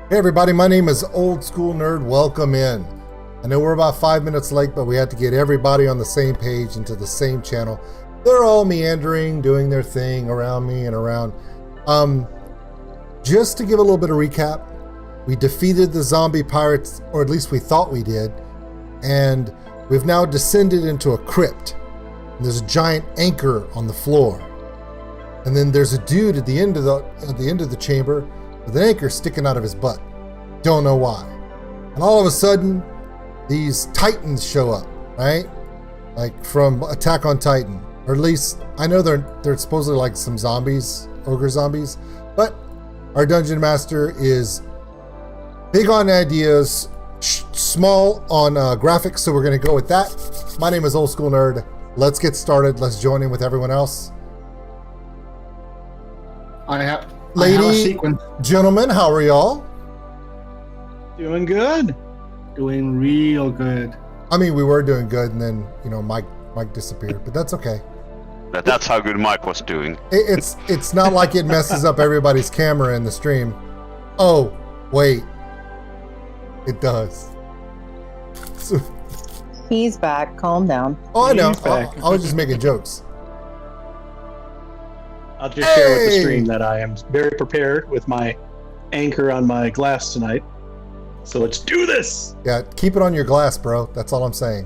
Hey everybody, my name is Old School Nerd. Welcome in. I know we're about 5 minutes late, but we had to get everybody on the same page into the same channel. They're all meandering, doing their thing around me and around. Just to give a little bit of recap, we defeated the zombie pirates, or at least we thought we did, and we've now descended into a crypt. And there's a giant anchor on the floor, and then there's a dude at the end of the chamber with an anchor sticking out of his butt. Don't know why. And all of a sudden, these titans show up, right? Like from Attack on Titan. Or at least, I know they're supposedly like some zombies, ogre zombies, but our dungeon master is big on ideas, small on graphics, so we're gonna go with that. My name is Old School Nerd. Let's get started. Let's join in with everyone else. I have a sequence. Gentlemen, how are y'all? Doing good. Doing real good. I mean, we were doing good, and then Mike disappeared, but that's okay. That's how good Mike was doing. It's not like it messes up everybody's camera in the stream. Oh, wait, it does. He's back. Calm down. Oh, I know. I was just making jokes. I'll just share with the stream that I am very prepared with my anchor on my glass tonight. So let's do this! Yeah, keep it on your glass, bro. That's all I'm saying.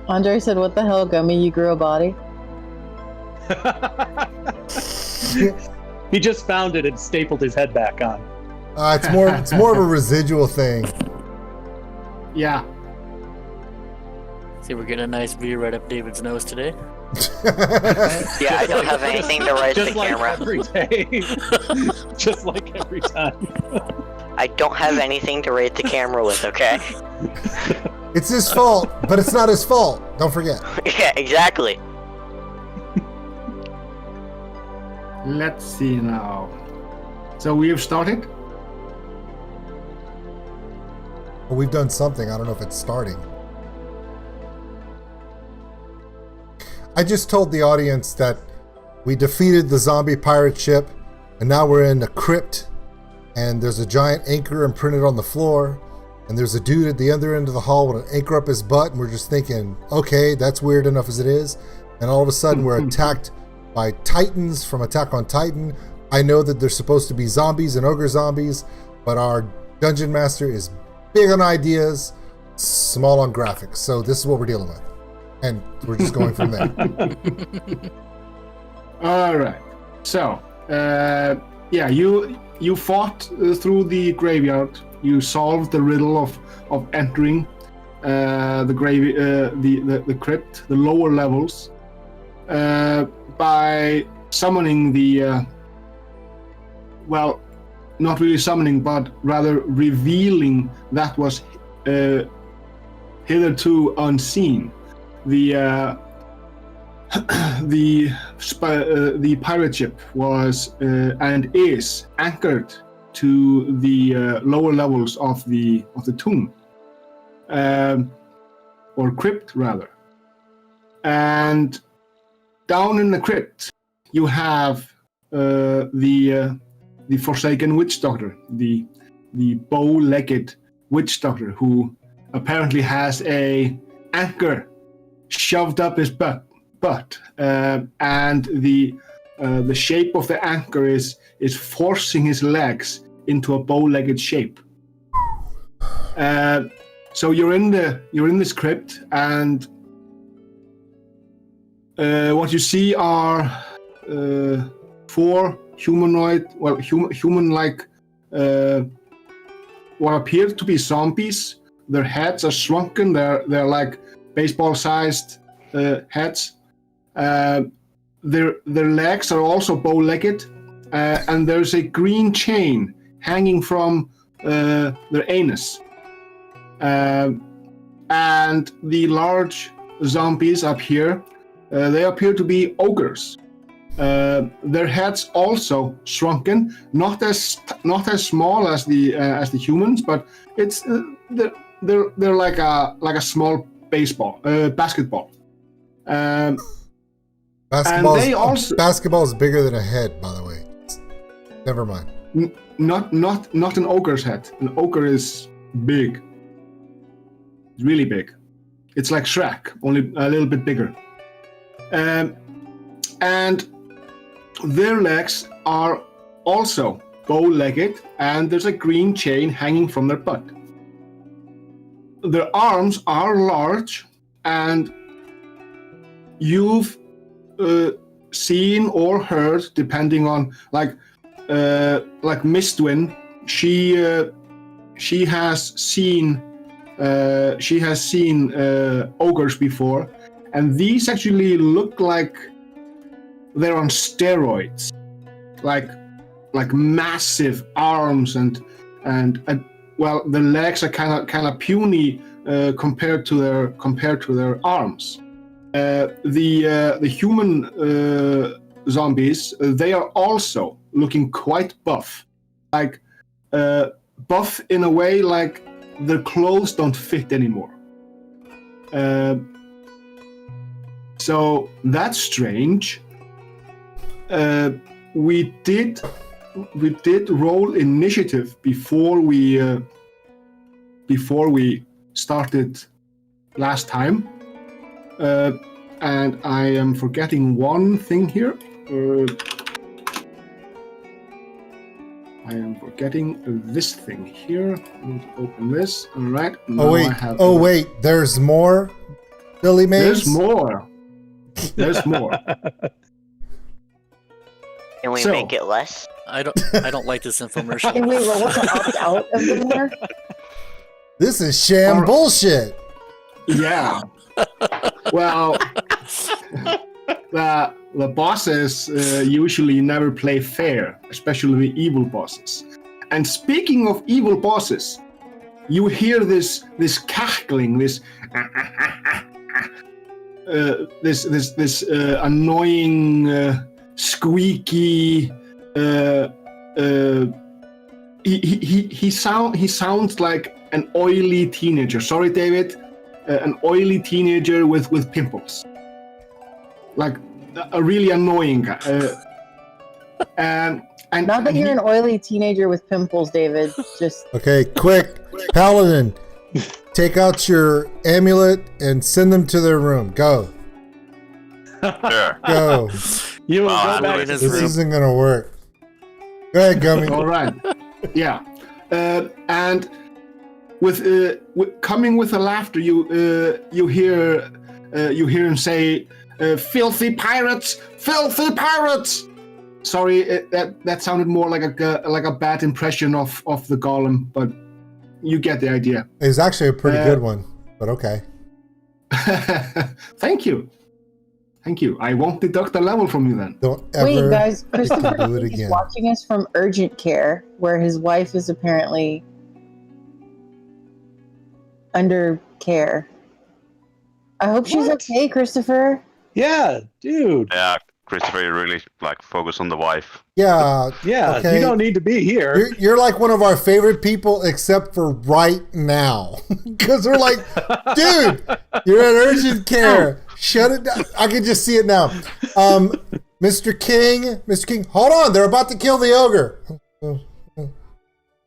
Andre said, "What the hell, Gummy? You grew a body?" He just found it and stapled his head back on. It's more of a residual thing. Yeah. See, we're getting a nice view right up David's nose today. Yeah, I don't have anything to raise the camera. Every day. Just like every time. I don't have anything to rate the camera with, okay? It's his fault, but it's not his fault. Don't forget. Yeah, exactly. Let's see now. So we have started? Well, we've done something. I don't know if it's starting. I just told the audience that we defeated the zombie pirate ship, and now we're in a crypt, and there's a giant anchor imprinted on the floor, and there's a dude at the other end of the hall with an anchor up his butt, and we're just thinking, okay, that's weird enough as it is. And all of a sudden we're attacked by titans from Attack on Titan. I know that there's supposed to be zombies and ogre zombies, but our dungeon master is big on ideas, small on graphics. So this is what we're dealing with. And we're just going from there. All right. So, yeah, you fought through the graveyard. You solved the riddle of entering the crypt, the lower levels, by summoning the well, not really summoning, but rather revealing that was hitherto unseen. The pirate ship was and is anchored to the lower levels of the tomb, or crypt rather. And down in the crypt, you have the Forsaken Witch Doctor, the bow-legged witch doctor, who apparently has a anchor shoved up his butt, and the shape of the anchor is forcing his legs into a bow-legged shape. So you're in this crypt, and what you see are four human-like, what appear to be zombies. Their heads are shrunken. They're like baseball-sized heads. Their legs are also bow-legged, and there's a green chain hanging from their anus. And the large zombies up here, they appear to be ogres. Their heads also shrunken, not as small as the humans, but it's they're like a small basketball. they also basketball is bigger than a head, by the way. Never mind. Not an ogre's head. An ogre is big. Really big. It's like Shrek, only a little bit bigger. And their legs are also bow-legged, and there's a green chain hanging from their butt. Their arms are large, and you've seen or heard, depending on like Mistwin, she has seen ogres before, and these actually look like they're on steroids, like massive arms and well, the legs are kind of puny compared to their arms. The human zombies, they are also looking quite buff, like buff in a way like their clothes don't fit anymore. So that's strange. We did roll initiative before we started last time, and I am forgetting one thing here. I am forgetting this thing here. I need to open this. All right. Wait. There's more. Billy Mays. There's more. There's more. Can we make it less? I don't like this infomercial. Can we roll to opt out of the war? This is sham bullshit. Yeah. Well, the bosses usually never play fair, especially the evil bosses. And speaking of evil bosses, you hear this cackling, this annoying squeaky. He sounds like an oily teenager. Sorry, David. An oily teenager with pimples, like a really annoying guy. And Not that you're an oily teenager with pimples, David. Just okay. Quick, Paladin, take out your amulet and send them to their room. Go. Sure. Go. You will Well, go I'm back doing to This this room. isn't gonna work. Go ahead, Gummy. all right, yeah. And with coming with the laughter, you hear him say, "Filthy pirates! Filthy pirates!" Sorry, that sounded more like a bad impression of the golem, but you get the idea. It's actually a pretty good one, but okay. Thank you. I won't deduct a level from you then. Don't ever. wait, guys. you Christopher can do it is again. watching us from urgent care, where his wife is apparently under care. I hope she's What? okay, Christopher. Yeah, dude. Yeah, Christopher, you really focus on the wife. Yeah. Yeah, Okay. you don't need to be here. You're like one of our favorite people, except for right now, because we're like, dude, you're in urgent care. Shut it down. I can just see it now. Mr. King, hold on. They're about to kill the ogre.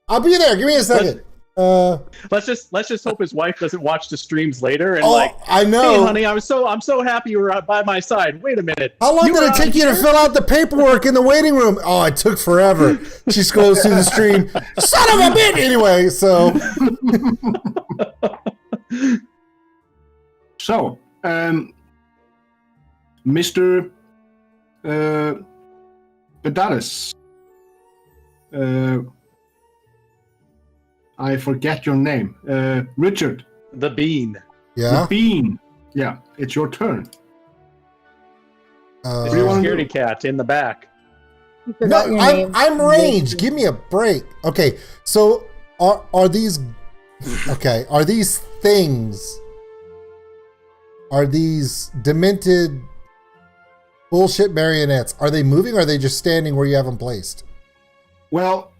I'll be there. Give me a second. Let's just hope his wife doesn't watch the streams later and I know. hey, honey, I'm so happy you were by my side. Wait a minute. How long You did were it take you to fill out the paperwork in the waiting room? Oh, it took forever. She scrolls through the stream. Son of a bitch! Anyway, so. So, Mr. Bedaris, I forget your name. Richard. The bean. Yeah. The Bean. Yeah, it's your turn. Uh, you want- Security cat in the back. You forgot no, your name. I'm ranged. Give me a break. Okay, so are these things? Are these demented bullshit marionettes? Are they moving or are they just standing where you have them placed? Well,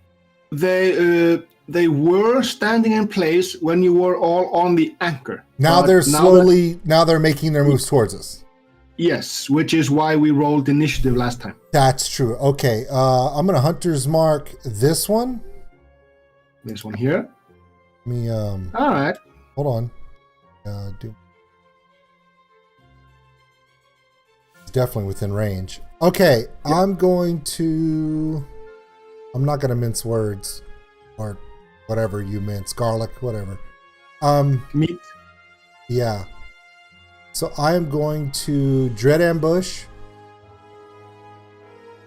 they were standing in place when you were all on the anchor. Now But they're that- now they're making their moves towards us. Yes, which is why we rolled initiative last time. That's true. Okay, I'm gonna hunter's mark this one. This one here. Let me All right. hold on. It's definitely within range. Okay, yep. I'm not gonna mince words, or whatever you mince, garlic, whatever. Meat. Yeah. So I am going to dread ambush.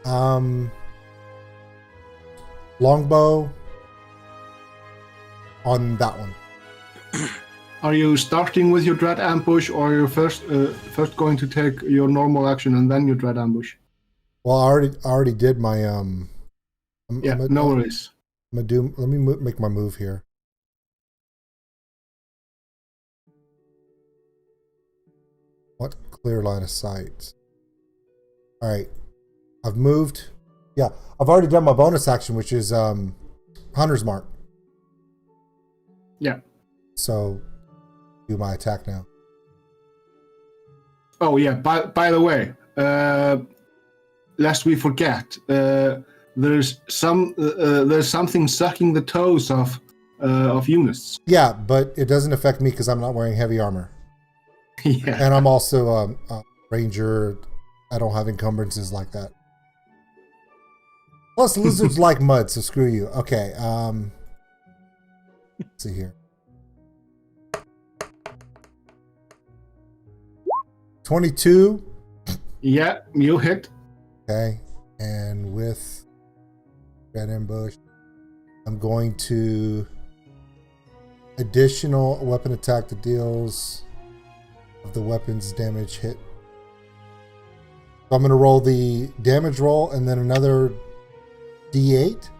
Longbow on that one. Are you starting with your dread ambush, or are you first going to take your normal action and then your dread ambush? Well, I already did my no worries. Let me make my move here. What clear line of sight? All right, I've moved. Yeah, I've already done my bonus action, which is hunter's mark. Yeah. So, do my attack now. Oh yeah. By the way, lest we forget, there's something sucking the toes of Eunice. Yeah, but it doesn't affect me because I'm not wearing heavy armor. Yeah. And I'm also a ranger. I don't have encumbrances like that. Plus, lizards like mud, so screw you. Okay. Let's see here. 22. Yeah, you hit. Okay. And with red ambush, I'm going to additional weapon attack that deals of the weapon's damage hit. So I'm going to roll the damage roll and then another D8.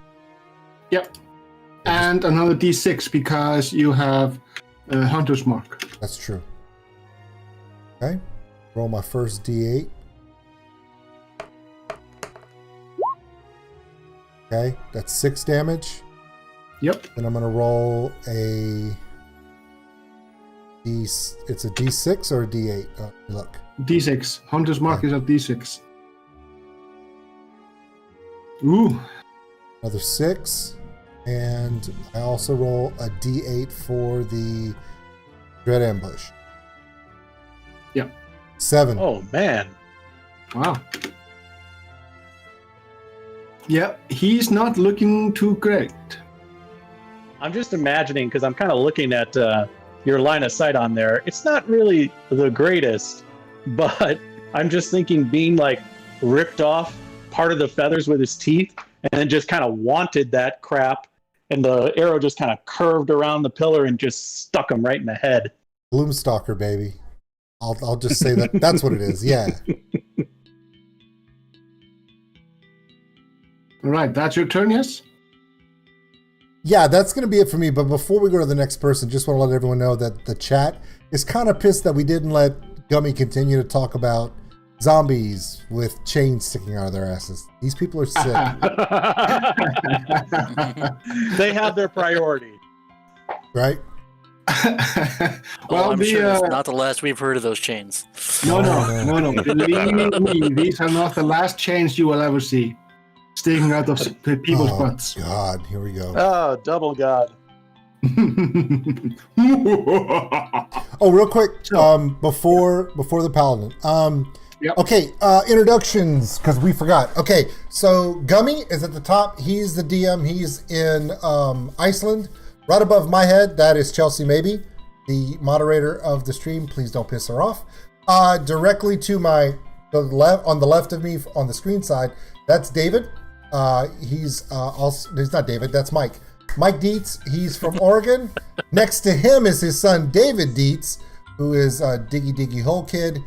Yep. And another D6 because you have Hunter's Mark. That's true. Okay. Roll my first D8. Okay. That's 6 damage. Yep. Then I'm going to roll a D. It's a D6 or a D8? Look. D6. Hunter's Mark is a D6. Ooh. Another 6. And I also roll a D8 for the dread ambush. Yep. 7. Oh, man. Wow. Yeah, he's not looking too great. I'm just imagining, because I'm kind of looking at your line of sight on there. It's not really the greatest, but I'm just thinking being like ripped off part of the feathers with his teeth and then just kind of wanted that crap. And the arrow just kind of curved around the pillar and just stuck him right in the head. Gloomstalker, baby. I'll just say that that's what it is. Yeah. All right, that's your turn, yes? Yeah, that's going to be it for me. But before we go to the next person, just want to let everyone know that the chat is kind of pissed that we didn't let Gummy continue to talk about zombies with chains sticking out of their asses. These people are sick. They have their priority. Right? Well, I'm sure it's not the last we've heard of those chains. No. Believe me, these are not the last chains you will ever see sticking out of people's butts. God, here we go. Oh, double God. Oh, real quick, before the paladin. Yep. Okay, introductions, because we forgot. Okay, so Gummy is at the top. He's the DM. He's in Iceland. Right above my head, that is Chelsea Maybe, the moderator of the stream. Please don't piss her off. Directly to the left, on the left of me, on the screen side, that's David. He's not David. That's Mike. Mike Dietz. He's from Oregon. Next to him is his son David Dietz, who is Diggy Diggy Hole Kid.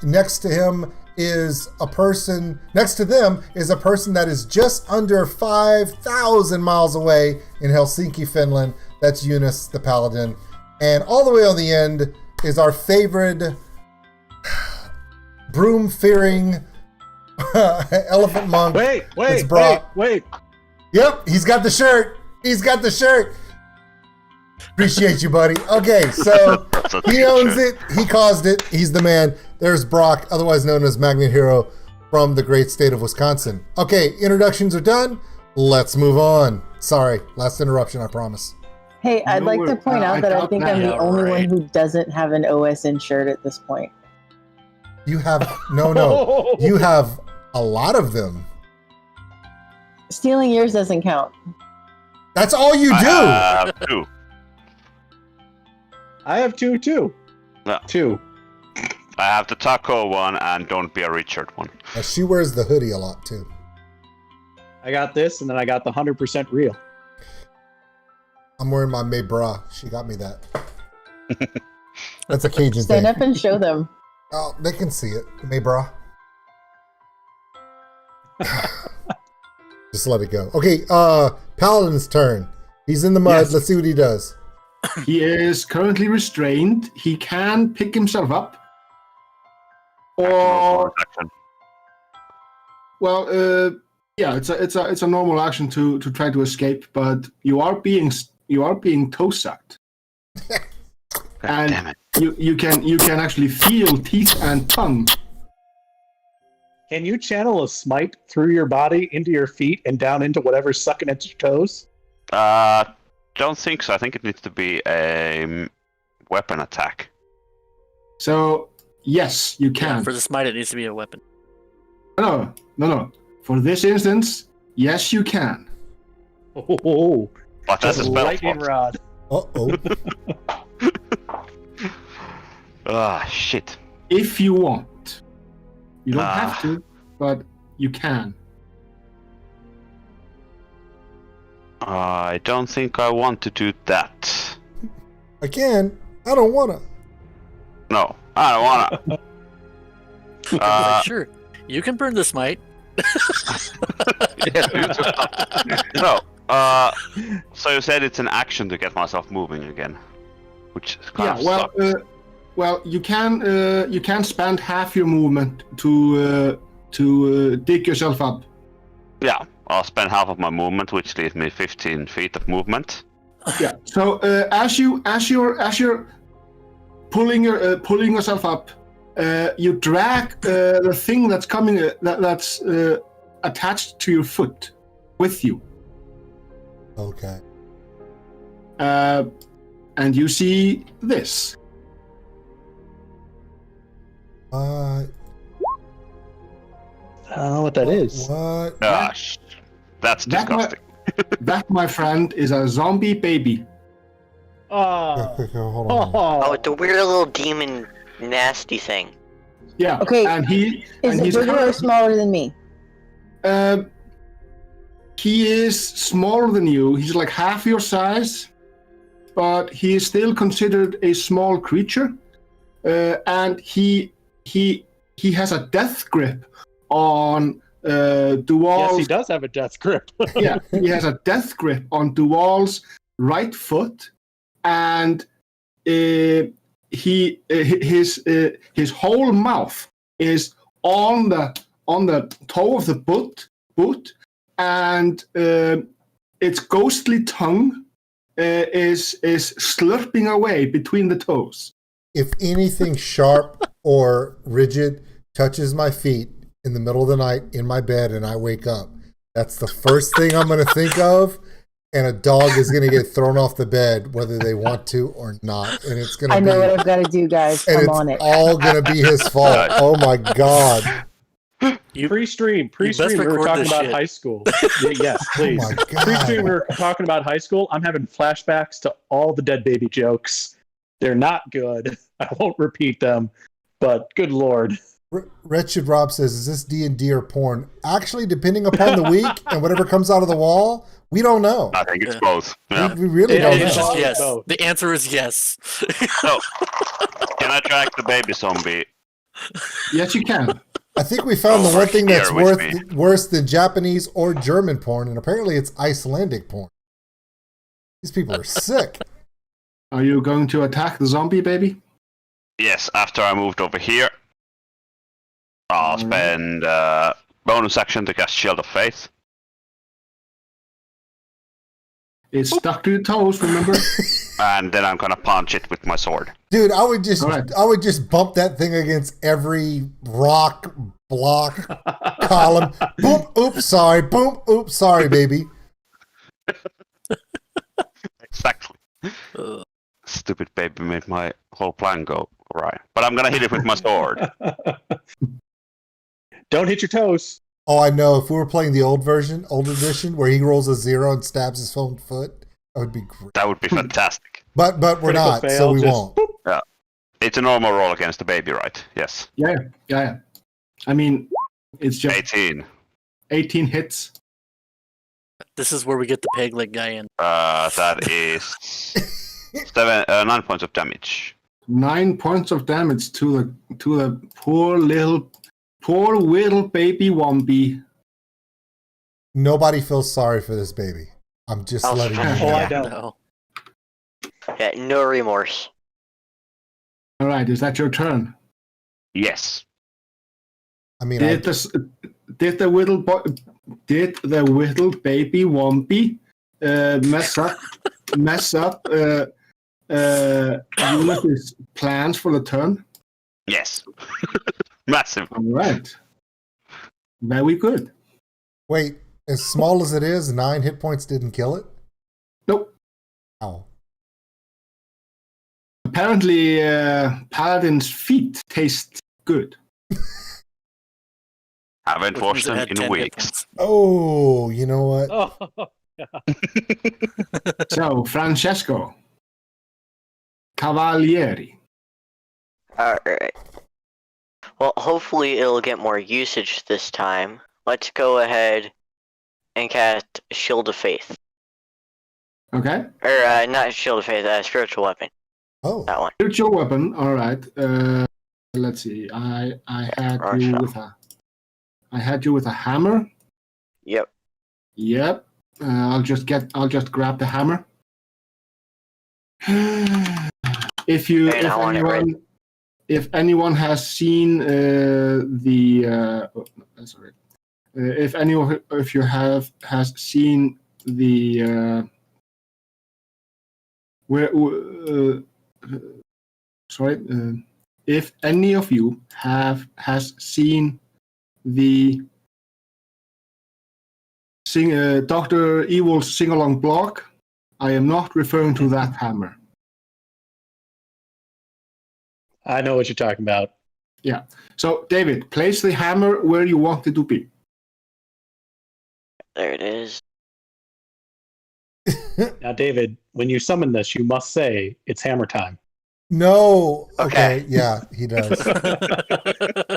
Next to him is a person. Next to them is a person that is just under 5,000 miles away in Helsinki, Finland. That's Eunice, the paladin. And all the way on the end is our favorite broom-fearing elephant monk. Wait. Yep, he's got the shirt. Appreciate you, buddy. Okay, so That's a he owns future. it. He caused it. He's the man. There's Brock, otherwise known as Magnet Hero from the great state of Wisconsin. Okay, introductions are done. Let's move on. Sorry, last interruption, I promise. Hey, I'd No, like to we're- point out that I doubt think that. I'm the Yeah, only right. one who doesn't have an OSN shirt at this point. You have, no. You have a lot of them. Stealing yours doesn't count. That's all you do. I have 2. I have 2 too. No. 2. I have the taco one and don't be a Richard one. She wears the hoodie a lot too. I got this, and then I got the 100% real. I'm wearing my May bra. She got me that. That's a Cajun Stand thing. up and show them. Oh, they can see it. May bra. Just let it go. Okay, Paladin's turn. He's in the mud. Yes. Let's see what he does. He is currently restrained. He can pick himself up. Or Action. well, yeah, it's a normal action to try to escape, but you are being toe sucked, God and damn it. you can actually feel teeth and tongue. Can you channel a smite through your body into your feet and down into whatever's sucking at your toes? Don't think so. I think it needs to be a weapon attack. So yes, you Yeah, can. for the smite, it needs to be a weapon. No. For this instance, yes, you can. Oh, But that's a just spell lightning slot. rod. Ah, shit. If you want. You don't Ah. have to, but you can. I don't think I want to do that. Again, I don't wanna. No, I don't wanna. Like, sure, you can burn the smite. Yeah, dude, just no. So you said it's an action to get myself moving again, which kind of sucks. Well, you can spend half your movement to dig yourself up. Yeah, I'll spend half of my movement, which leaves me 15 feet of movement. Yeah. So as you're pulling yourself up, you drag the thing that's coming that's attached to your foot with you, Okay. and you see this. Uh, I don't know what that is. What? Gosh, that's That mi- disgusting. That, my friend, is a zombie baby. Oh. Hold on. Oh, it's a weird little demon nasty thing. Yeah. Okay, And he Is and it he's bigger or smaller than me? He is smaller than you. He's like half your size, but he is still considered a small creature. And he has a death grip on Dual's. Yes, he does have a death grip. Yeah, he has a death grip on Dual's right foot, and his whole mouth is on the toe of the boot, and its ghostly tongue is slurping away between the toes. If anything sharp or rigid touches my feet in the middle of the night in my bed and I wake up, that's the first thing I'm going to think of. And a dog is going to get thrown off the bed, whether they want to or not. And it's going to I be, know what I've got to do, guys. and I'm it's on it. all going to be his fault. Oh my God. Pre-stream, best we were record talking this about shit. high school. Yes, please. Oh my God. Pre-stream, we were talking about high school. I'm having flashbacks to all the dead baby jokes. They're not good. I won't repeat them, but good lord. Wretched Rob says, is this D&D or porn? Actually, depending upon the week and whatever comes out of the wall, we don't know. I think it's both. Yeah. We really It don't It's know. just yes. Both. The answer is yes. So, can I track the baby zombie? Yes, you can. I think we found the one thing that's Here with worse than Japanese or German porn, and apparently it's Icelandic porn. These people are sick. Are you going to attack the zombie baby? Yes, after I moved over here, I'll spend bonus action to cast Shield of Faith. It's stuck to your toes, remember? And then I'm gonna punch it with my sword. Dude, I would Alright. bump that thing against every rock, block, column. Boom, oops, sorry. Boom, oops, sorry, baby. Exactly. Stupid baby made my whole plan go awry. But I'm gonna hit it with my sword. Don't hit your toes. Oh, I know. If we were playing the old edition, where he rolls a 0 and stabs his own foot, that would be great. That would be fantastic. But we're Critical not, fail, so we just won't. Yeah. It's a normal roll against the baby, right? Yes. Yeah. I mean, it's just 18 hits. This is where we get the peg leg guy in. That is 9 points of damage. 9 points of damage to the poor little baby Wombi. Nobody feels sorry for this baby. I'm just letting you Oh, know. I don't. No. Yeah, no remorse. All right, is that your turn? Yes. I mean, Did the little baby Wombi mess up Ulysses' plans for the turn? Yes. Massive. All right. Very good. wait, as small as it is, 9 hit points didn't kill it? Nope. Ow. Apparently, Paladin's feet taste good. Haven't Which washed means it them had in 10 hit weeks. points. Oh, you know what? Oh, So, Francesco. Cavalieri. Alright. Well, hopefully it'll get more usage this time. Let's go ahead and cast Shield of Faith. Okay. Or, not Shield of Faith, Spiritual Weapon. Oh, That one. Spiritual weapon. All right. Let's see. I had you with a hammer. Yep. Yep. I'll just grab the hammer. If anyone has seen has seen the if any of you has seen the Dr. Evil's sing-along blog, I am not referring to that hammer. I know what you're talking about. Yeah. So, David, place the hammer where you want it to be. There it is. Now, David, when you summon this, you must say it's hammer time. no. Okay. Okay, yeah, he does.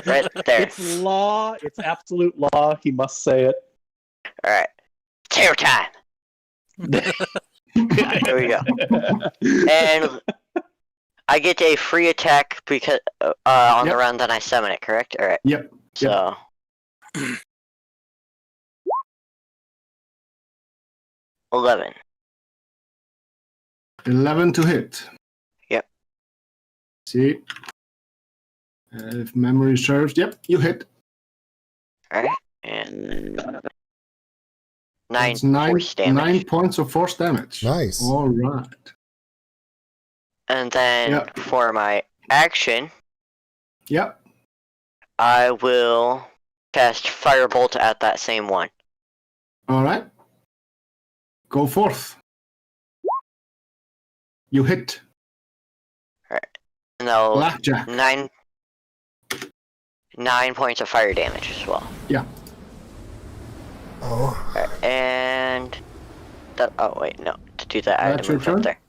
Right there. It's law. It's absolute law. He must say it. Alright. It's hammer time! There we go. And I get a free attack because on the round that I summon it, correct? Alright. Yep. So 11. 11 to hit. Yep. See? If memory serves, yep, you hit. Alright. And 9 It's nine force damage. points of force damage. Nice. All right. And then Yep. for my action, Yep. I will cast Firebolt at that same one. All right. Go forth. You hit. And that'll Blackjack. 9 points of fire damage as well. Yeah. Oh, And that, oh wait, no. To do that, I had That's to your move up turn? there.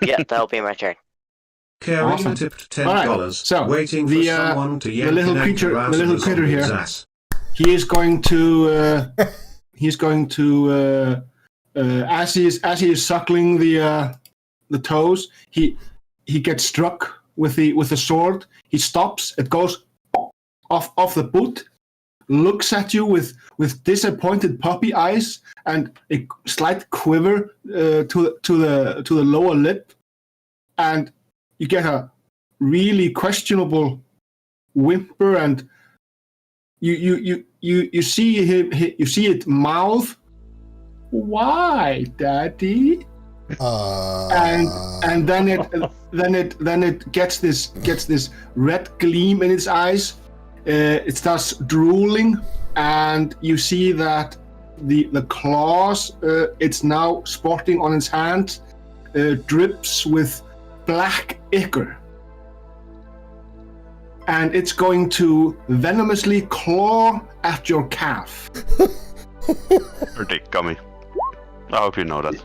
Yeah, that'll be my turn. Karina Awesome. tipped All right, $10, so, waiting the, for someone to yank little an creature- anchor out the of little critter zombie's here. ass. He is going to as he is suckling the toes, he gets struck with the sword. He stops. It goes off the boot. Looks at you with disappointed puppy eyes and a slight quiver to the lower lip, and you get a really questionable whimper, and you see him. You see it mouth, Why, Daddy? And then it gets this red gleam in its eyes. It starts drooling, and you see that the claws it's now sporting on its hand drips with black ichor, and it's going to venomously claw at your calf. Dick gummy. I hope you know that.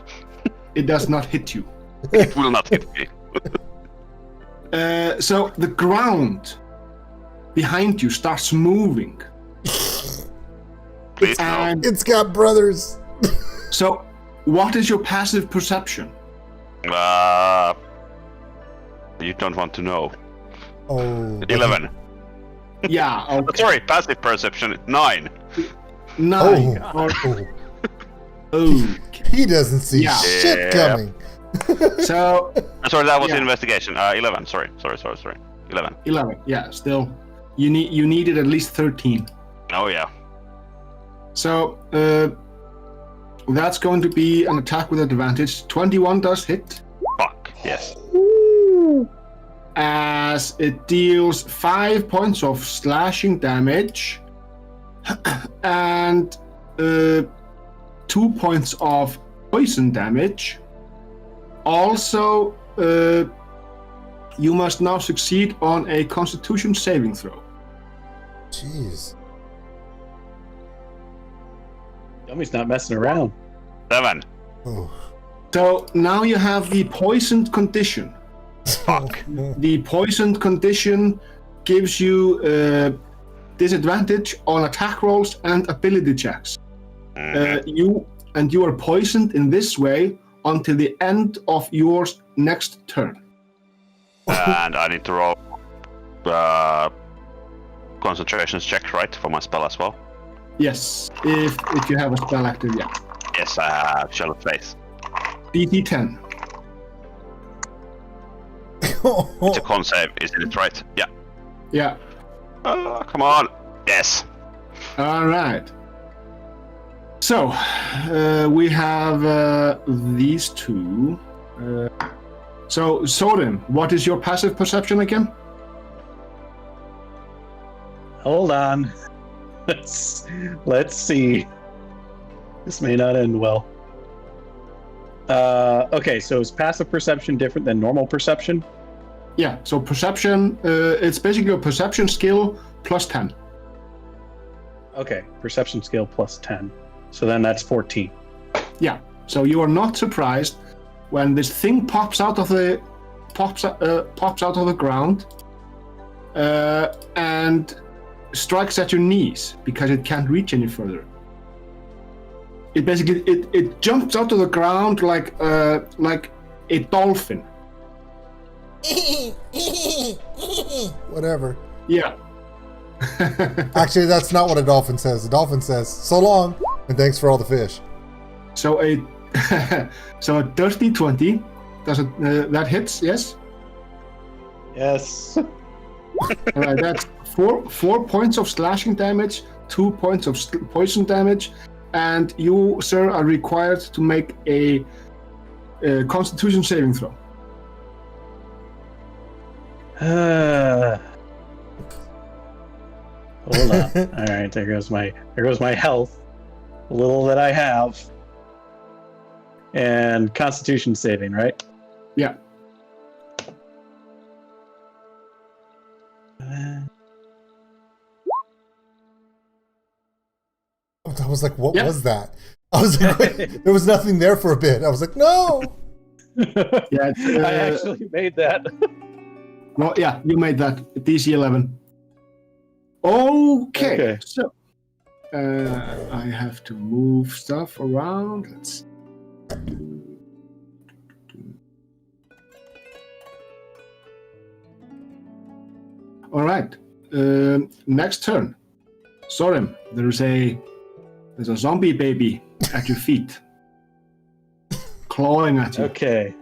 It does not hit you. It will not hit me. So the ground behind you starts moving. Please no. And It's got brothers. so, what is your passive perception? You don't want to know. Oh. 11. Yeah, okay. Sorry, passive perception 9. 9. Oh. Okay. He doesn't see Yeah. shit coming. So, Sorry, that was Yeah. investigation. 11. Sorry. 11. 11. Yeah, still. You needed at least 13. Oh yeah. So, that's going to be an attack with advantage. 21 does hit, Fuck. Yes. as it deals 5 points of slashing damage and 2 points of poison damage. Also, you must now succeed on a Constitution saving throw. Jeez. Dummy's not messing around. 7. Oh. So now you have the poisoned condition. Fuck. The poisoned condition gives you disadvantage on attack rolls and ability checks. You are poisoned in this way until the end of your next turn. And I need to roll concentration check, right, for my spell as well? Yes, if you have a spell active, yeah. Yes, I have Shell of Faith. DC 10. It's a con save, isn't it, right? Yeah. Yeah. Come on. Yes. All right. So we have these two. So Sorin, what is your passive perception again? Hold on. Let's see. This may not end well. Okay, so is passive perception different than normal perception? Yeah. So perception, it's basically a perception skill plus 10. Okay, perception skill plus 10. So then that's 14. Yeah. So you are not surprised when this thing pops out of the ground and strikes at your knees because it can't reach any further. It basically it jumps out of the ground like a dolphin. Whatever. Yeah. Actually, that's not what a dolphin says. A dolphin says, "So long, and thanks for all the fish." So a dirty 20 does it that hits? Yes. Yes. All right. That's four points of slashing damage, 2 points of poison damage, and you, sir, are required to make a Constitution saving throw. Hold on. All right, there goes my health, a little that I have, and Constitution saving, right? Yeah. I was like, "What Yeah. was that?" I was like, "Wait, there was nothing there for a bit." I was like, "No." Yeah. I actually made that. Well, yeah, you made that DC 11. Okay. So I have to move stuff around. Let's. All right. Next turn. Sorim, there's a zombie baby at your feet, clawing at you. Okay.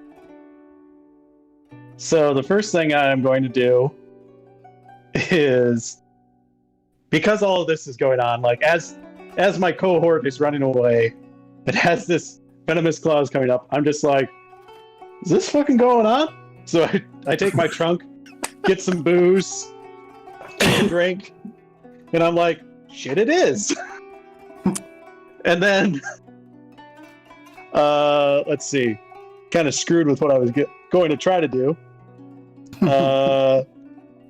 So the first thing I'm going to do is, because all of this is going on, like as my cohort is running away, that has this venomous claws coming up. I'm just like, is this fucking going on? So I take my trunk, get some booze, take a drink, and I'm like, shit, it is. And then, let's see, kind of screwed with what I was going to try to do.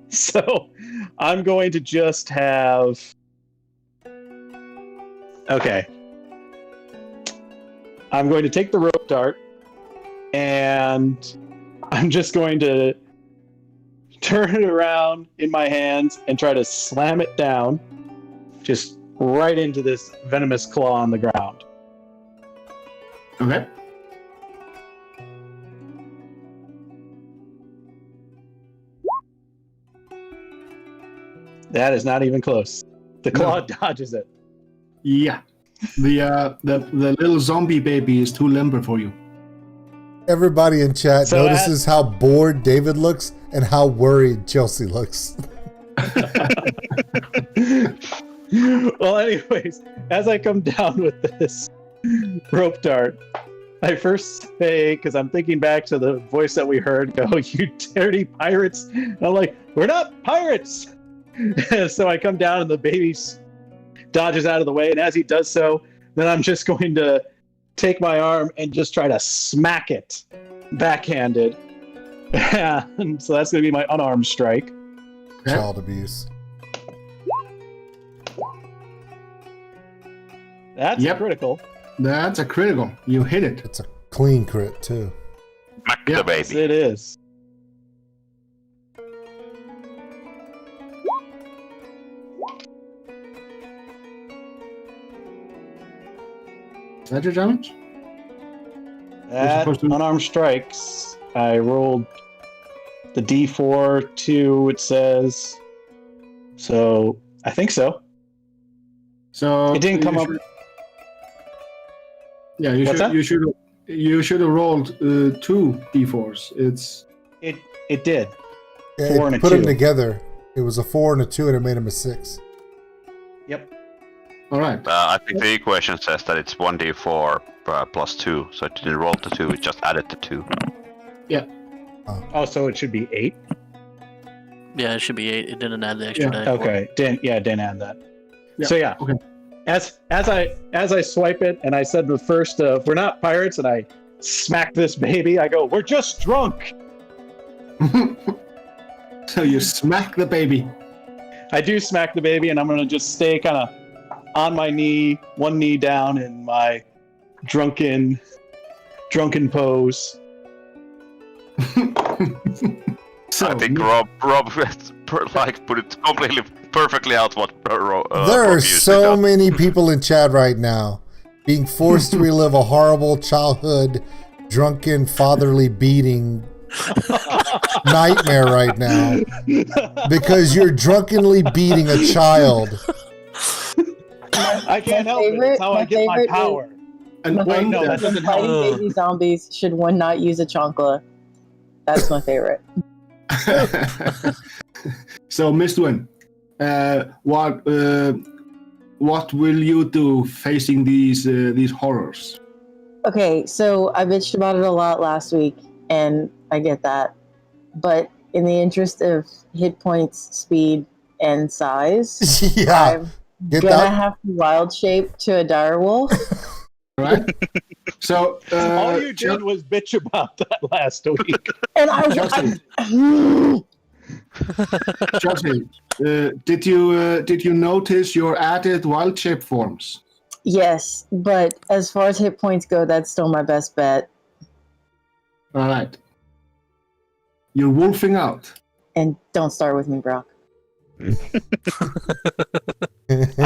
So I'm going to just have. Okay. I'm going to take the rope dart, and I'm just going to turn it around in my hands and try to slam it down, just right into this venomous claw on the ground. Okay. That is not even close. The claw dodges it. Yeah. The little zombie baby is too limber for you. Everybody in chat So notices how bored David looks and how worried Chelsea looks. Well, anyways, as I come down with this rope dart, I first say, because I'm thinking back to the voice that we heard go, "You dirty pirates." And I'm like, "We're not pirates." So I come down and the baby dodges out of the way. And as he does so, then I'm just going to take my arm and just try to smack it backhanded. And so that's going to be my unarmed strike. Child abuse. That's critical. That's a critical. You hit it. It's a clean crit, too. Smack the Yes, baby. it is. Is that your damage? That supposed to- unarmed strikes. I rolled the D4 2, it says. So I think so. So It didn't come up. Yeah, you What's should. that? You should have rolled 2 d4s. It's It did. Yeah, 4 and a put them 2. together. It was a 4 and a 2, and it made him a 6. Yep. all right. I think the equation says that it's 1d4 plus 2, so it didn't roll the 2, it just added the 2. Oh, so it should be 8? Yeah, it should be 8. It didn't add the extra Yeah. die. Okay. Didn't add that. Yeah, So yeah. okay. As I swipe it, and I said the first, we're not pirates, and I smack this baby, I go, we're just drunk. So you smack the baby. I do smack the baby, and I'm gonna just stay kind of on my knee, one knee down in my drunken pose. So I think Rob like put it completely perfectly out what There Rob are usually so does. many people in chat right now being forced to relive a horrible childhood, drunken, fatherly beating nightmare right now because you're drunkenly beating a child. I can't help it. It's how I get my power. and Wait, no, one that doesn't Fighting help. baby zombies, should one not use a chancla? That's my favorite. So, Miss Dwin, what will you do facing these horrors? Okay, so I bitched about it a lot last week, and I get that. But in the interest of hit points, speed, and size, Yeah, I'm get gonna that. have to wild shape to a direwolf. All right. So, All you did was bitch about that last week. And I Chelsea, did you notice your added wild shape forms? yes, but as far as hit points go, that's still my best bet. All right. You're wolfing out. And don't start with me, Brock. I'm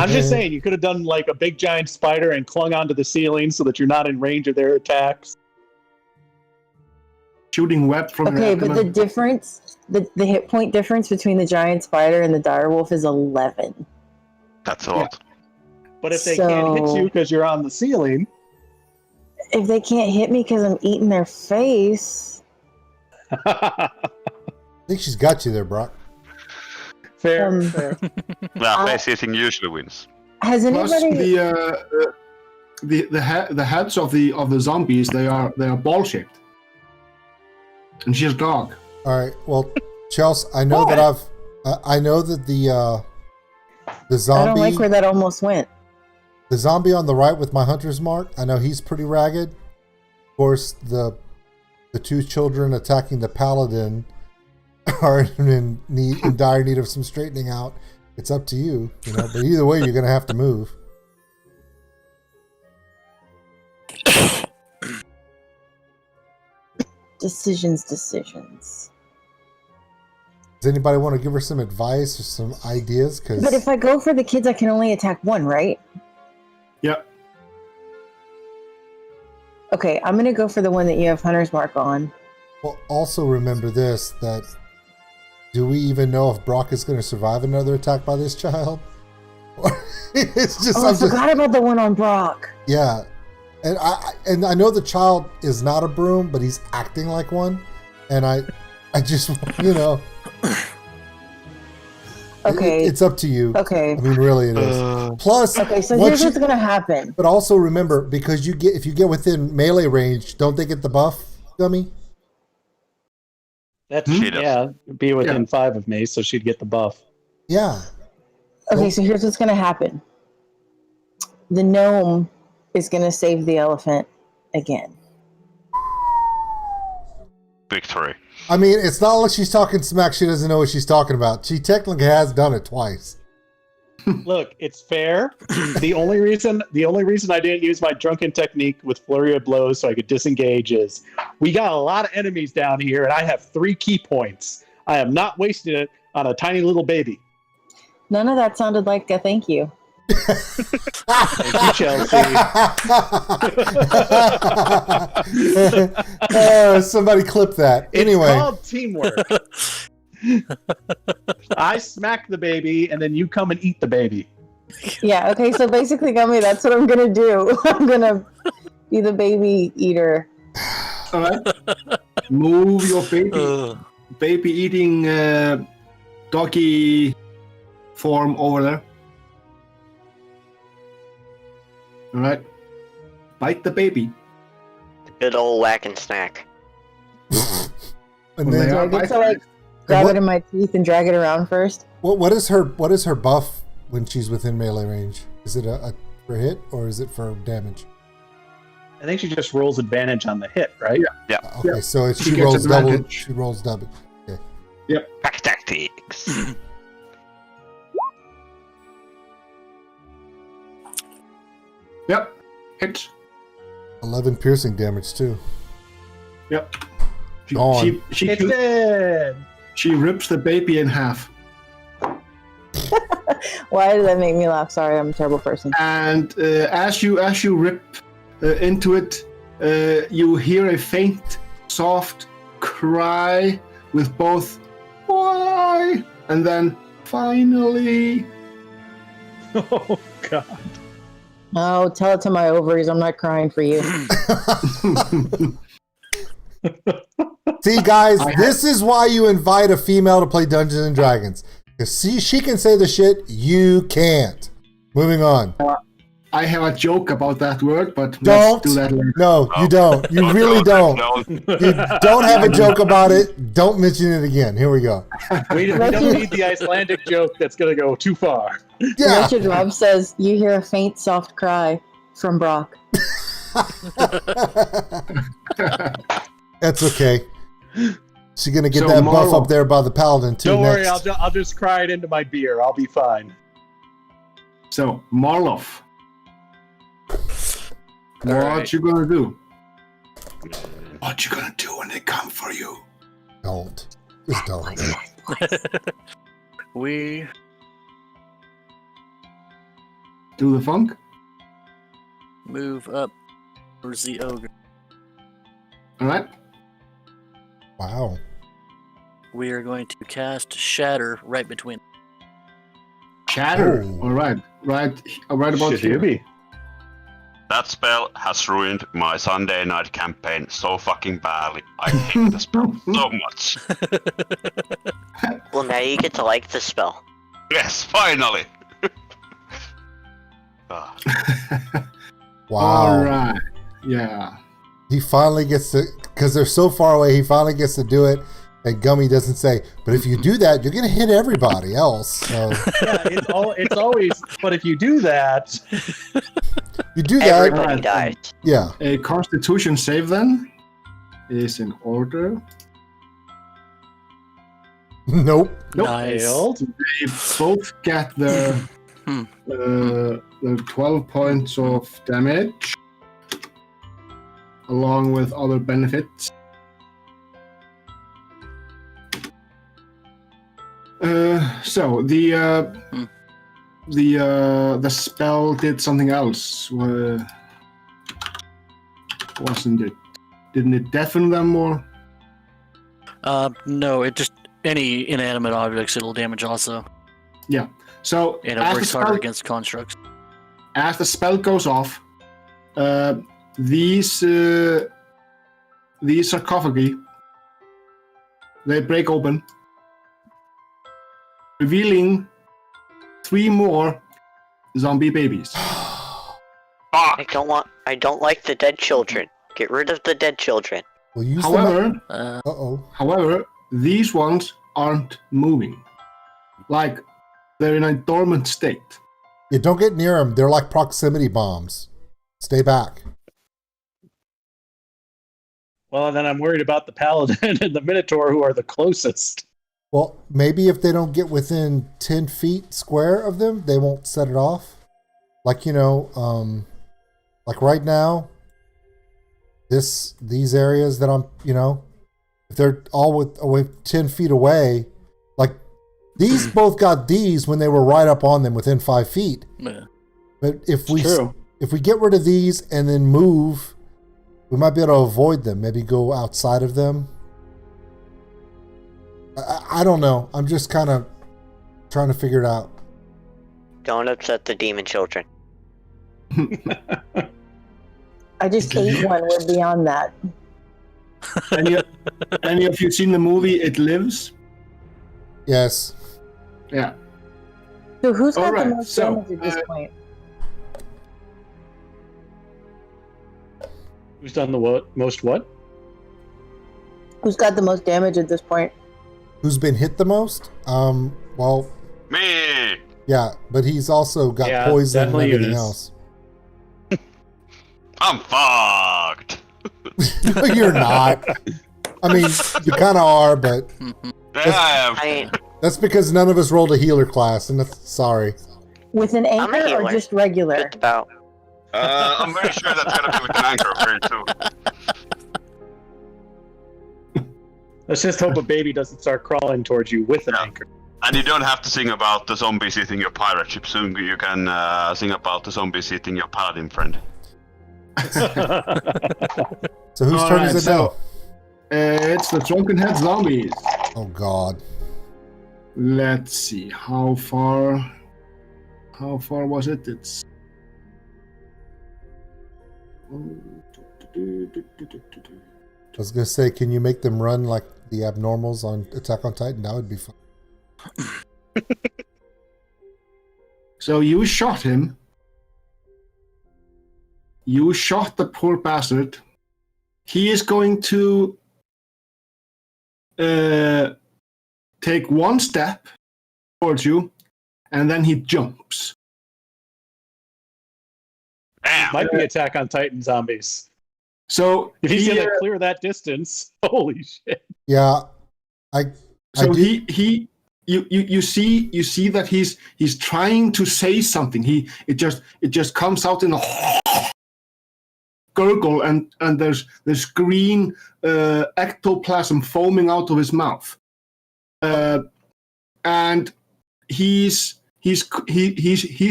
just saying, you could have done like a big giant spider and clung onto the ceiling so that you're not in range of their attacks. Shooting web from your Okay, but the abdomen. difference, the hit point difference between the giant spider and the direwolf is 11. That's a lot. But if they can't hit So- you because you're on the ceiling, If they can't hit me because I'm eating their face, I think she's got you there, Brock. fair. Yeah, face hitting usually wins. has Plus anybody? the heads of the zombies they are ball shaped, and she's a dog. All right. Well, Chelsea, I know that I know that the zombie. I don't like where that almost went. The zombie on the right with my hunter's mark. I know he's pretty ragged. Of course, the two children attacking the paladin are in dire need of some straightening out. It's up to you, But either way, you're going to have to move. Decisions. Does anybody want to give her some advice or some ideas? But if I go for the kids, I can only attack one, right? Yep. Okay, I'm going to go for the one that you have hunter's mark on. Well, also remember this, that do we even know if Brock is going to survive another attack by this child? It's just, I forgot about the one on Brock. Yeah. And I know the child is not a broom, but he's acting like one. And I just, Okay. It's up to you. Okay. I mean, really it is. Plus, okay, so here's what's going to happen. But also remember, because if you get within melee range, don't they get the buff, dummy? That's be within 5 of me, so she'd get the buff. Yeah. Okay, so here's what's going to happen. The gnome is going to save the elephant again. Victory. I mean, it's not like she's talking smack. She doesn't know what she's talking about. She technically has done it twice. Look, it's fair. The only reason I didn't use my drunken technique with flurry of blows so I could disengage is we got a lot of enemies down here, and I have 3 key points. I am not wasting it on a tiny little baby. None of that sounded like a thank you. Thank you, Chelsea. Somebody clip that. Anyway. It's called teamwork. I smack the baby, and then you come and eat the baby. Yeah, okay, so basically, Gummy, that's what I'm going to do. I'm going to be the baby eater. All right. Move your baby eating doggy form over there. All right. Bite the baby. Good old whack and snack. And They then, are Do I get to, bite- grab it in my teeth and drag it around first? what is her buff when she's within melee range? Is it a for hit or is it for damage? I think she just rolls advantage on the hit, right? Yeah. Okay, so She she gets rolls double. advantage. She rolls double. Pack tactics. Yep. Hit. 11 piercing damage too. Yep. Gone. It's dead. She rips the baby in half. Why did that make me laugh? Sorry, I'm a terrible person. And as you rip into it, you hear a faint, soft cry with both "why" and then finally. Oh, God. Oh, tell it to my ovaries. I'm not crying for you. See, guys, this is why you invite a female to play Dungeons and Dragons. Because she can say the shit you can't. Moving on. I have a joke about that word, but Don't. let's do that later. No, you don't. You really don't. You don't have a joke about it. Don't mention it again. Here we go. We don't need the Icelandic joke that's going to go too far. Yeah. Richard Robb says, you hear a faint, soft cry from Brock. That's okay. She's going to get So that buff Marvel- up there by the paladin too Don't worry, next. I'll just cry it into my beer. I'll be fine. So, Marloff, what you gonna do? What you gonna do when they come for you? Don't. Just don't. We Do the funk? move up towards the ogre. All right. Wow. We are going to cast Shatter right between. Chatter. Oh. All right. Right about Should you here. be? That spell has ruined my Sunday night campaign so fucking badly. I hate the spell so much. Well, now you get to like the spell. Yes, finally. Ah. Wow. All right. Yeah. He finally gets to, because they're so far away, he finally gets to do it. And Gummy doesn't say, but if you do that, you're going to hit everybody else. So Yeah, it's always. But if you do that, you do that. Everybody dies. Yeah. A Constitution save then is in order. Nope. Nope. Nice. failed. They both get their 12 points of damage, along with other benefits. So the spell did something else, wasn't it? Didn't it deafen them or? No, it just any inanimate objects it'll damage also, Yeah. So and it works harder against constructs. as the spell goes off, these sarcophagi, they break open, revealing 3 more zombie babies. Fuck! I don't like the dead children. Get rid of the dead children. We'll use However, Uh-oh. these ones aren't moving. Like, they're in a dormant state. Yeah, don't get near them. They're like proximity bombs. Stay back. Well, then I'm worried about the paladin and the minotaur, who are the closest. Well, maybe if they don't get within 10 feet square of them, they won't set it off. Like, like right now, these areas that I'm, if they're all away 10 feet away, like these both got these when they were right up on them within 5 feet. Yeah. But if we True. get rid of these and then move, we might be able to avoid them. Maybe go outside of them. I don't know. I'm just kind of trying to figure it out. Don't upset the demon children. I just ate one. We're beyond that. Any of you seen the movie It Lives? Yes. Yeah. So who's got Alright, the most so, damage at this point? Who's done the most what? Who's got the most damage at this point? Who's been hit the most? Well, Me! yeah, but he's also got Yeah, poison and definitely everything Eunice. else. I'm fucked! No, you're not. I mean, you kind of are, but Yeah, I am. I that's because none of us rolled a healer class, and that's sorry. With an I'm a anchor or healer. just regular? just about. I'm very sure that's gonna be with an anchor for you too. Let's just hope a baby doesn't start crawling towards you with an Yeah. anchor. And you don't have to sing about the zombies eating your pirate ship soon. You can sing about the zombies eating your paladin friend. So whose turn Alright, is it so- it's the Drunken Head zombies. now? Oh God. Let's see, how far was it? It's I was gonna say, can you make them run like the abnormals on Attack on Titan? That would be fun. so you shot him. You shot the poor bastard. He is going to take one step towards you, and then he jumps. Damn! Might be Attack on Titan zombies. So If he's he, gonna clear that distance, holy shit! Yeah, I so do- you see that he's trying to say something. It just comes out in a gurgle, and there's green ectoplasm foaming out of his mouth, and he's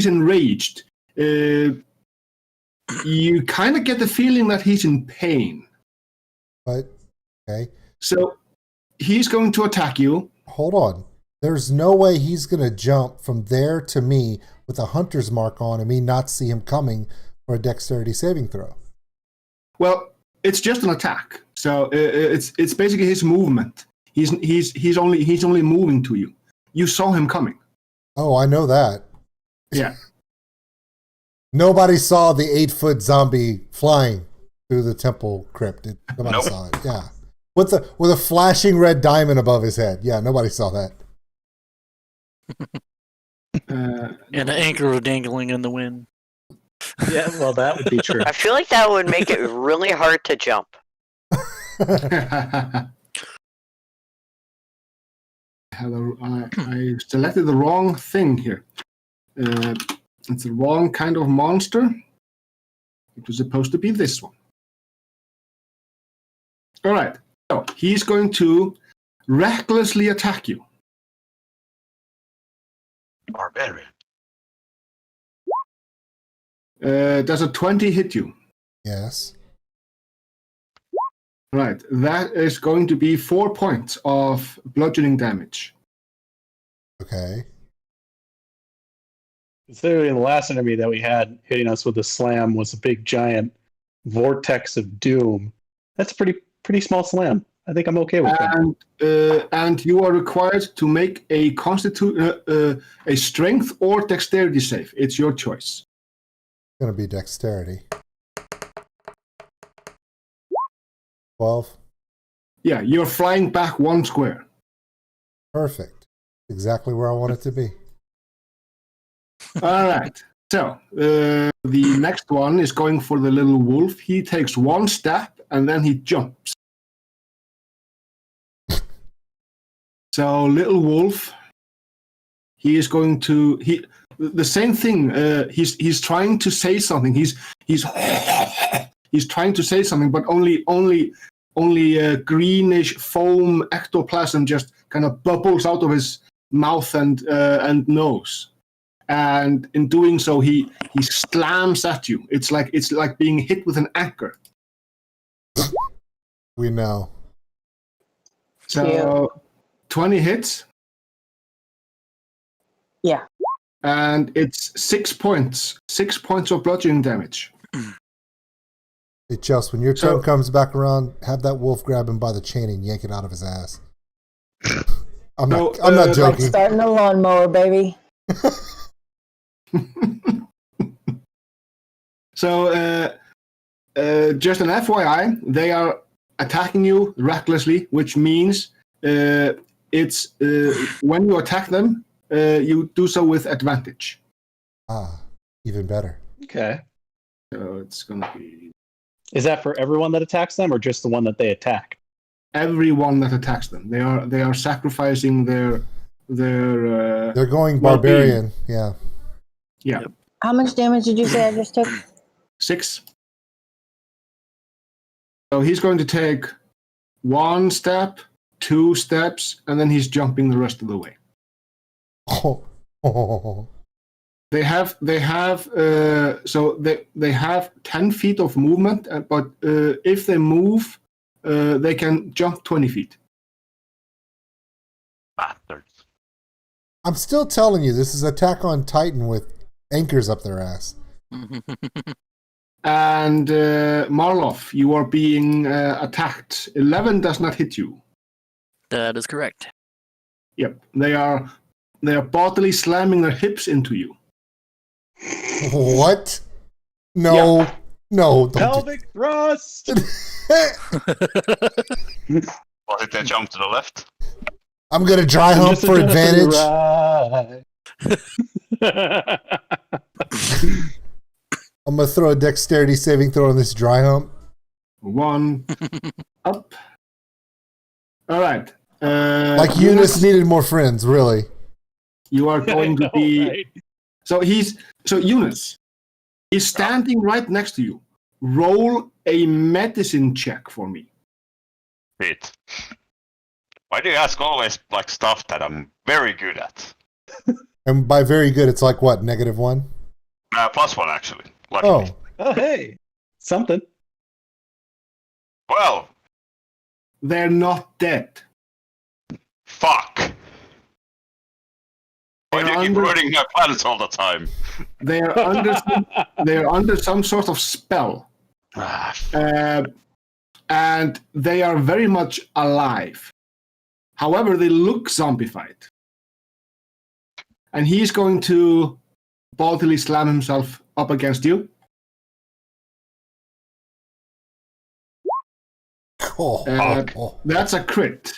enraged. You kind of get the feeling that he's in pain. but okay. So he's going to attack you. Hold on. There's no way he's gonna jump from there to me with a hunter's mark on and me not see him coming for a dexterity saving throw. Well, it's just an attack. So it's basically his movement. He's only moving to you. You saw him coming. Oh, I know that. Yeah. Nobody saw the 8-foot zombie flying through the temple crypt. Nobody Nope. saw it. Yeah. With a flashing red diamond above his head. Yeah, nobody saw that. And an anchor dangling in the wind. Yeah, well, that would be true. I feel like that would make it really hard to jump. Hello, I selected the wrong thing here. It's the wrong kind of monster. It was supposed to be this one. All right. So he's going to recklessly attack you. Barbarian. Does a 20 hit you? Yes. Right. That is going to be 4 points of bludgeoning damage. Okay. Considering the last enemy that we had hitting us with a slam was a big giant vortex of doom, that's a pretty small slam. I think I'm okay with that. And you are required to make a a strength or dexterity save. It's your choice. It's going to be dexterity. 12. Yeah, you're flying back 1 square. Perfect. Exactly where I want it to be. All right. So the next one is going for the little wolf. He takes 1 step and then he jumps. So little wolf, he is going to the same thing. He's trying to say something. He's trying to say something, but only greenish foam ectoplasm just kind of bubbles out of his mouth and nose. And in doing so, he slams at you. It's like being hit with an anchor. We know. So 20 hits. Yeah. And it's 6 points. 6 points of bludgeoning damage. Hey, Chels, when your turn comes back around, have that wolf grab him by the chain and yank it out of his ass. I'm not Like joking. starting a lawnmower, baby. So, just an FYI, they are attacking you recklessly, which means it's when you attack them, you do so with advantage. Ah, even better. Okay. So it's gonna be Is that for everyone that attacks them, or just the one that they attack? everyone that attacks them. They are sacrificing their They're going well-being. barbarian. Yeah. Yeah. Yep. How much damage did you say I just took? 6. So he's going to take 1 step, 2 steps, and then he's jumping the rest of the way. Oh. They have 10 feet of movement, but if they move, they can jump 20 feet. Bastards. I'm still telling you, this is Attack on Titan with anchors up their ass. And Marloff, you are being attacked. 11 does not hit you. That is correct. Yep, they are bodily slamming their hips into you. What? No. Yeah. No. Pelvic thrust! Was it a jump to the left? I'm going to dry hump Just for adjust advantage. right. I'm going to throw a dexterity saving throw on this dry hump. 1 up. All right. Like Eunice needed more friends, really. You are going to be. Right. So Eunice, he's standing right next to you. Roll a medicine check for me. Pete. Why do you ask always like stuff that I'm very good at? And by very good, it's like what, -1? +1 actually. Luckily. Oh, Oh, hey. Something. Well, They're not dead. fuck. Why do They're you keep under- ruining my plans all the time? They are under some sort of spell, and they are very much alive. However, they look zombified, and he's going to bodily slam himself up against you. That's a crit.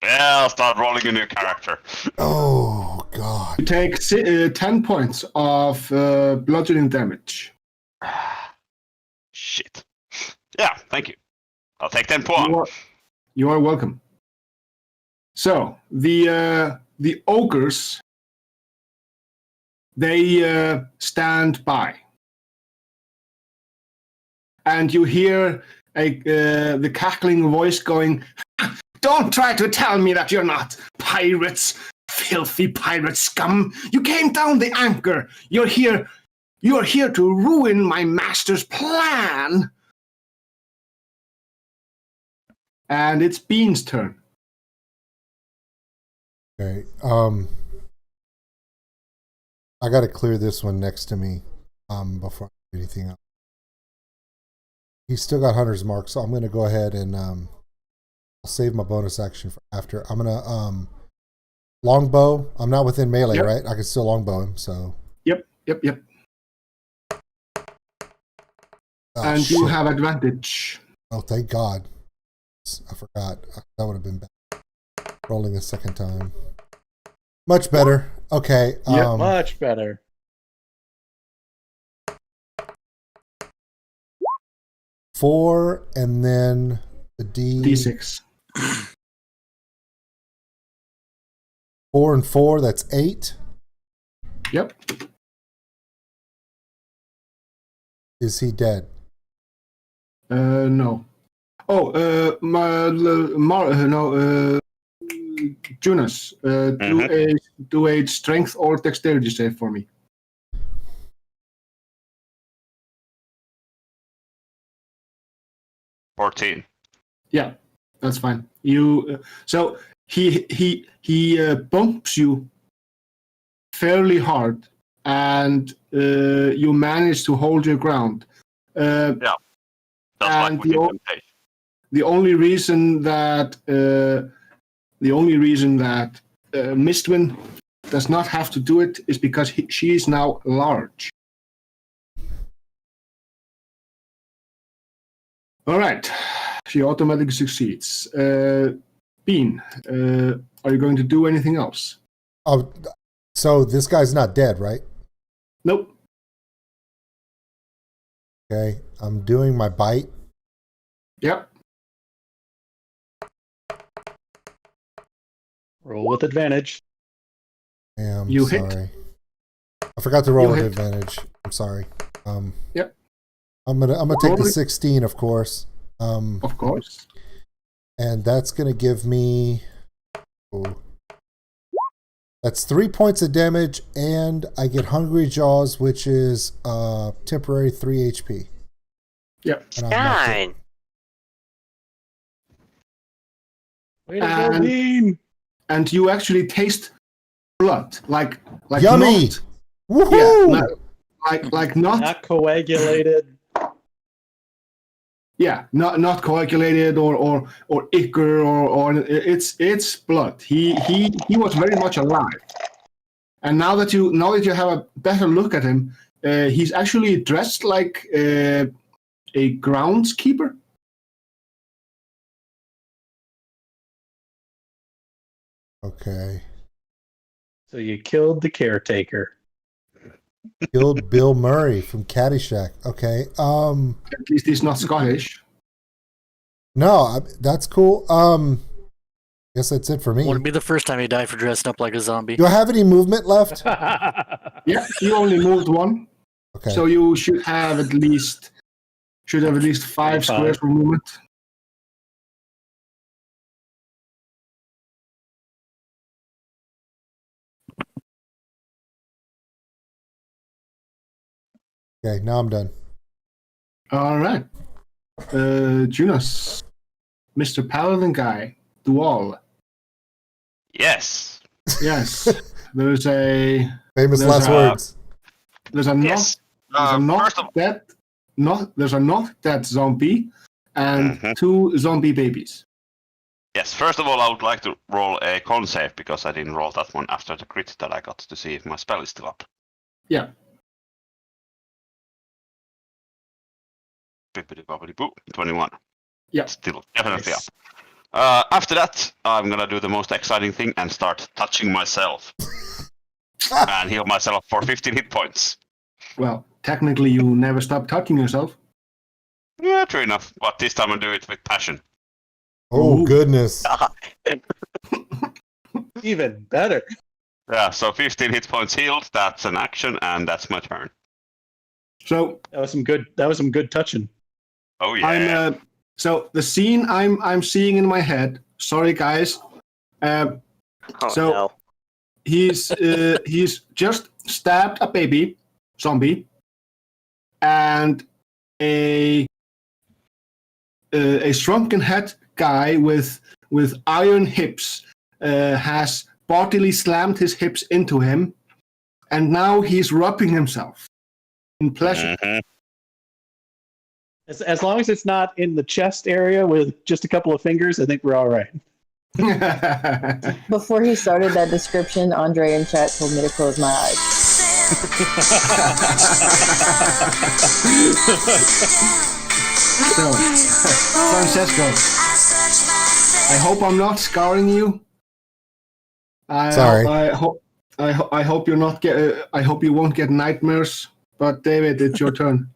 Yeah, I'll start rolling a new character. Oh, God. You take 10 points of bludgeoning damage. Shit. Yeah, thank you. I'll take 10 points. You are welcome. So, the ogres, they stand by. And you hear the cackling voice going, "Don't try to tell me that you're not pirates, filthy pirate scum. You came down the anchor. You're here to ruin my master's plan." And it's Bean's turn. Okay. I got to clear this one next to me before I do anything else. He's still got Hunter's Mark, so I'm going to go ahead and I'll save my bonus action for after. I'm going to longbow. I'm not within melee, right? I can still longbow him, so. Yep. Oh, and shit. you have advantage. Oh, thank God. I forgot. That would have been bad. Rolling a second time. Much better. Okay. Yeah, much better. Four, and then the D6. 4 and 4, that's 8. Yep. Is he dead? No. Oh, Jonas, do a strength or dexterity save for me. $14. Yeah, that's fine. You so he bumps you fairly hard, and you manage to hold your ground. Yeah, that's and like with temptation. The only reason that Mistwin does not have to do it is because she is now large. All right, she automatically succeeds. Bean, are you going to do anything else? Oh, so this guy's not dead, right? Nope. Okay, I'm doing my bite. Yep. Roll with advantage. You sorry. hit. I forgot to roll You with hit. advantage. I'm sorry. Yep. I'm gonna take the 16, of course. Of course. And that's gonna give me. That's 3 points of damage, and I get Hungry Jaws, which is temporary 3 HP. Yep. Nine. Way to go, Bean! And you actually taste blood, like Yummy! Woohoo! Not coagulated. Yeah, not coagulated or ichor or it's blood. He was very much alive. And now that you have a better look at him, he's actually dressed like a groundskeeper. Okay. So you killed the caretaker. Killed Bill Murray from Caddyshack. Okay. At least he's not Scottish. No, that's cool. Guess that's it for me. Wouldn't be the first time you die for dressing up like a zombie. Do I have any movement left? Yeah, you only moved one. Okay. So you should have at least 5 squares for movement. Okay, now I'm done. All right. Jonas, Mr. Paladin guy, Dual. Yes. Yes. There's a Famous last words. There's a Yes. there's a not dead zombie and 2 zombie babies. Yes, first of all, I would like to roll a con save because I didn't roll that one after the crit that I got to see if my spell is still up. Yeah. Bippity-boppity-boo. 21. Yeah. Still definitely Nice. up. After that, I'm gonna do the most exciting thing and start touching myself. And heal myself for 15 hit points. Well, technically, you never stop touching yourself. Yeah, true enough. But this time I do it with passion. Oh, Ooh. goodness. Even better. Yeah, so 15 hit points healed. That's an action, and that's my turn. So That was some good. That was some good touching. Oh yeah. so the scene I'm seeing in my head. Sorry, guys. Oh So- no. He's just stabbed a baby zombie, and a shrunken head guy with iron hips has bodily slammed his hips into him, and now he's rubbing himself in pleasure. Mhm. As long as it's not in the chest area with just a couple of fingers, I think we're all right. Before he started that description, Andre in chat told me to close my eyes. So, Francesco, I hope I'm not scarring you. Sorry. I hope you're not I hope you won't get nightmares. But David, it's your turn.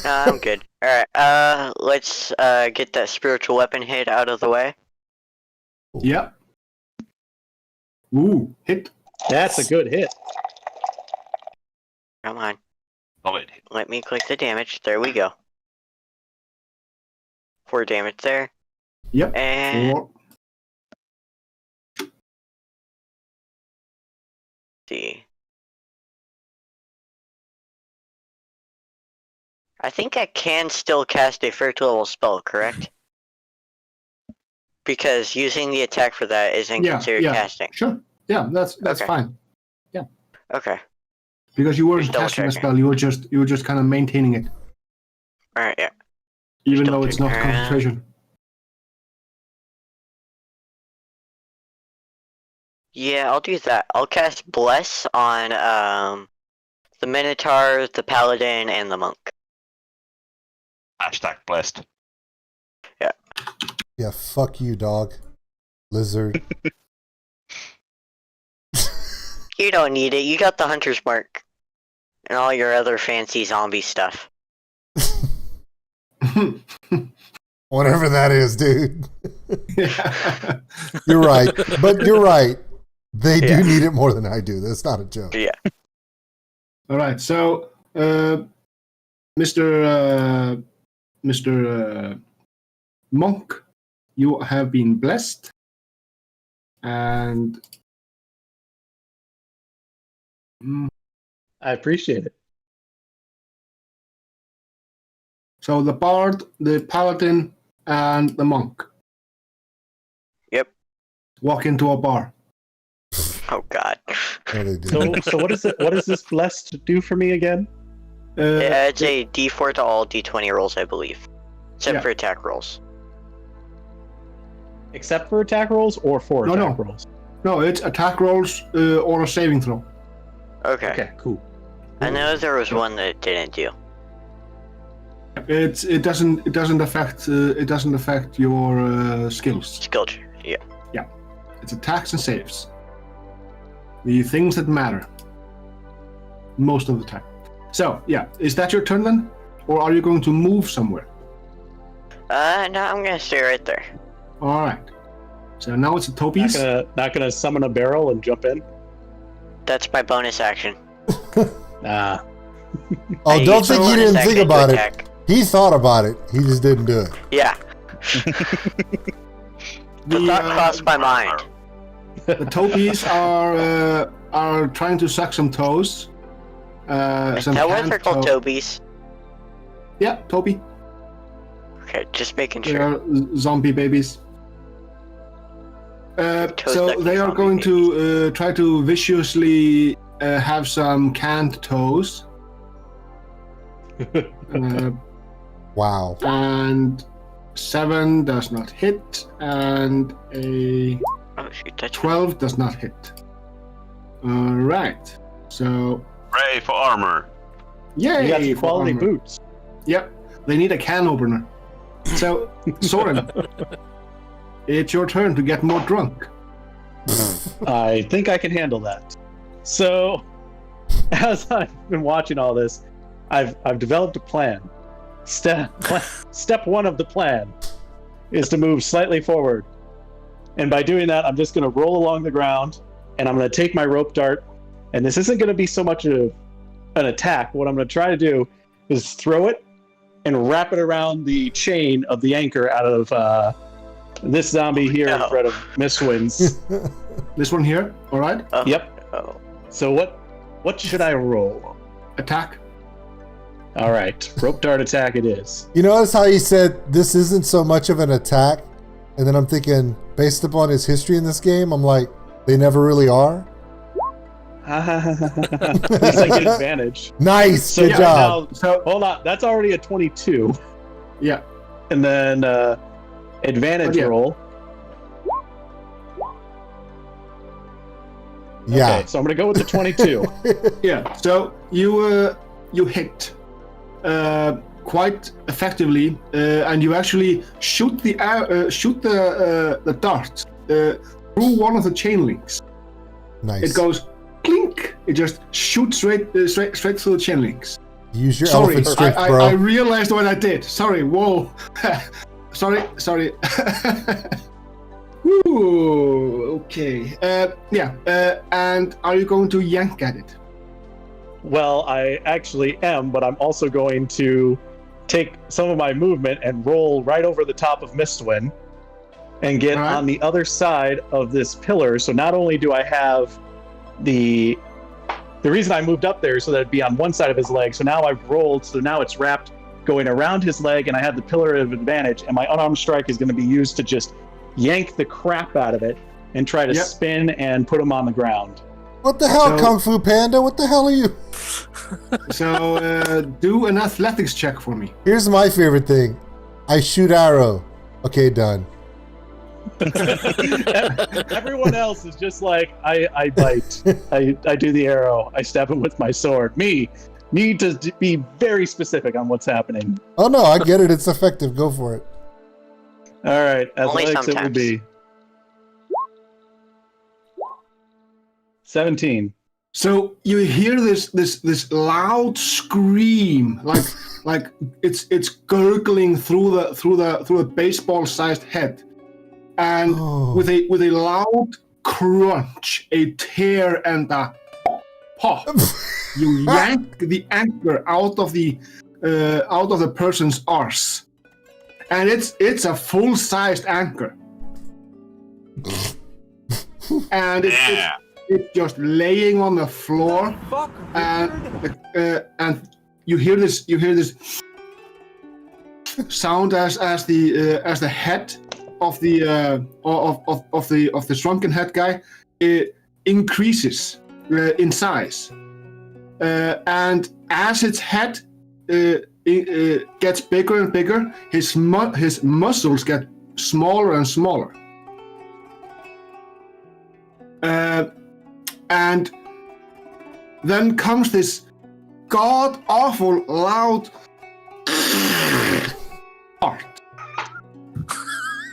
I'm good. Alright, let's get that spiritual weapon hit out of the way. Yep. Ooh, hit. That's a good hit. Come on. Solid. Let me click the damage. There we go. 4 damage there. Yep. And 4. see. I think I can still cast a 3rd level spell, correct? Because using the attack for that isn't considered casting. Sure. Yeah, that's Okay. fine. Okay. Because you weren't Just double casting a checking. spell, you were just kind of maintaining it, Alright, yeah. even double though it's not checking. concentration. Yeah, I'll do that. I'll cast Bless on the Minotaur, the Paladin, and the Monk. Hashtag blessed. Yeah, fuck you, dog. Lizard. You don't need it. You got the Hunter's Mark. And all your other fancy zombie stuff. Whatever that is, dude. You're right. But you're right. They do Yeah. need it more than I do. That's not a joke. Yeah. All right, so Mr. Monk, you have been blessed, and I appreciate it. so the bard, the paladin, and the monk Yep. walk into a bar. Oh god. No, they do. So what is it? What does this blessed do for me again? It adds a D4 to all D20 rolls, I believe. Except Yeah. for attack rolls. Except for attack rolls or for No, attack no. rolls? No, it's attack rolls or a saving throw. Okay. Okay, cool. I know there was one that it didn't do. It doesn't affect your skills. Skill tree, yeah. It's attacks and saves. The things that matter. Most of the time. So, yeah, is that your turn then? Or are you going to move somewhere? No, I'm gonna stay right there. Alright. So now it's a Not Topies. gonna summon a barrel and jump in. That's my bonus action. Nah. Oh, I don't used my think he bonus didn't action think to about it. attack. He thought about it. He just didn't do it. Yeah. The thought crossed my mind. The Topies are trying to suck some toes. Is Some that what canned they're called, toe- Tobies? Yeah, Toby. Okay, just making They sure. are zombie babies. Toe So sucking they are zombie going to try to viciously have some canned toes. Wow. And 7 does not hit, and a Oh shoot, that's 12 does not hit. Alright. So, Pray for armor. yay! You got for quality armor. boots. Yep. They need a can opener. So, Soren, it's your turn to get more drunk. I think I can handle that. So, as I've been watching all this, I've developed a plan. Step one of the plan is to move slightly forward. And by doing that, I'm just going to roll along the ground, and I'm going to take my rope dart. And this isn't going to be so much of an attack. What I'm going to try to do is throw it and wrap it around the chain of the anchor out of this zombie here in front of Mistwind's. This one here, all right? Yep. Oh. So what should I roll? Attack. All right, rope dart attack it is. You notice how he said this isn't so much of an attack? And then I'm thinking, based upon his history in this game, I'm like, they never really are? At least I get advantage. Nice, good job. Now, so hold on, that's already a 22. Yeah. And then advantage roll. Yeah. Okay, so I'm gonna go with the 22. Yeah. So you hit quite effectively, and you actually shoot the dart through one of the chain links. Nice. It goes clink. It just shoots straight through the chain links. Use your Sorry, elephant strength, I bro. realized what I did. Sorry. Whoa. Sorry. Ooh, okay. And are you going to yank at it? Well, I actually am, but I'm also going to take some of my movement and roll right over the top of Mistwind and get on the other side of this pillar. So not only do I have the reason I moved up there so that it'd be on one side of his leg. So now I've rolled, so now it's wrapped going around his leg, and I have the pillar of advantage, and my unarmed strike is going to be used to just yank the crap out of it and try to spin and put him on the ground. What the hell, Kung Fu Panda? What the hell are you? So do an athletics check for me. Here's my favorite thing. I shoot arrow. Okay, done. Everyone else is just like, I bite. I do the arrow. I stab him with my sword. Me, need to be very specific on what's happening. Oh no, I get it. It's effective. Go for it. All right, Only athletics it would sometimes. be 17. So you hear this loud scream, like it's gurgling through the baseball-sized head, and with a loud crunch, a tear, and a pop, you yank the anchor out of the person's arse, and it's a full-sized anchor, and it's just laying on the floor, and you hear this sound as the head of the shrunken head guy increases in size, and as its head gets bigger and bigger, his muscles get smaller and smaller. And then comes this god-awful loud fart.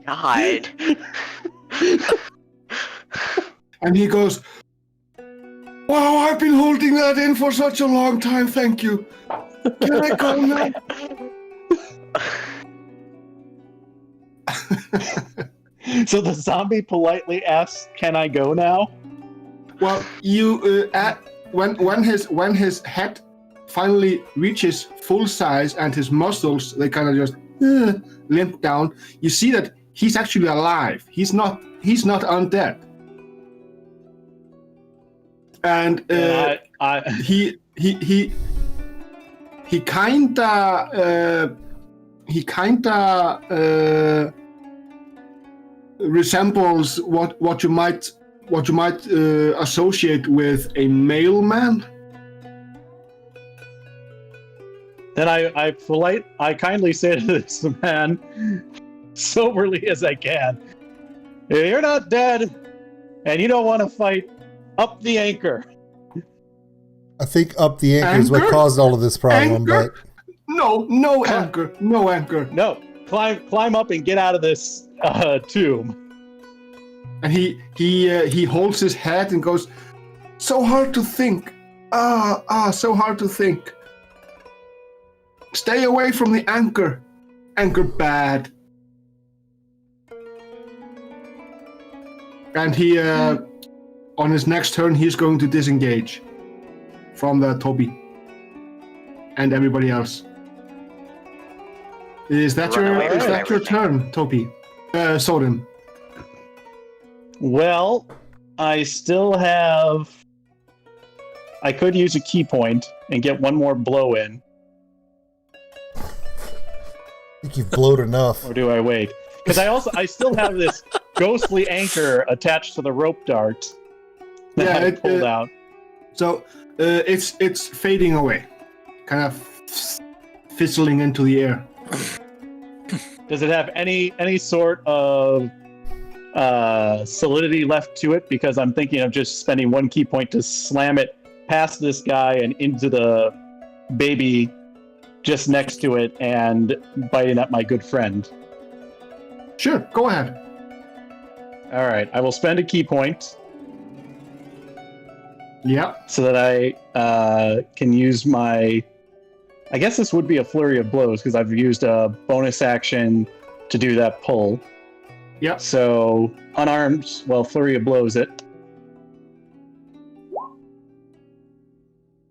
God. And he goes, "Wow, I've been holding that in for such a long time, thank you. Can I go now?" So the zombie politely asks, "Can I go now?" Well, you when his head finally reaches full size and his muscles, they kind of just limp down. You see that he's actually alive. He's not undead. And he kinda resembles what you might associate with a mailman. Then I kindly say to this man, soberly as I can, "You're not dead, and you don't want to fight. Up the anchor." I think up the anchor is what caused all of this problem, Anchor? but No anchor. No anchor. No, climb up and get out of this tomb. And he holds his head and goes, so hard to think. So hard to think. Stay away from the anchor. Anchor bad. And he, on his next turn, he's going to disengage from the Toby and everybody else. Is that your turn, Toby? Sodom. Well, I still have. I could use a key point and get one more blow in. I think you've blowed enough. Or do I wait? Because I still have this ghostly anchor attached to the rope dart that I pulled out. So it's fading away, kind of fizzling into the air. Does it have any sort of solidity left to it? Because I'm thinking of just spending one key point to slam it past this guy and into the baby just next to it and biting at my good friend. Sure, go ahead. All right, I will spend a key point. Yeah. So that I can use my... I guess this would be a flurry of blows because I've used a bonus action to do that pull. Yep. So unarmed, well, flurry of blows it.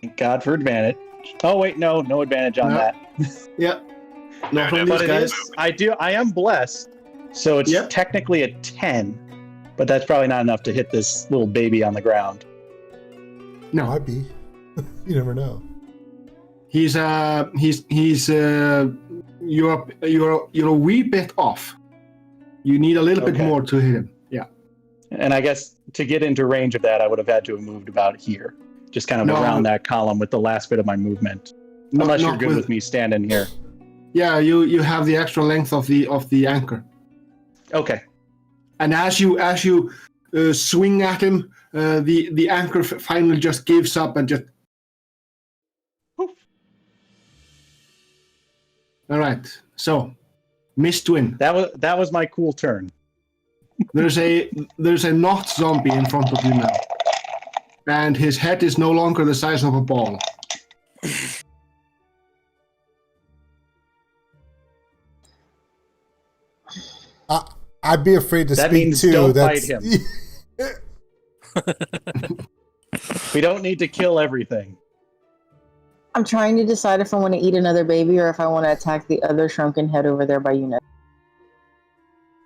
Thank God for advantage. Oh wait, no advantage on that. Yep. No, from But these guys. I am blessed, so it's technically a 10, but that's probably not enough to hit this little baby on the ground. No, Might be. You never know. he's you're a wee bit off. You need a little bit more to hit him. Yeah. And I guess to get into range of that, I would have had to have moved about here, just kind of around that column with the last bit of my movement. Unless you're good with me standing here. Yeah, you have the extra length of the anchor. Okay. And as you swing at him, the anchor finally just gives up and just. Poof. All right. So, missed win. That was my cool turn. There's a not zombie in front of you now, and his head is no longer the size of a ball. I'd be afraid to That speak means too. don't That's fight him. We don't need to kill everything. I'm trying to decide if I want to eat another baby or if I want to attack the other shrunken head over there by unit.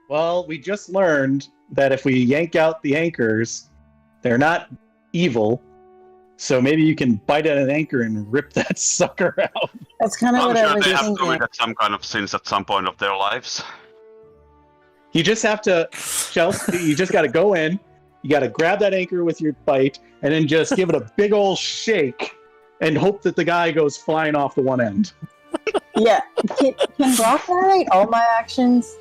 Well, we just learned that if we yank out the anchors, they're not evil. So maybe you can bite at an anchor and rip that sucker out. That's kind of I'm what I sure was they have thinking. committed some kind of sins at some point of their lives. You just have to, Chelsea, you just got to go in, you got to grab that anchor with your bite, and then just give it a big old shake and hope that the guy goes flying off the one end. Yeah. Can Brock narrate all my actions?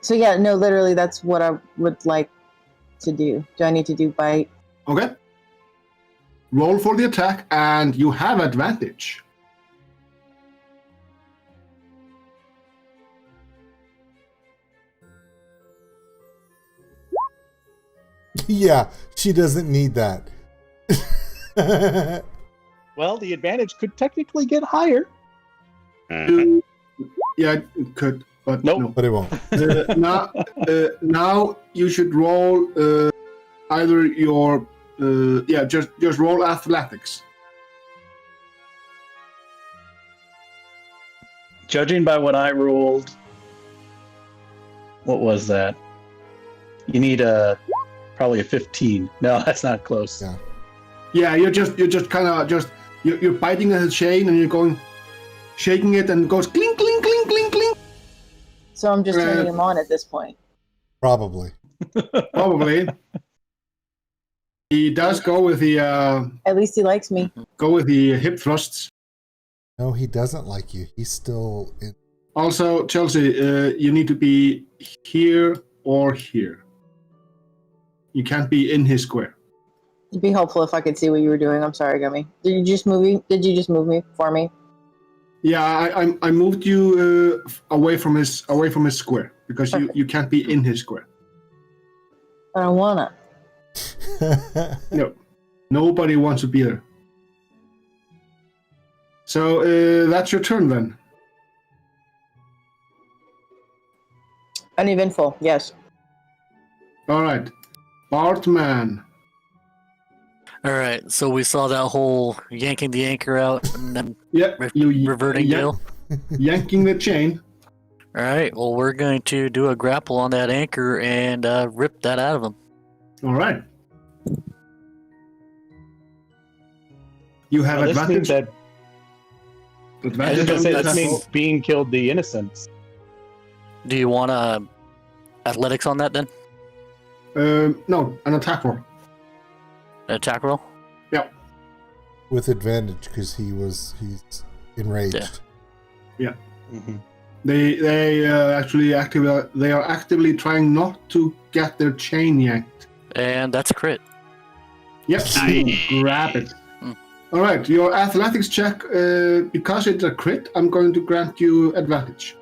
So yeah, no, literally that's what I would like to do. Do I need to do bite? Okay. Roll for the attack, and you have advantage. Yeah, she doesn't need that. Well, the advantage could technically get higher. Mhm. Yeah, it could, but Nope. no. But it won't. Now you should roll either your just roll athletics. Judging by what I rolled, what was that? You need probably a 15. No, that's not close. Yeah. Yeah, you're just kind of you're biting at the chain and you're going shaking it and it goes clink clink clink clink clink. So I'm just turning him on at this point. Probably. Probably. He does go with the At least he likes me. hip thrusts. No, he doesn't like you. He's still in. Also, Chelsea, you need to be here or here. You can't be in his square. It'd be helpful if I could see what you were doing. I'm sorry, Gummy. Did you just move me for me? Yeah, I moved you away from his square because you can't be in his square. I don't wanna. No, nobody wants to be there. So that's your turn then. Uneventful, yes. All right, Bartman. All right, so we saw that whole yanking the anchor out and then Yeah, reverting deal. yanking the chain. All right, well, we're going to do a grapple on that anchor and rip that out of him. All right. You have This means advantage. that I was just gonna say Advantage this on means that. being killed the innocents. Do you want athletics on that then? No, an attack roll. An attack roll? With advantage because he's enraged. Yeah. Mm-hmm. They are actively trying not to get their chain yanked. And that's a crit. Yep, Nice. grab it. Mm. All right, your athletics check, because it's a crit, I'm going to grant you advantage.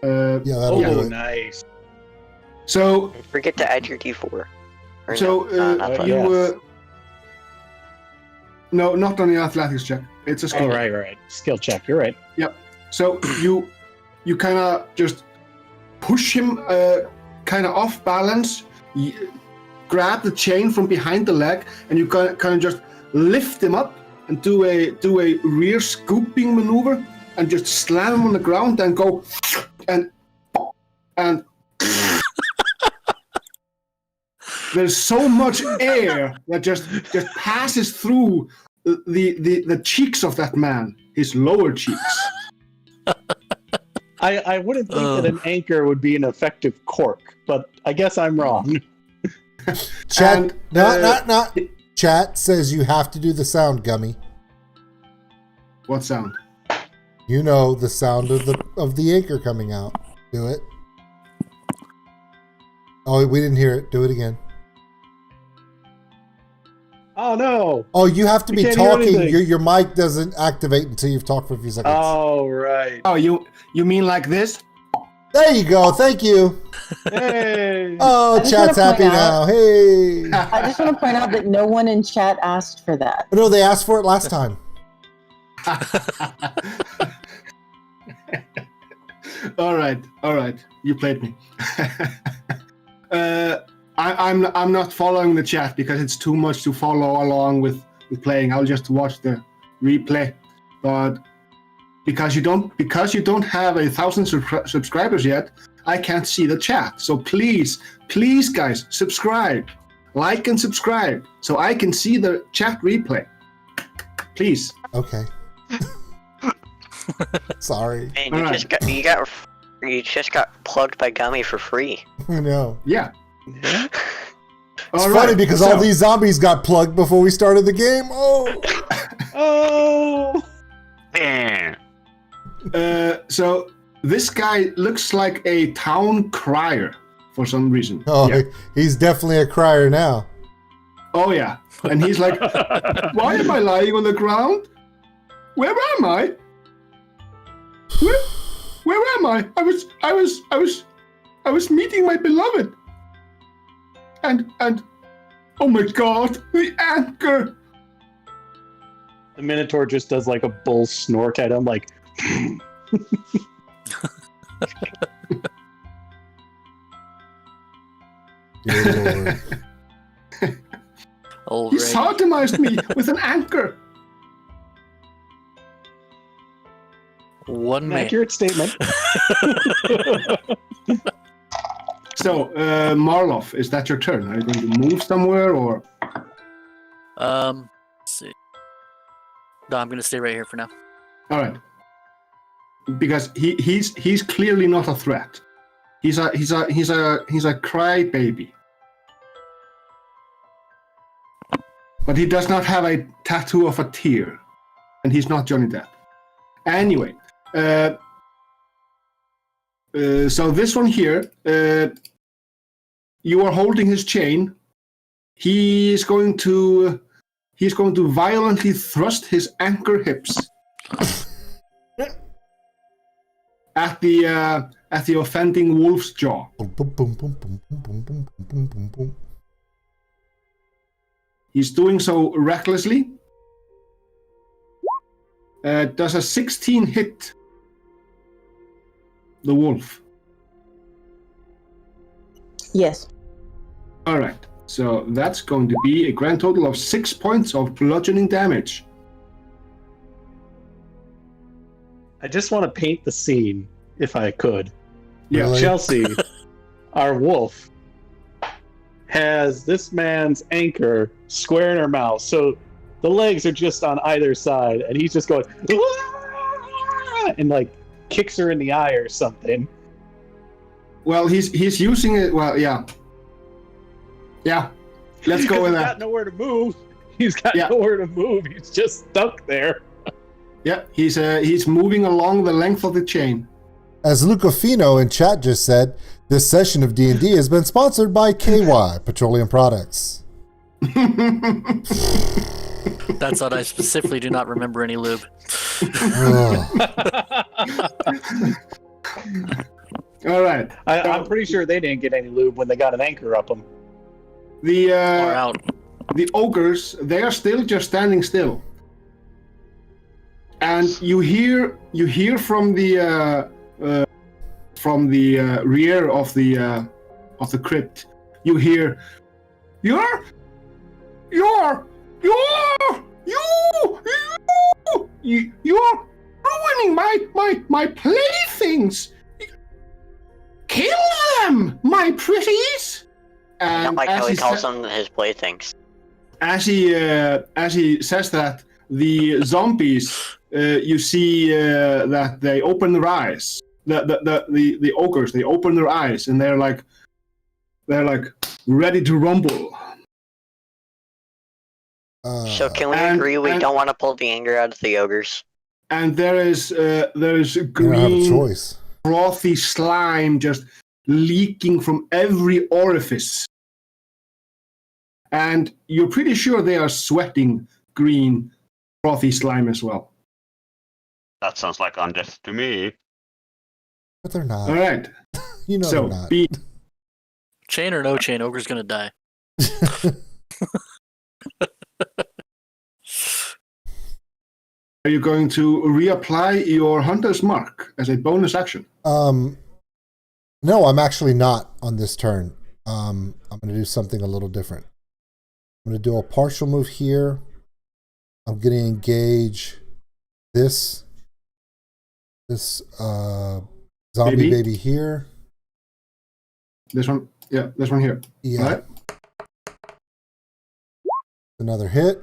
Yeah, that'll do it. Nice. So, Don't forget to add your D4. Or so not you- that. yes. No, not on the athletics check. It's a skill. Oh, right. Skill check. You're right. So you kind of just push him kind of off balance, grab the chain from behind the leg, and you kind of just lift him up and do a rear scooping maneuver and just slam him on the ground and go and there's so much air that just passes through the cheeks of that man, his lower cheeks. I wouldn't think that an anchor would be an effective cork, but I guess I'm wrong. Chat, And, not. Chat says you have to do the sound, Gummy. What sound? You know the sound of the anchor coming out. Do it. Oh, we didn't hear it. Do it again. Oh no! Oh, you have to You be can't hear talking. anything. Your mic doesn't activate until you've talked for a few seconds. Oh right. Oh, you mean like this? There you go. Thank you. Hey. Oh, I just chat's wanna happy point now. out- Hey. I just want to point out that no one in chat asked for that. No, they asked for it last time. All right. You played me. I'm not following the chat because it's too much to follow along with playing. I'll just watch the replay. But because you don't have 1,000 subscribers yet, I can't see the chat. So please, guys, subscribe, like and subscribe, so I can see the chat replay. Please. Okay. Sorry. Man, All you right. just got plugged by Gummy for free. I know. Yeah. It's All funny right, because so- all these zombies got plugged before we started the game. Oh. Oh. Damn. So this guy looks like a town crier for some reason. Oh, Yeah. he's definitely a crier now. Oh yeah, and he's like, "Why am I lying on the ground? Where am I? Where am I? I was meeting my beloved. And oh my God, the anchor! The Minotaur just does like a bull snort at him, like. Dear Lord. Oh, He right. sodomized me with an anchor." One An man. accurate statement. So, Marloff, is that your turn? Are you going to move somewhere or? Let's see. No, I'm gonna stay right here for now. All right. Because he's clearly not a threat. He's a crybaby. But he does not have a tattoo of a tear, and he's not Johnny Depp. Anyway, so this one here, you are holding his chain. He's going to violently thrust his anchor hips at the offending wolf's jaw. He's doing so recklessly. Does a 16 hit the wolf? Yes. All right. So that's going to be a grand total of 6 points of bludgeoning damage. I just want to paint the scene, if I could. Yeah. Really? Chelsea, our wolf, has this man's anchor square in her mouth. So the legs are just on either side, and he's just going, "Aah!" and like kicks her in the eye or something. Well, he's using it. Well, yeah. Yeah. Let's go with He's that. got nowhere to move. He's got Yeah. nowhere to move. He's just stuck there. Yeah. He's moving along the length of the chain. As Lucafino in chat just said, this session of D&D has been sponsored by KY Petroleum Products. That's what I specifically do not remember any lube. Ugh. All right. I'm pretty sure they didn't get any lube when they got an anchor up them. The Far out. the ogres, they are still just standing still, and you hear from the rear of the crypt, you hear, you're ruining my playthings. Kill them, my pretties. I don't like as how he he calls sa- them his playthings. As he says that, the zombies, you see that they open their eyes. The ogres, they open their eyes, and they're like ready to rumble. So can we and- agree we and- don't want to pull the anger out of the ogres? And there's You don't have a green, choice. frothy slime just leaking from every orifice. And you're pretty sure they are sweating green, frothy slime as well. That sounds like undeath to me. But they're not. All right. You know So, they're not. Chain or no chain, ogre's gonna die. Are you going to reapply your hunter's mark as a bonus action? No, I'm actually not on this turn. I'm going to do something a little different. I'm going to do a partial move here. I'm going to engage this zombie baby here. This one? Yeah, this one here. Yeah. All right. Another hit.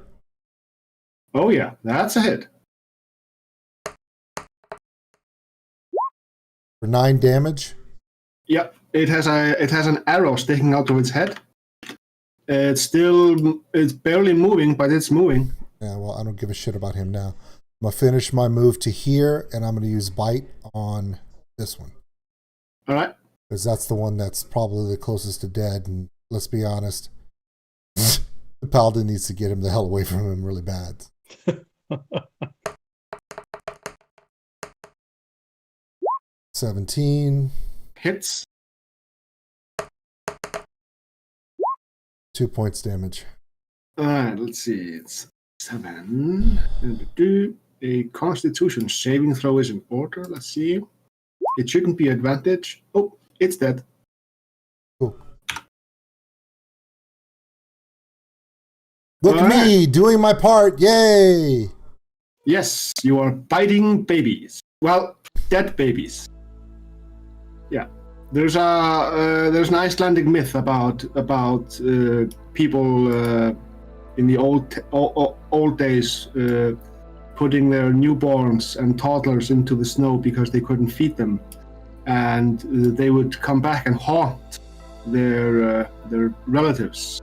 Oh yeah, that's a hit. For 9 damage. Yep, it has an arrow sticking out of its head. It's barely moving, but it's moving. Yeah, well, I don't give a shit about him now. I'm going to finish my move to here, and I'm going to use Bite on this one. All right. Because that's the one that's probably the closest to dead, and let's be honest, the paladin needs to get him the hell away from him really bad. 17. Hits. 2 points damage. All right, let's see. It's 7. A Constitution saving throw is in order. Let's see. It shouldn't be advantage. Oh, it's dead. Cool. Look All at me doing my part. Yay! Yes, you are biting babies. Well, dead babies. Yeah, there's an Icelandic myth about people in the old days putting their newborns and toddlers into the snow because they couldn't feed them, and they would come back and haunt their relatives.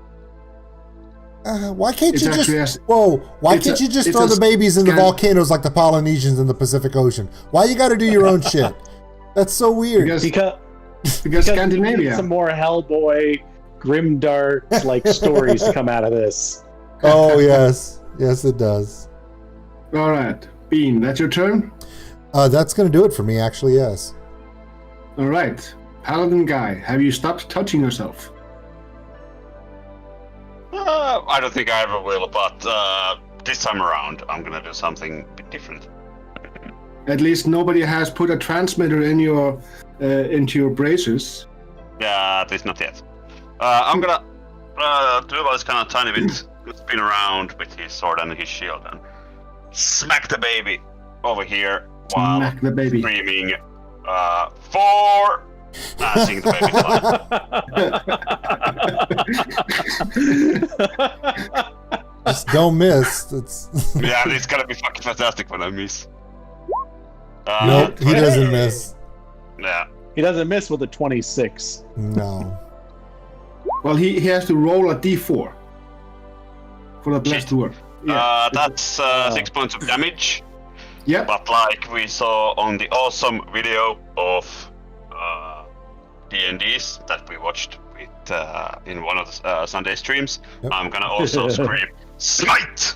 Why can't It's you actually just why can't you just throw the babies in the volcanoes like the Polynesians in the Pacific Ocean? Why you got to do your own shit? That's so weird. Because Because Scandinavia. some more Hellboy grimdark like stories come out of this. Oh yes, yes it does. All right, Bean, that's your turn. That's gonna do it for me, actually. Yes. All right, Paladin guy, have you stopped touching yourself? I don't think I ever will, but this time around, I'm gonna do something a bit different. At least nobody has put a transmitter in your into your braces. Yeah, at least not yet. I'm gonna do this kind of tiny bit, spin around with his sword and his shield and smack the baby over here while Smack the baby. screaming, 4! Sing the baby's life. Just don't miss. It's Yeah, it's gonna be fucking fantastic when I miss. nope, he doesn't miss. Yeah. He doesn't miss with a 26. No. Well, he has to roll a d4 for the blast to work. That's 6 points of damage. Yeah. But like we saw on the awesome video of D&Ds that we watched with in one of the Sunday streams, Yep. I'm gonna also scream smite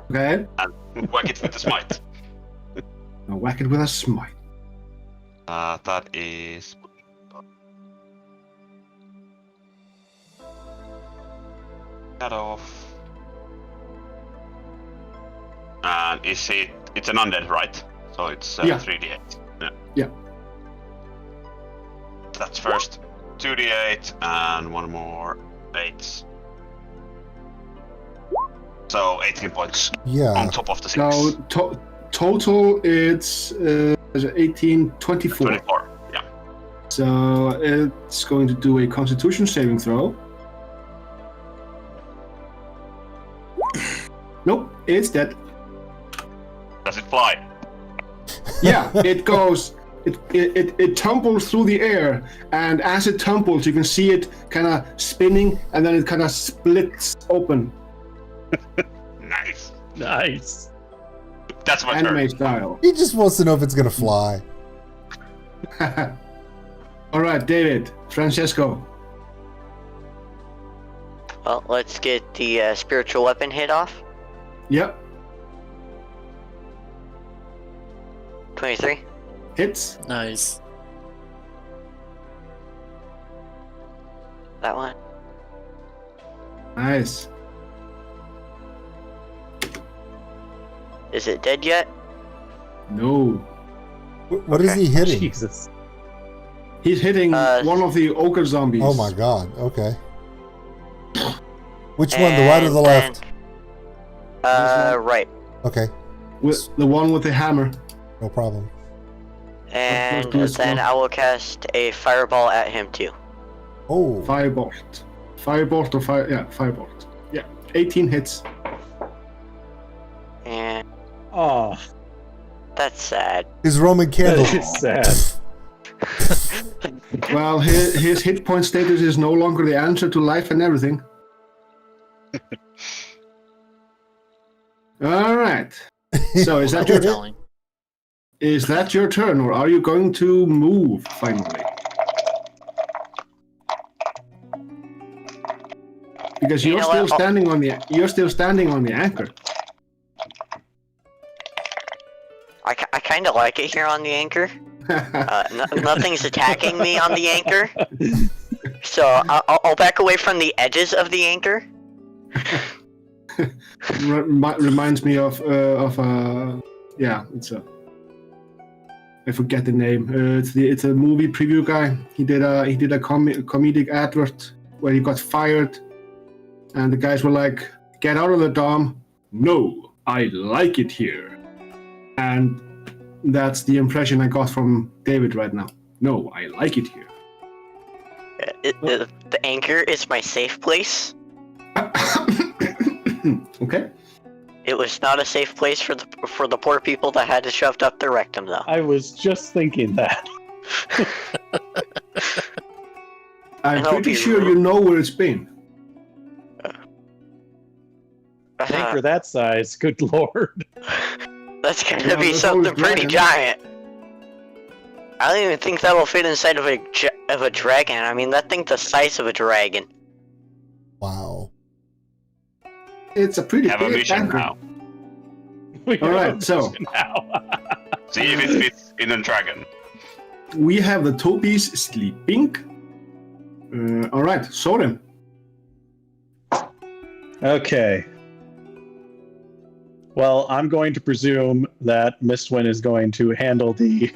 Okay. and whack it with the smite. Now whack it with a smite. That is that off. And is it? It's an undead, right? So it's Yeah. 3d8. Yeah. Yeah. That's first 2d8 and one more 8. So 18 points on Yeah. top of the 6. Now total it's 18, 24. 24. Yeah. So it's going to do a Constitution saving throw. Nope, it's dead. Does it fly? Yeah, it goes. It tumbles through the air, and as it tumbles, you can see it kind of spinning, and then it kind of splits open, Nice. Nice. That's my anime turn. style. He just wants to know if it's gonna fly. All right, David, Francesco. Well, let's get the spiritual weapon hit off. Yep, 23. hits. Nice. That one. Nice. Is it dead yet? No, What is he hitting? Jesus. he's hitting one of the ogre zombies. Oh my god. Okay. Which one? The right or the left? Right. Okay. With the one with the hammer. No problem. And Let's go. then I will cast a fireball at him too. Oh. Firebolt. Firebolt or fire? Yeah, firebolt. Yeah, 18 hits. And Oh, that's sad. His Roman candle. that is sad. Well, his hit point status is no longer the answer to life and everything. All right. So is that your Telling. turn, or are you going to move finally? Because You you're know still what? standing on the anchor. I kind of like it here on the anchor. Nothing's attacking me on the anchor. So I'll back away from the edges of the anchor. Reminds me of yeah, it's a. I forget the name. It's a movie preview guy. He did a comedic advert where he got fired, and the guys were like, "Get out of the dom." No, I like it here. And that's the impression I got from David right now. No, I like it here. The anchor is my safe place. Okay. It was not a safe place for the poor people that had it shoved up their rectum, though. I was just thinking that. I'm That'll pretty be sure rude. you know where it's been. Anchor that size, good lord. That's gonna Yeah, be that's something always pretty giant. giant. I don't even think that'll fit inside of of a dragon. I mean, that thing's the size of a dragon. Wow. It's a pretty Have a big mission anchor. now. We All have right, a so- mission now. See if it fits in a dragon. We have the topies sleeping. All right, Soren. Okay. Well, I'm going to presume that Mistwin is going to handle the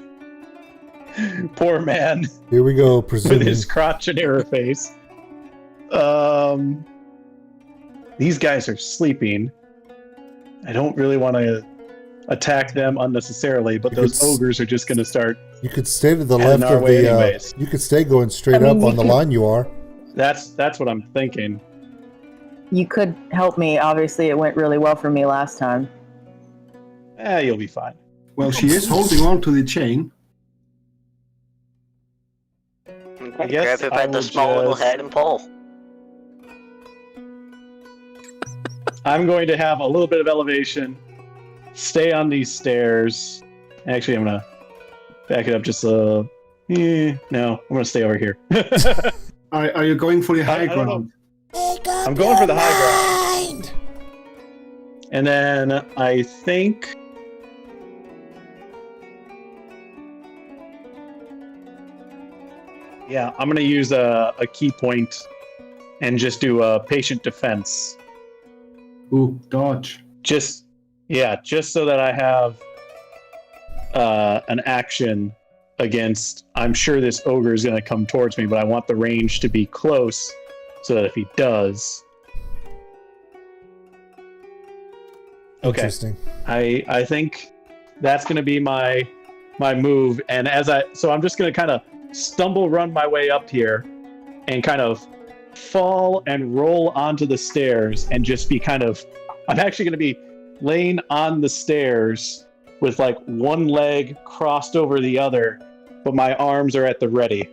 poor man Here we go, with presuming. his crotch and error face. These guys are sleeping. I don't really want to attack them unnecessarily, but You those could s- ogres are just going to start. You could stay to the Heading left our of way the. anyways. You could stay going straight I mean, up you on the could- line you are. That's what I'm thinking. You could help me. Obviously, it went really well for me last time. You'll be fine. Well, she is holding on to the chain. I guess Grab it I by the will small little just- head and pull. I'm going to have a little bit of elevation, stay on these stairs. Actually, I'm going to back it up just a... no, I'm going to stay over here. Are you going for the high I don't ground? I'm going for the high ground. And then I think... Yeah, I'm going to use a key point and just do a patient defense. Ooh, dodge. Just so that I have an action against. I'm sure this ogre is going to come towards me, but I want the range to be close so that if he does. Okay, Interesting. I think that's going to be my move, and so I'm just going to kind of run my way up here, and kind of fall and roll onto the stairs, and just be I'm actually going to be laying on the stairs with like one leg crossed over the other, but my arms are at the ready.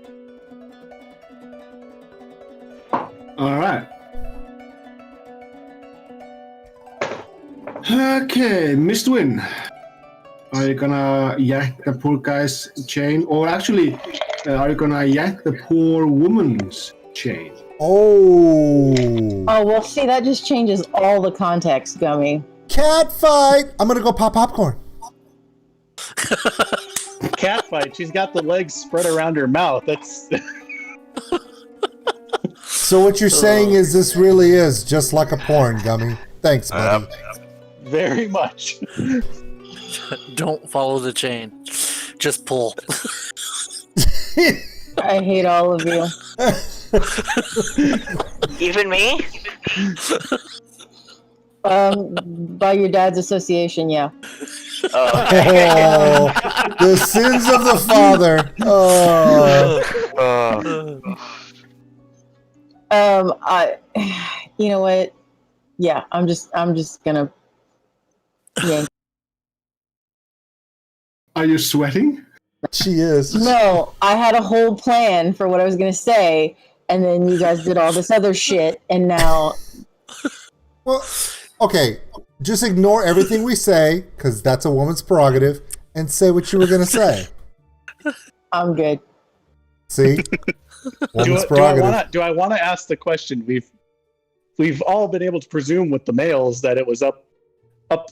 All right. Okay, Mistwin. Are you gonna yank the poor guy's chain? Or actually, are you gonna yank the poor woman's chain? Oh. Oh, well, see, that just changes all the context, Gummy. Cat fight. I'm going to go pop popcorn. Cat fight. She's got the legs spread around her mouth. That's So what you're saying is this really is just like a porn, Gummy. Thanks, buddy. very much. Don't follow the chain. Just pull. I hate all of you. Even me? By your dad's association, yeah. Oh, okay. Oh, the sins of the father. Oh. You know what? Yeah, I'm just gonna yank. Are you sweating? She is. No, I had a whole plan for what I was gonna say, and then you guys did all this other shit, and now Well, okay. Just ignore everything we say, because that's a woman's prerogative, and say what you were going to say. I'm good. See? Woman's prerogative. Do I want to ask the question? We've all been able to presume with the males that it was up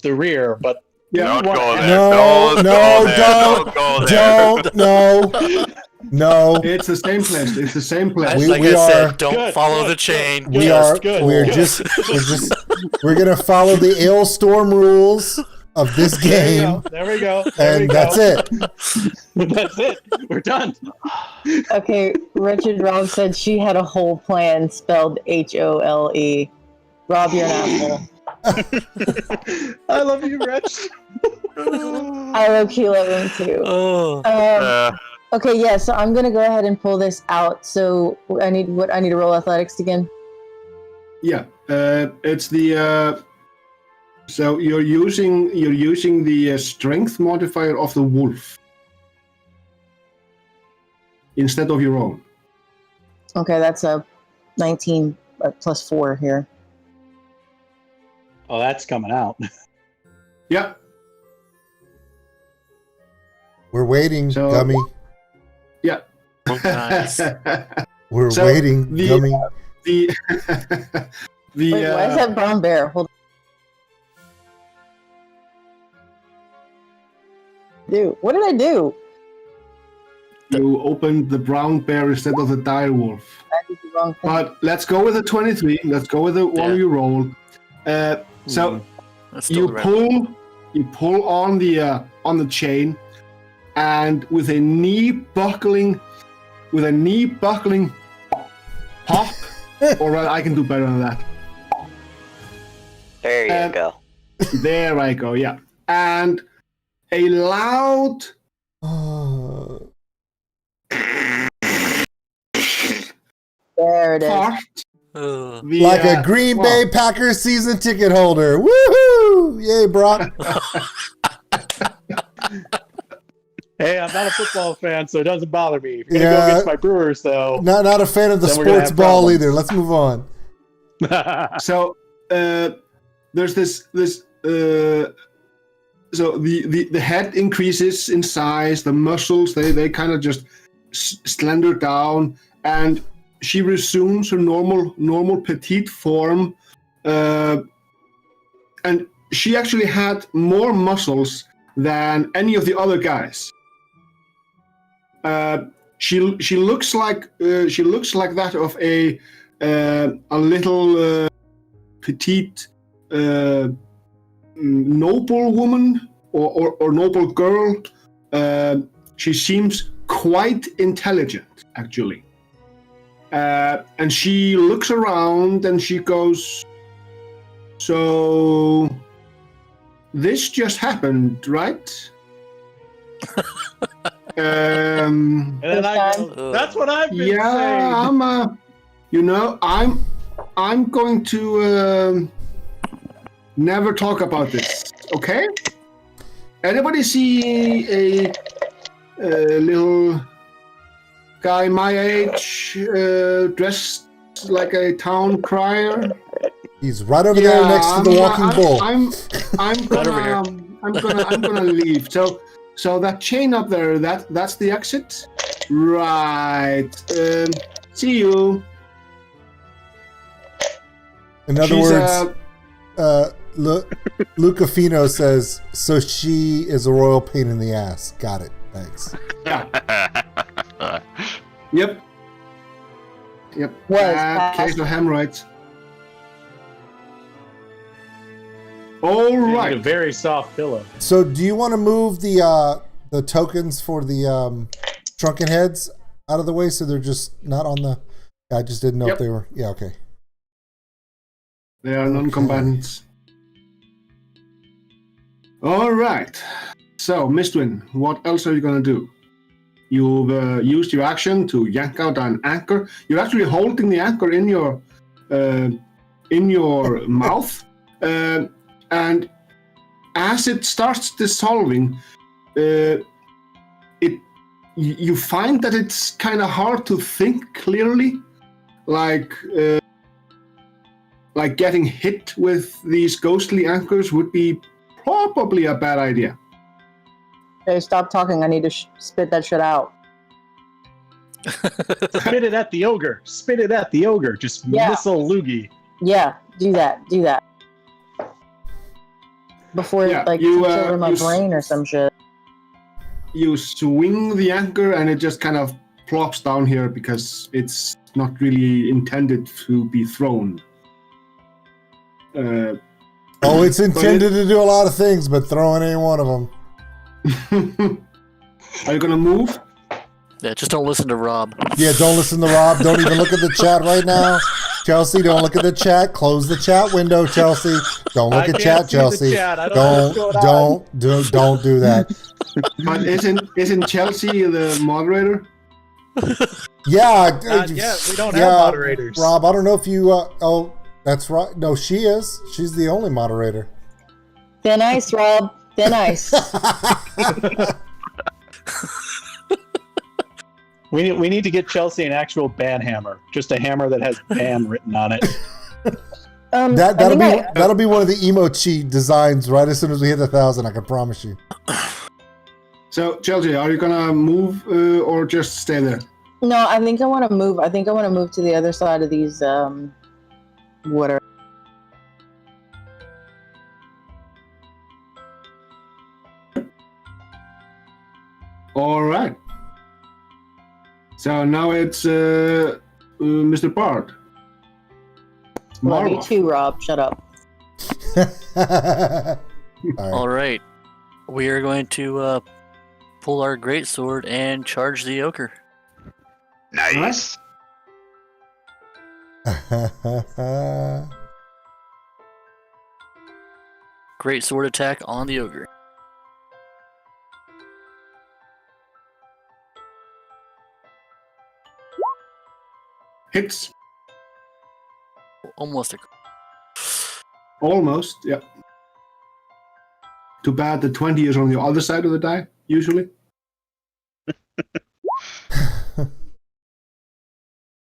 the rear, but Don't you go want- there. No, Don't no, go there. don't, Don't go there. Don't, no. It's the same place. It's the same place. We- Like we I are- said, don't Good, follow good, the chain. We Yes, are, good, we're good. just, we're going to follow the ALESTORM rules of this game, There we go. and that's it. That's it. We're done. Okay, Wretched Rob said she had a whole plan spelled HOLE. Rob, you're an asshole. I love you, Wretch. I low-key love him too. Oh, Okay, yeah, so I'm gonna go ahead and pull this out. So I need to roll athletics again. Yeah, it's the. So you're using the strength modifier of the wolf instead of your own. Okay, that's a 19 plus 4 here. Oh, that's coming out. Yeah. We're waiting, So- Gummy. Yeah. Nice. We're So, waiting, the- Gummy. the Wait, why is that brown bear? Hold on. What did I do? you opened the brown bear instead of the dire wolf. I did the wrong thing. But let's go with the 23. Let's go with the one Yeah. you roll. So That's still you the right- pull on the chain, and with a knee buckling pop, or rather, I can do better than that. There you go. There I go. Yeah, and a loud There it is. fart. Ugh. Like a Green Bay Packers season ticket holder. Woohoo! Yay, Brock. Hey, I'm not a football fan, so it doesn't bother me. If you're gonna Yeah. go against my Brewers, though. Not a fan of the Then we're gonna sports have ball problems. either. Let's move on. So there's this so the head increases in size, the muscles they kind of just slender down, and she resumes her normal petite form, and she actually had more muscles than any of the other guys. She looks like that of a little petite noble woman or noble girl. She seems quite intelligent, actually. And she looks around and she goes, "So this just happened, right?" And then I go, that's what I've been saying. I'm going to never talk about this. Okay? Anybody see a little guy my age dressed like a town crier? He's right over there next to the walking bull. I'm Right over here. gonna leave. So that chain up there, that's the exit, right? See you. In other She's, words, Luca Fino says, so she is a royal pain in the ass. Got it. Thanks. Yep. Case of hemorrhoids. All You need a right. very soft pillow. So do you want to move the tokens for the shrunken heads out of the way so they're just not on the... I just didn't know if Yep. they were... Yeah, okay. They are non-combatants. All right. So, Mistwin, what else are you gonna do? You've used your action to yank out an anchor. You're actually holding the anchor in your mouth, and as it starts dissolving, you find that it's kind of hard to think clearly, like getting hit with these ghostly anchors would be probably a bad idea. Hey, stop talking. I need to spit that shit out. Spit it at the ogre. Spit it at the ogre. Just Yeah. missile loogie. Yeah, do that. Before Yeah, it like you, takes over my you brain or some shit. You swing the anchor and it just kind of plops down here because it's not really intended to be thrown. It's intended to do a lot of things, but throwing ain't one of them. Are you gonna move? Yeah, just don't listen to Rob. Yeah, don't listen to Rob. Don't even look at the chat right now. Chelsea, don't look at the chat. Close the chat window, Chelsea. Don't look I at can't chat, see the Chelsea. chat. I don't know what's going Don't do that. But isn't Chelsea the moderator? Yeah. Not yet. We don't have moderators. Rob, I don't know if you... oh, that's right. No, she is. She's the only moderator. Thin ice, Rob. Thin ice. We need to get Chelsea an actual ban hammer. Just a hammer that has ban written on it. That'll be one of the emoji designs right as soon as we hit 1,000. I can promise you. So Chelsea, are you gonna move or just stay there? No, I think I want to move. I think I want to move to the other side of these water. All right. So now it's Mr. Bard. Love you Marloff. too, Rob. Shut up. All right. We are going to pull our greatsword and charge the ochre. Nice. Greatsword attack on the ogre. Hits. Almost a. Almost, yeah. Too bad the 20 is on the other side of the die, usually.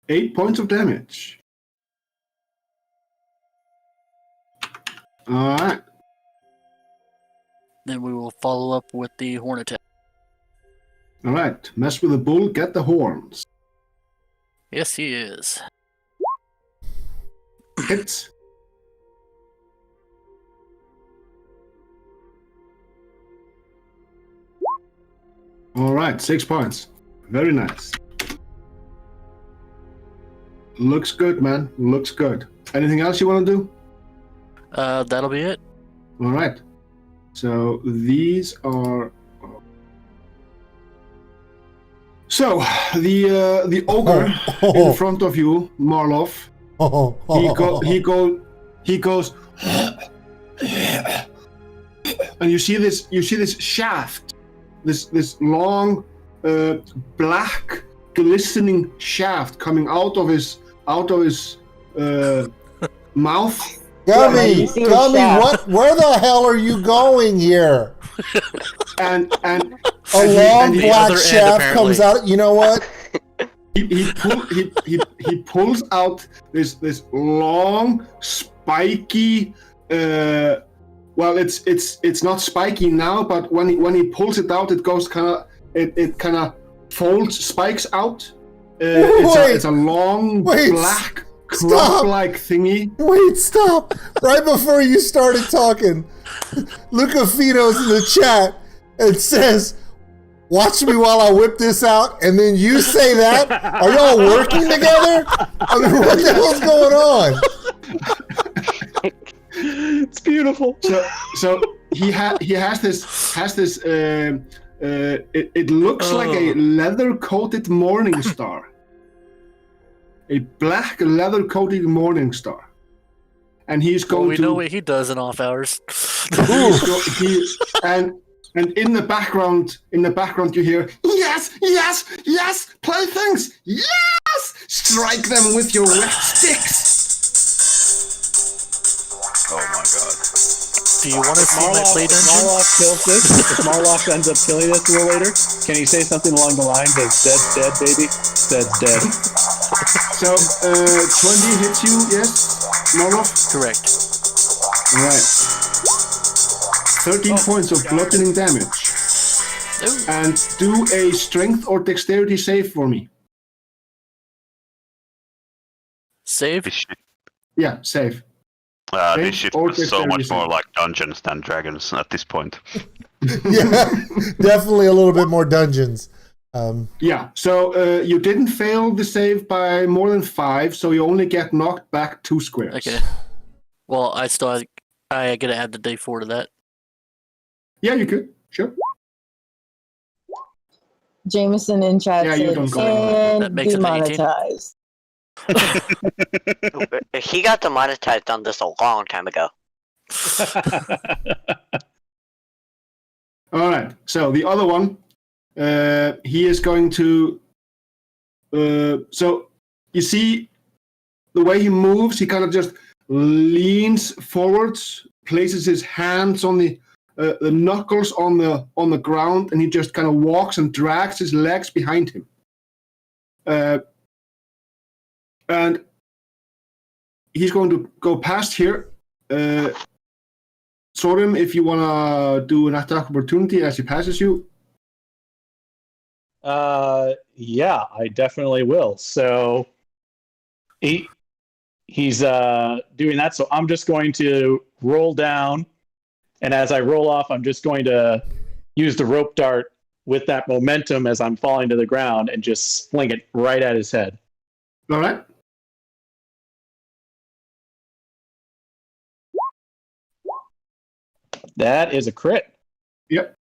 8 points of damage. Alright. Then we will follow up with the horn attack. Alright. Mess with the bull, get the horns. Yes, he is. Hits. Alright, 6 points. Very nice. Looks good, man. Looks good. Anything else you want to do? That'll be it. Alright. So these are. So the ogre in front of you, Marloff. He goes, and you see this shaft, this long, black, glistening shaft coming out of his mouth. Gummy, see a Gummy, shaft. where the hell are you going here? And A long the black other end, shaft apparently. comes out. You know what? he pulls out this long, spiky. Well, it's not spiky now, but when he pulls it out, it goes it kind of folds, spikes out. It's a long black club-like thingy. Wait, stop! Right before you started talking, Luca Fino's in the chat and says, "Watch me while I whip this out," and then you say that? Are y'all working together? I mean, what the hell's going on? It's beautiful. So he has this. It looks like a leather-coated morning star. A black leather-coated morning star, and he's going we to. know what he does in off hours. And in the background, you hear, yes, playthings, yes, strike them with your wet sticks. Oh my god. Do you want to see my play dungeon? Marloff kills this. If Marloff ends up killing this a little later, can he say something along the lines of dead, baby? Dead. So, 20 hits you, yes, Marloff? Correct. All right. 13 points of bludgeoning damage. Ooh. And do a strength or dexterity save for me. Save. This shit, Yeah, save. this shit or was so dexterity much more save. like Dungeons than Dragons at this point. Yeah, definitely a little bit more dungeons. Yeah, so you didn't fail the save by more than 5, so you only get knocked back 2 squares. Okay. Well, I gotta add the day 4 to that. Yeah, you could. Sure. Jameson in chat Yeah, you said, don't go and That makes it an 18. demonetized. He got demonetized on this a long time ago. All right. So the other one, he is going to. So you see, the way he moves, he kind of just leans forwards, places his hands on the knuckles on the ground, and he just kind of walks and drags his legs behind him. And he's going to go past here. Sorim, if you want to do an attack opportunity as he passes you. Yeah, I definitely will. So he's doing that. So I'm just going to roll down, and as I roll off, I'm just going to use the rope dart with that momentum as I'm falling to the ground and just fling it right at his head. All right. That is a crit. Yep.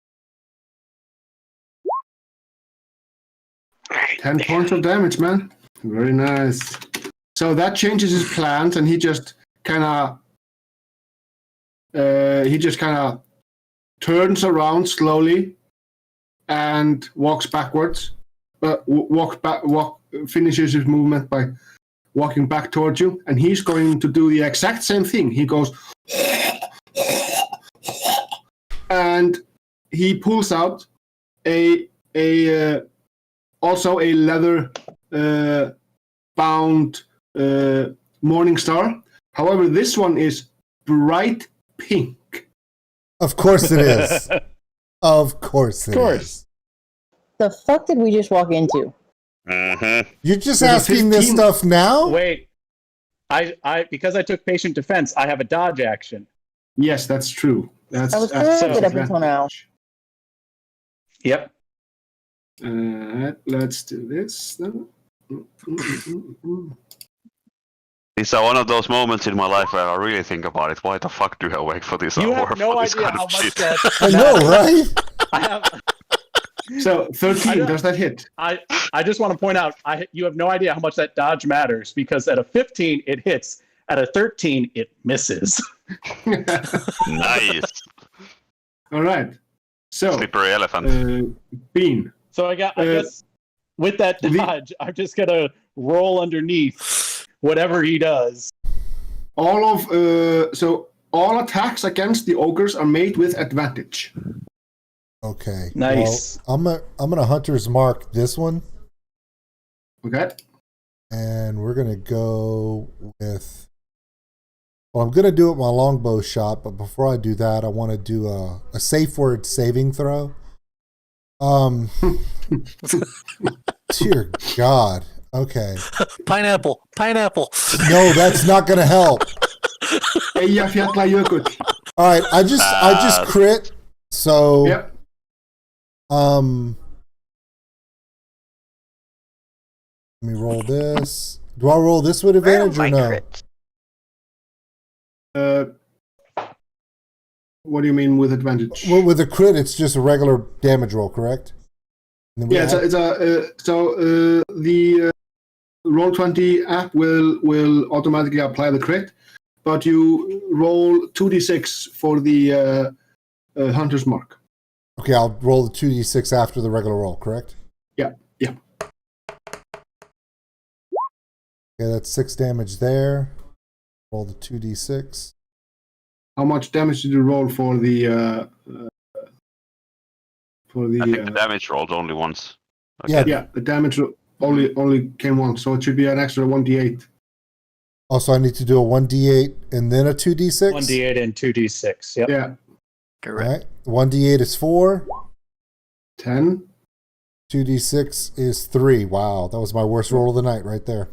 10 points of damage, man. Very nice. So that changes his plans, and he just kind of turns around slowly and walks backwards. Finishes his movement by walking back towards you, and he's going to do the exact same thing. He goes, and he pulls out also a leather bound Morning Star. However, this one is bright pink. Of course it is. Of course it is. The fuck did we just walk into? Mm-hmm. You're just asking this stuff now? Wait, I because I took patient defense, I have a dodge action. Yes, that's true. That's I was good up until now. Yep. Let's do this then. These are one of those moments in my life where I really think about it. Why the fuck do I wait for this You hour have no for this idea kind how of much shit? that. I know, right? I have. So 13, does that hit? I just want to point out, you have no idea how much that dodge matters, because at a 15 it hits, at a 13 it misses. Nice. All right. So Slippery elephant. Bean. So I guess with that dodge, I'm just gonna roll underneath whatever he does. All attacks against the ogres are made with advantage. Okay. Nice. Well, I'm gonna Hunter's Mark this one. Okay. And we're gonna go with. Well, I'm gonna do it with my longbow shot, but before I do that, I want to do a safe word saving throw. Dear God. Okay. Pineapple. No, that's not gonna help. Eyjafjallajökull. All right, I just crit. So. Yep. Let me roll this. Do I roll this with advantage or no? Crit? What do you mean with advantage? Well, with a crit, it's just a regular damage roll, correct? Yeah, the Roll20 app will automatically apply the crit, but you roll 2d6 for the Hunter's Mark. Okay, I'll roll the 2d6 after the regular roll, correct? Yeah. Okay, that's 6 damage there. Roll the 2d6. How much damage did you roll for the? I think the damage rolled only once. Okay. Yeah, the damage only came once, so it should be an extra 1d8. Also, I need to do a 1d8 and then a 2d6? 1d8 and 2d6. Yep. Yeah. Correct. All right. 1d8 is 4. 10. 2d6 is 3. Wow, that was my worst roll of the night right there.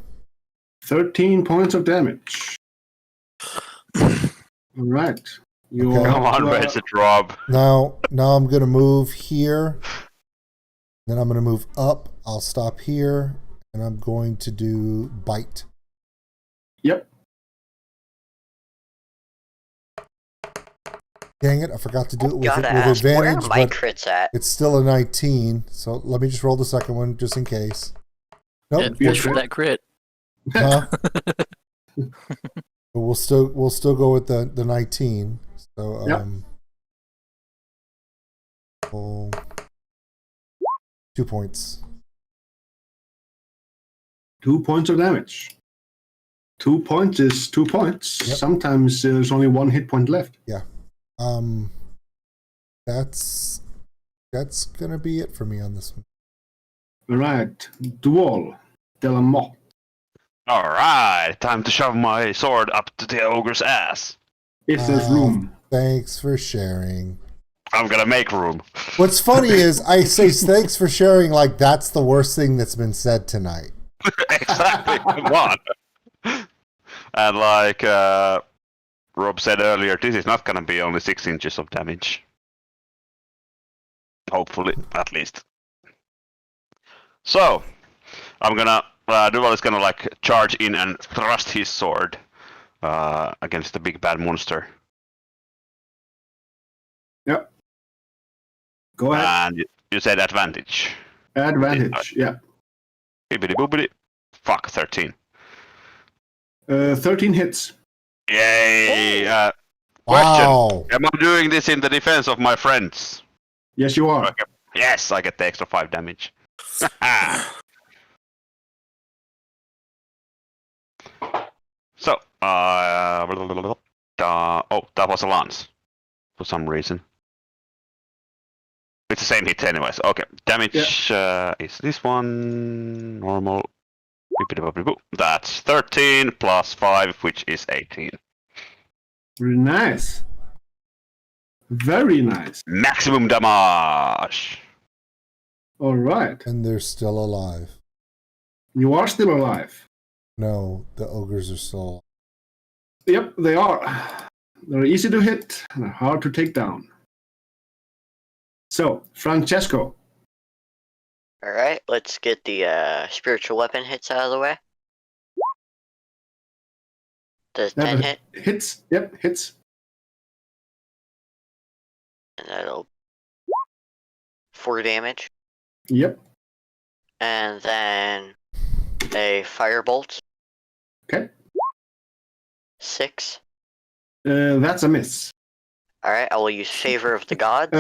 13 points of damage. All right. Okay. Come on, Ratchet Rob. Now I'm going to move here. Then I'm going to move up. I'll stop here. And I'm going to do bite. Yep. Dang it, I forgot to do it with Ask, where advantage, are my but crits at? it's still a 19. So let me just roll the second one just in case. Nope. Yeah, fish for that crit. Huh? But we'll still go with the 19. So Yep. well, 2 points. 2 points of damage. 2 points is 2 points. Yep. Sometimes there's only 1 hit point left. Yeah. That's gonna be it for me on this one. All right. Duel. Delamont. Alright, time to shove my sword up to the ogre's ass. If there's room. Thanks for sharing. I'm gonna make room. What's funny is I say thanks for sharing like that's the worst thing that's been said tonight. Exactly. Come on. And like Rob said earlier, this is not gonna be only 6 inches of damage. Hopefully, at least. So, I'm gonna Duval is gonna like charge in and thrust his sword against the big bad monster. Yep. Go ahead. And you said advantage. Advantage. Yeah. Bibbidi boobidi. Fuck, 13. 13 hits. Yay! Wow. Question: am I doing this in the defense of my friends? Yes, you are. Okay. Yes, I get the extra 5 damage. So, oh, that was a lance. For some reason. It's the same hit anyways. Okay, damage is this one. Normal. That's 13 plus 5, which is 18. Very nice. Very nice. Maximum damage! All right. And they're still alive. You are still alive. No, the ogres are still alive. Yep, they are. They're easy to hit and they're hard to take down. So, Francesco. Alright, let's get the spiritual weapon hits out of the way. Does 10 hit? Hits. Yep, hits. And that'll 4 damage. Yep. And then a firebolt. Okay. 6. That's a miss. Alright, I will use Favor of the Gods.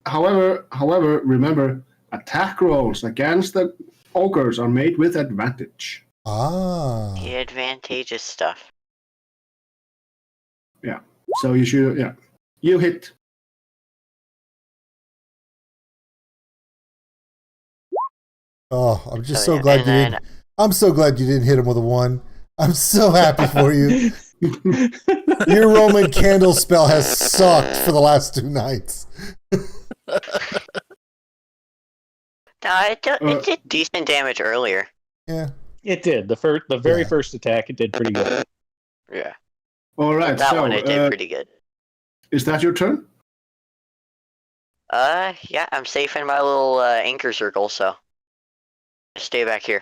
However, remember, attack rolls against the ogres are made with advantage. Ah. The advantageous stuff. Yeah. So you should, yeah. You hit. Oh, I'm just So, so yeah, glad and you then- didn't. I'm so glad you didn't hit him with a 1. I'm so happy for you. Your Roman candle spell has sucked for the last 2 nights. No, it did decent damage earlier. Yeah. It did. The very first attack, it did pretty good. Yeah. All right. That so, one it did pretty good. is that your turn? Yeah, I'm safe in my little anchor circle, so stay back here.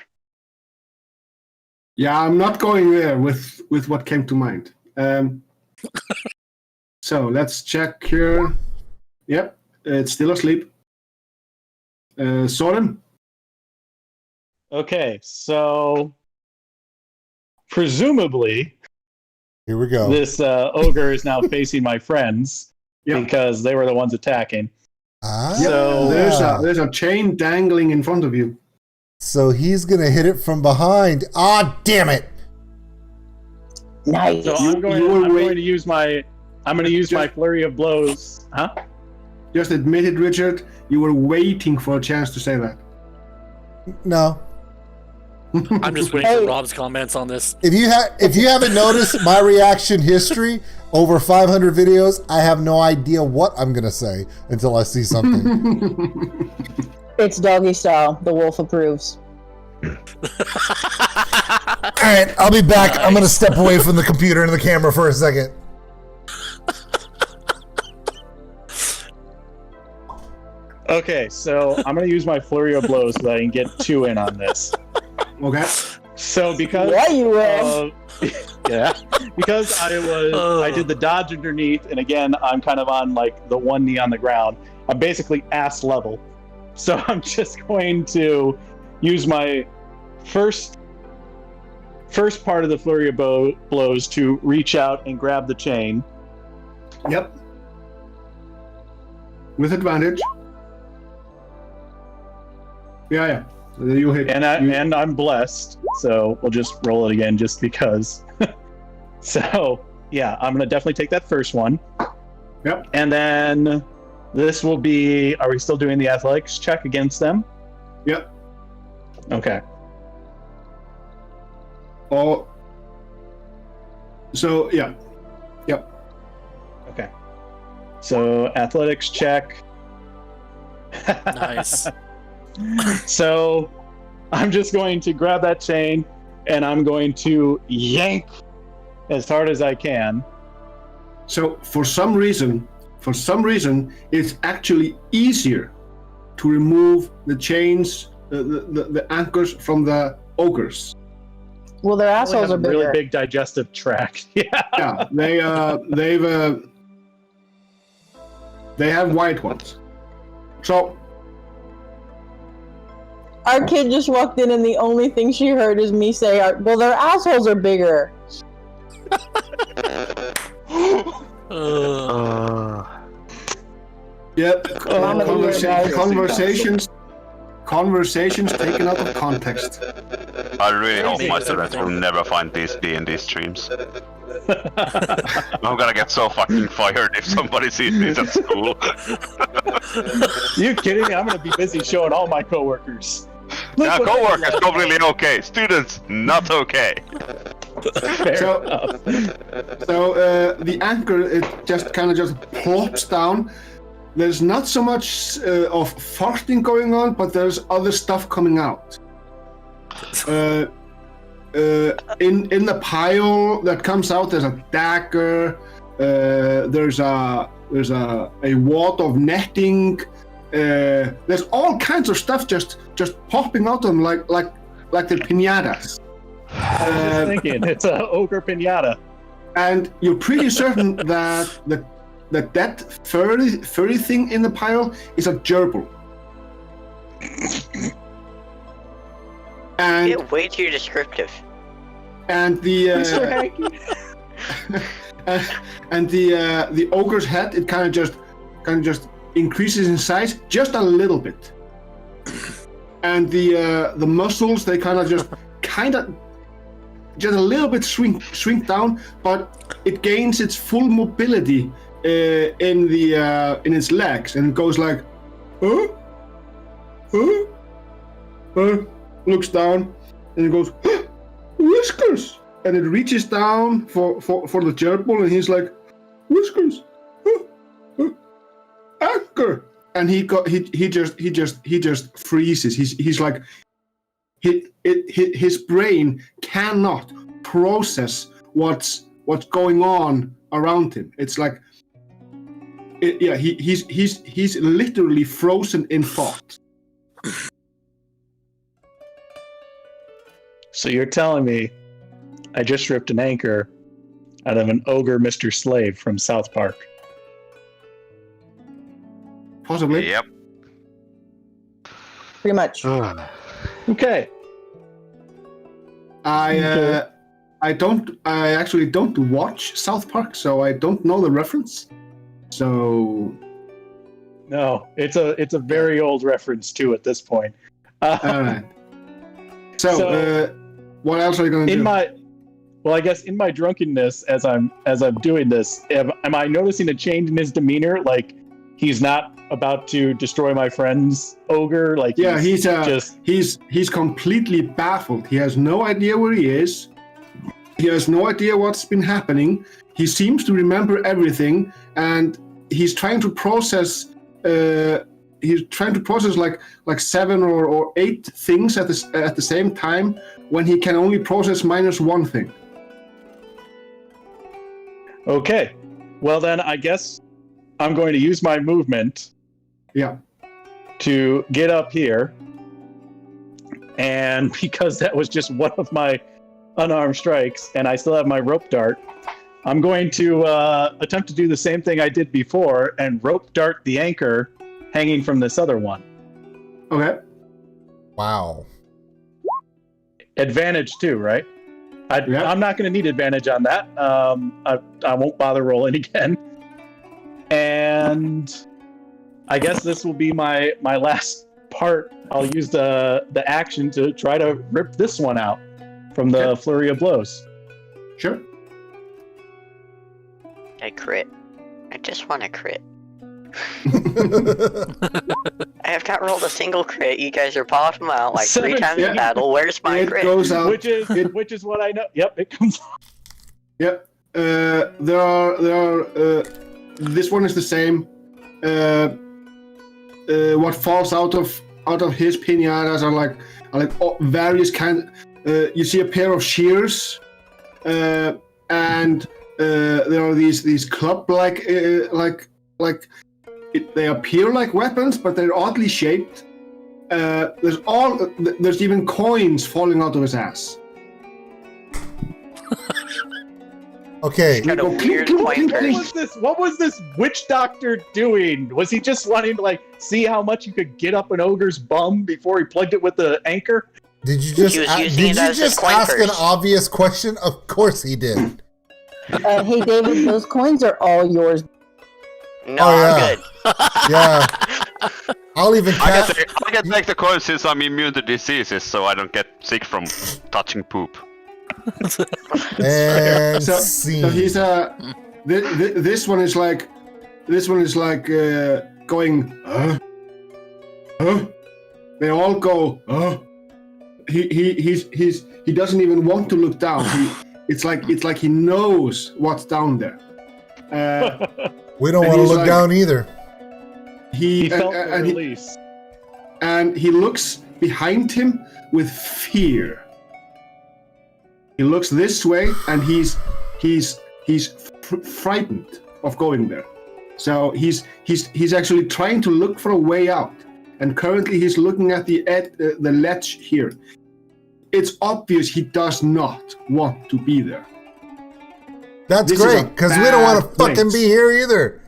Yeah, I'm not going there with what came to mind. So let's check here. Yep, it's still asleep. Soren? Okay, so presumably Here we go. this ogre is now facing my friends Yep. because they were the ones attacking. Ah. So- There's a chain dangling in front of you. So he's gonna hit it from behind. Ah, damn it! Nice. So You- I'm going. you were I'm wait- going to use my. I'm going to use my flurry of blows. Huh? Just admit it, Richard. You were waiting for a chance to say that. No. I'm just waiting Hey. for Rob's comments on this. If you haven't noticed my reaction history over 500 videos, I have no idea what I'm gonna say until I see something. It's doggy style. The wolf approves. All right, I'll be back. I'm gonna step away from the computer and the camera for a second. Okay, so I'm going to use my flurry of blows so that I can get 2 in on this. Okay. So because Yeah, you will. yeah, because I did the dodge underneath, and again I'm kind of on like the one knee on the ground. I'm basically ass level, so I'm just going to use my first part of the flurry of blows to reach out and grab the chain. Yep. With advantage. Yeah. You hit. And I'm blessed, so we'll just roll it again just because. So yeah, I'm gonna definitely take that first one. Yep. And then this will be. Are we still doing the athletics check against them? Yep. Okay. Oh. So yeah. Yep. Okay. So athletics check. Nice. So I'm just going to grab that chain and I'm going to yank as hard as I can. So for some reason, it's actually easier to remove the chains, the anchors from the ogres. Well, their They assholes have are a really bigger. big digestive tract. Yeah. Yeah, they have white ones. So Our kid just walked in, and the only thing she heard is me say, "Well, their assholes are bigger." yep, Mama dear, guys. conversations taken out of context. I really hope Maybe my it's students will everything. never find these D&D streams. I'm gonna get so fucking fired if somebody sees this at school. You kidding me? I'm going to be busy showing all my coworkers. Look Yeah, what they co-workers love. completely okay. Students, not okay. Fair So- enough. So the anchor, it just plops down. There's not so much of farting going on, but there's other stuff coming out. In the pile that comes out, there's a dagger. There's a wad of netting. There's all kinds of stuff just popping out of them like the piñatas. Just thinking, it's a ogre pinata. And you're pretty certain that that furry thing in the pile is a gerbil. And Get way too descriptive. and the Mr. Hanky. and the ogre's head, it kind of just increases in size just a little bit. And the muscles, they just a little bit shrink down, but it gains its full mobility in its legs, and it goes like, looks down, and it goes, whiskers, and it reaches down for the gerbil, and he's like, whiskers, anchor, and he just freezes. He's like, his brain cannot process what's going on around him. It's like, he's literally frozen in thought. So you're telling me I just ripped an anchor out of an ogre Mr. Slave from South Park? Possibly. Yep. Pretty much. Okay. I actually don't watch South Park, so I don't know the reference. So No, it's a very old reference too at this point. all right. So what else are you going to do? I guess in my drunkenness, as I'm doing this, am I noticing a change in his demeanor? Like he's not about to destroy my friend's ogre. Like he's completely baffled. He has no idea where he is. He has no idea what's been happening. He seems to remember everything, and he's trying to process. Like 7 or 8 things at the same time, when he can only process -1 thing. Okay. Well then, I guess I'm going to use my movement. Yeah. To get up here, and because that was just one of my unarmed strikes, and I still have my rope dart, I'm going to attempt to do the same thing I did before and rope dart the anchor hanging from this other one. Okay. Wow. Advantage too, right? I'm not going to need advantage on that. I won't bother rolling again. And I guess this will be my last part. I'll use the action to try to rip this one out from the flurry of blows. Sure. I crit. I just want to crit. I have not rolled a single crit. You guys are popping them out like 3 times in battle. Where's my It crit? goes out. Which is what I know. Yep, it comes out. Yep. There are this one is the same. What falls out of his pinatas are like various kind. You see a pair of shears, and there are these club-like they appear like weapons, but they're oddly shaped. There's even coins falling out of his ass. Okay. Got a weird coin purse. What was this witch doctor doing? Was he just wanting to like see how much you could get up an ogre's bum before he plugged it with the anchor? Did you just He was using it as his coin ask an purse. obvious question? Of course he did. Hey, David, those coins are all yours. No, Oh, yeah. I'm good. Yeah. I'll even I cap. can take the coin since I'm immune to diseases, so I don't get sick from touching poop. And So scene. he's this one is like going huh? They all go huh? He doesn't even want to look down. It's like he knows what's down there. We don't and want to he's look like- down either. He felt the and he, release. and he looks behind him with fear. He looks this way, and he's frightened of going there. So he's actually trying to look for a way out. And currently, he's looking at the ledge here. It's obvious he does not want to be there. That's This is great, a because we don't want to bad fucking place. be here either.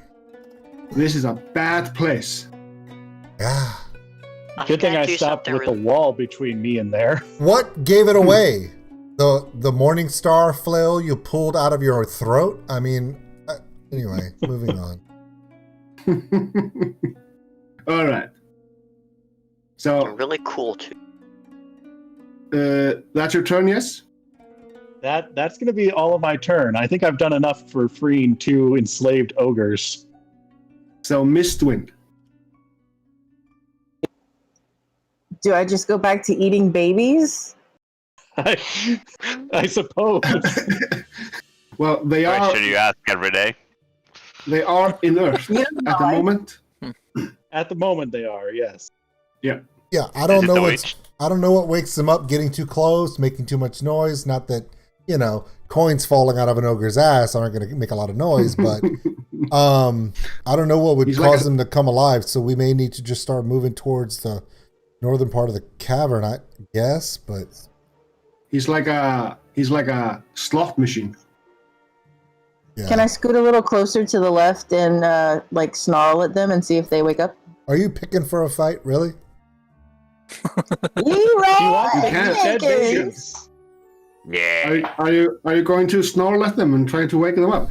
This is a bad place. Yeah. Good thing gotta I do stopped something with the really- wall between me and there. What gave it away? The Morning Star flail you pulled out of your throat? I mean, anyway, moving on. All right. They're So really cool too. that's your turn, yes? That's going to be all of my turn. I think I've done enough for freeing 2 enslaved ogres. So Mistwind. Do I just go back to eating babies? I suppose. Well, they Question you ask every day. inert You at know, the moment. At the moment, they are, yes. Yeah, I don't Is it know the what witch? I don't know what wakes them up getting too close, making too much noise. Not that, coins falling out of an ogre's ass aren't going to make a lot of noise, but I don't know what would He's like cause a- them to come alive. So we may need to just start moving towards the northern part of the cavern, I guess. But He's like a slot machine. yeah. Can I scoot a little closer to the left and snarl at them and see if they wake up? Are you picking for a fight, really? He wants to can't. eat dead babies. Yeah. Are you going to snarl at them and try to wake them up?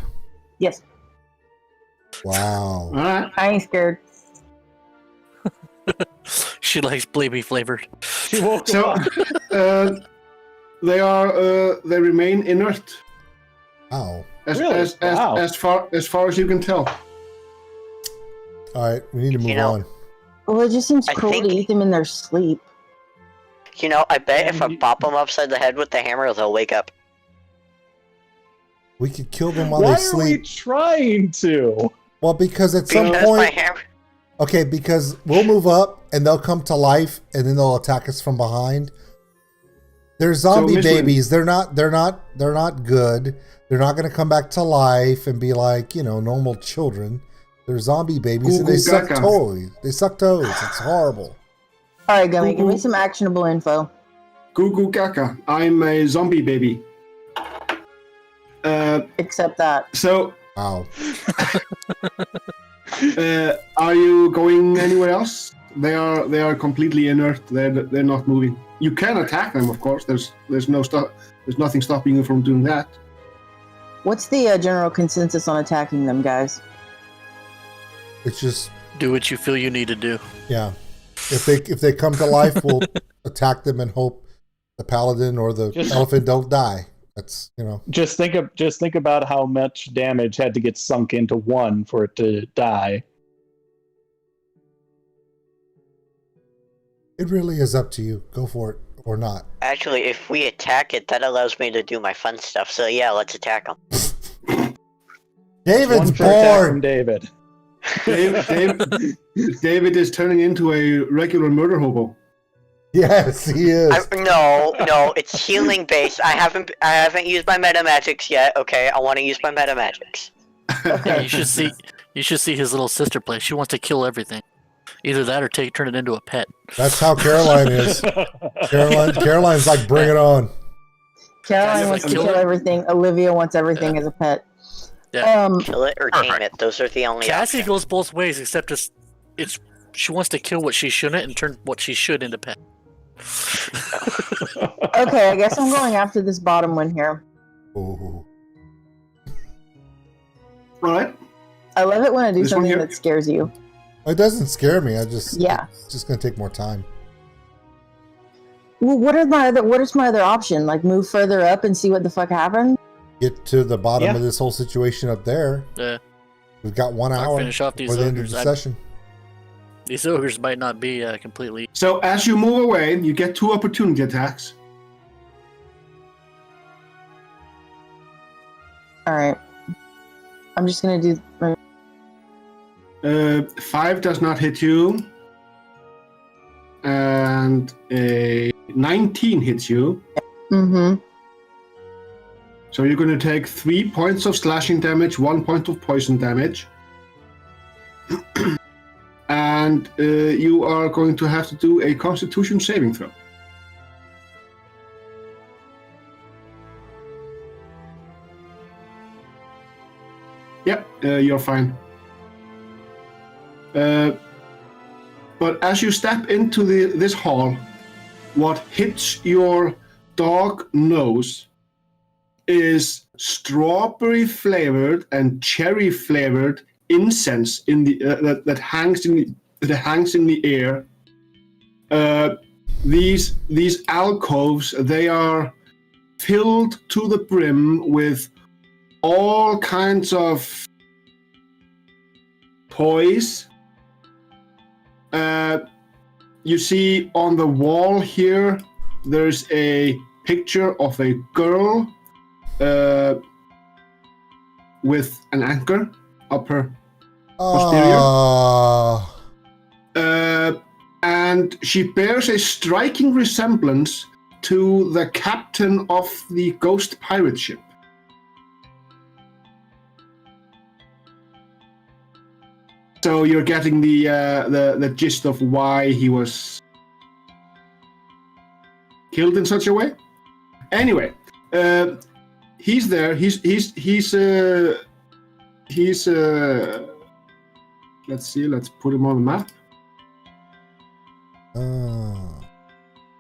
Yes, Wow. All right. I ain't scared. She likes baby flavored. She woke So up. they remain inert Wow. Really? Wow. as far as you can tell. All right, we need to move You know- on. Well, it just seems I cruel think- to eat them in their sleep. I bet if I And you- pop them upside the head with the hammer, they'll wake up. We could kill them while Why they are we sleep. trying to? Well, because at some Because my point, hammer. okay, because we'll move up and they'll come to life and then they'll attack us from behind. They're zombie Miss Lynn- babies. They're not good. They're not going to come back to life and be like, normal children. They're zombie babies and they Goo goo suck gaga. toes. They suck toes. It's horrible. All right, Gummy, give me some actionable info. Goo goo gaga. I'm a zombie baby. Except that. So Wow. are you going anywhere else? They are completely inert. They're not moving. You can attack them, of course. There's nothing stopping you from doing that. What's the general consensus on attacking them, guys? It's just, Do what you feel you need to do. yeah. If they come to life, we'll attack them and hope the paladin or the Just- elephant don't die. That's, Just think about how much damage had to get sunk into one for it to die. it really is up to you. Go for it or not. Actually, if we attack it, that allows me to do my fun stuff. So yeah, let's attack them. David's One for attack from bored. David. David is turning into a regular murder hobo. Yes, he is. No, it's healing based. I haven't used my meta magics yet. Okay, I want to use my meta magics. Yeah, you should see his little sister play. She wants to kill everything. Either that or turn it into a pet. That's how Caroline is. Caroline's like, bring it on. Caroline wants to kill everything. Olivia wants everything as a pet. Yeah. Kill it or tame it. Those are the only Cassie options. goes both ways, except it's she wants to kill what she shouldn't and turn what she should into pet. Okay, I guess I'm going after this bottom one here. Ooh. All right. I love it when I do This one something here? that scares you. It doesn't scare me. Yeah. It's just gonna take more time. Well, what is my other option? Like move further up and see what the fuck happens? Get to the bottom Yeah. of this whole situation up there. Yeah. We've got 1 hour finish off these before the end of ogres. the session. These ogres might not be completely. So as you move away, you get 2 opportunity attacks. All right. I'm just gonna do. 5 does not hit you, and a 19 hits you. Mm-hmm. So you're going to take 3 points of slashing damage, 1 point of poison damage. And you are going to have to do a Constitution saving throw. Yep, you're fine. But as you step into this hall, what hits your dog nose is strawberry flavored and cherry flavored incense in the that hangs in the air. These alcoves, they are filled to the brim with all kinds of toys. You see on the wall here, there's a picture of a girl with an anchor up her posterior. And she bears a striking resemblance to the captain of the ghost pirate ship. So you're getting the gist of why he was killed in such a way. Anyway, he's there. He's let's see. Let's put him on the map.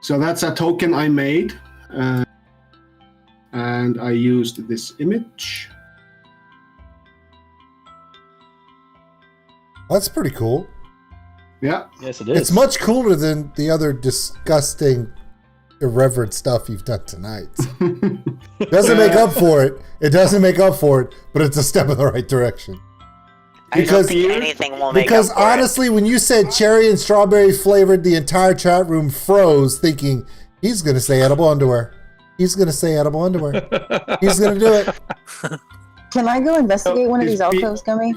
So that's a token I made, and I used this image. That's pretty cool. Yeah. Yes, it is. It's much cooler than the other disgusting, irreverent stuff you've done tonight. Doesn't make up for it. It doesn't make up for it, but it's a step in the right direction. Because anything will make because up for honestly, when you said cherry and strawberry flavored, the entire chat room froze, thinking he's going to say edible underwear. He's going to say edible underwear. He's going to do it. Can I go investigate one of these alcoves, Gummy?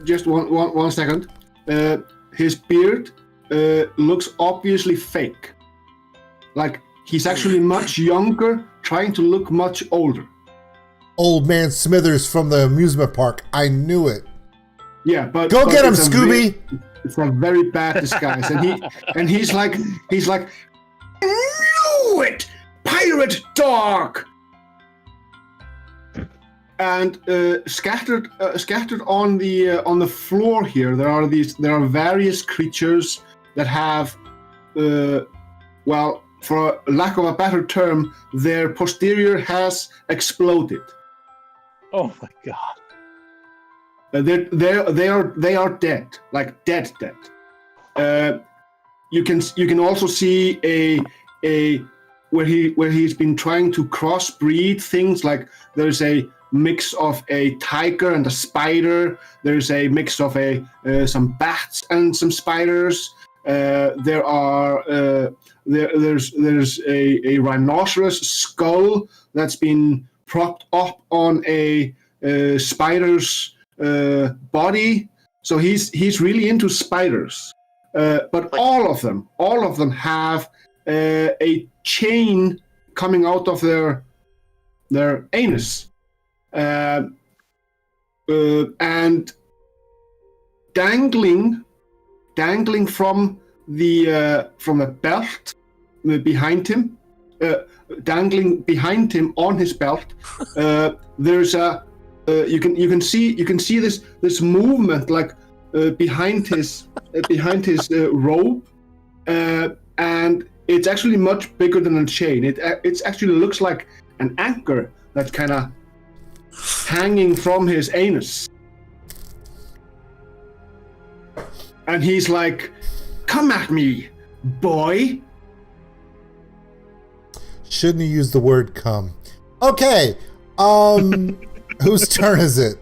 Just one second. His beard looks obviously fake. Like he's actually much younger, trying to look much older. Old man Smithers from the amusement park. I knew it. Yeah, but Go get him, it's a Scooby. It's a very bad disguise, and he's like, I knew it, pirate dog. And scattered on the floor here, there are various creatures that have, well, for lack of a better term, their posterior has exploded. Oh my god! They are dead, like dead. You can also see a where he's been trying to crossbreed things. Like there's a mix of a tiger and a spider. There's a mix of some bats and some spiders. There's a rhinoceros skull that's been propped up on a spider's body. So he's really into spiders. But all of them have a chain coming out of their anus, and dangling from the belt behind him, dangling behind him on his belt. There's a you can see this movement like behind his robe, and it's actually much bigger than a chain. It actually looks like an anchor that's kind of hanging from his anus. And he's like, "Come at me, boy." Shouldn't have used the word come. Okay. Whose turn is it?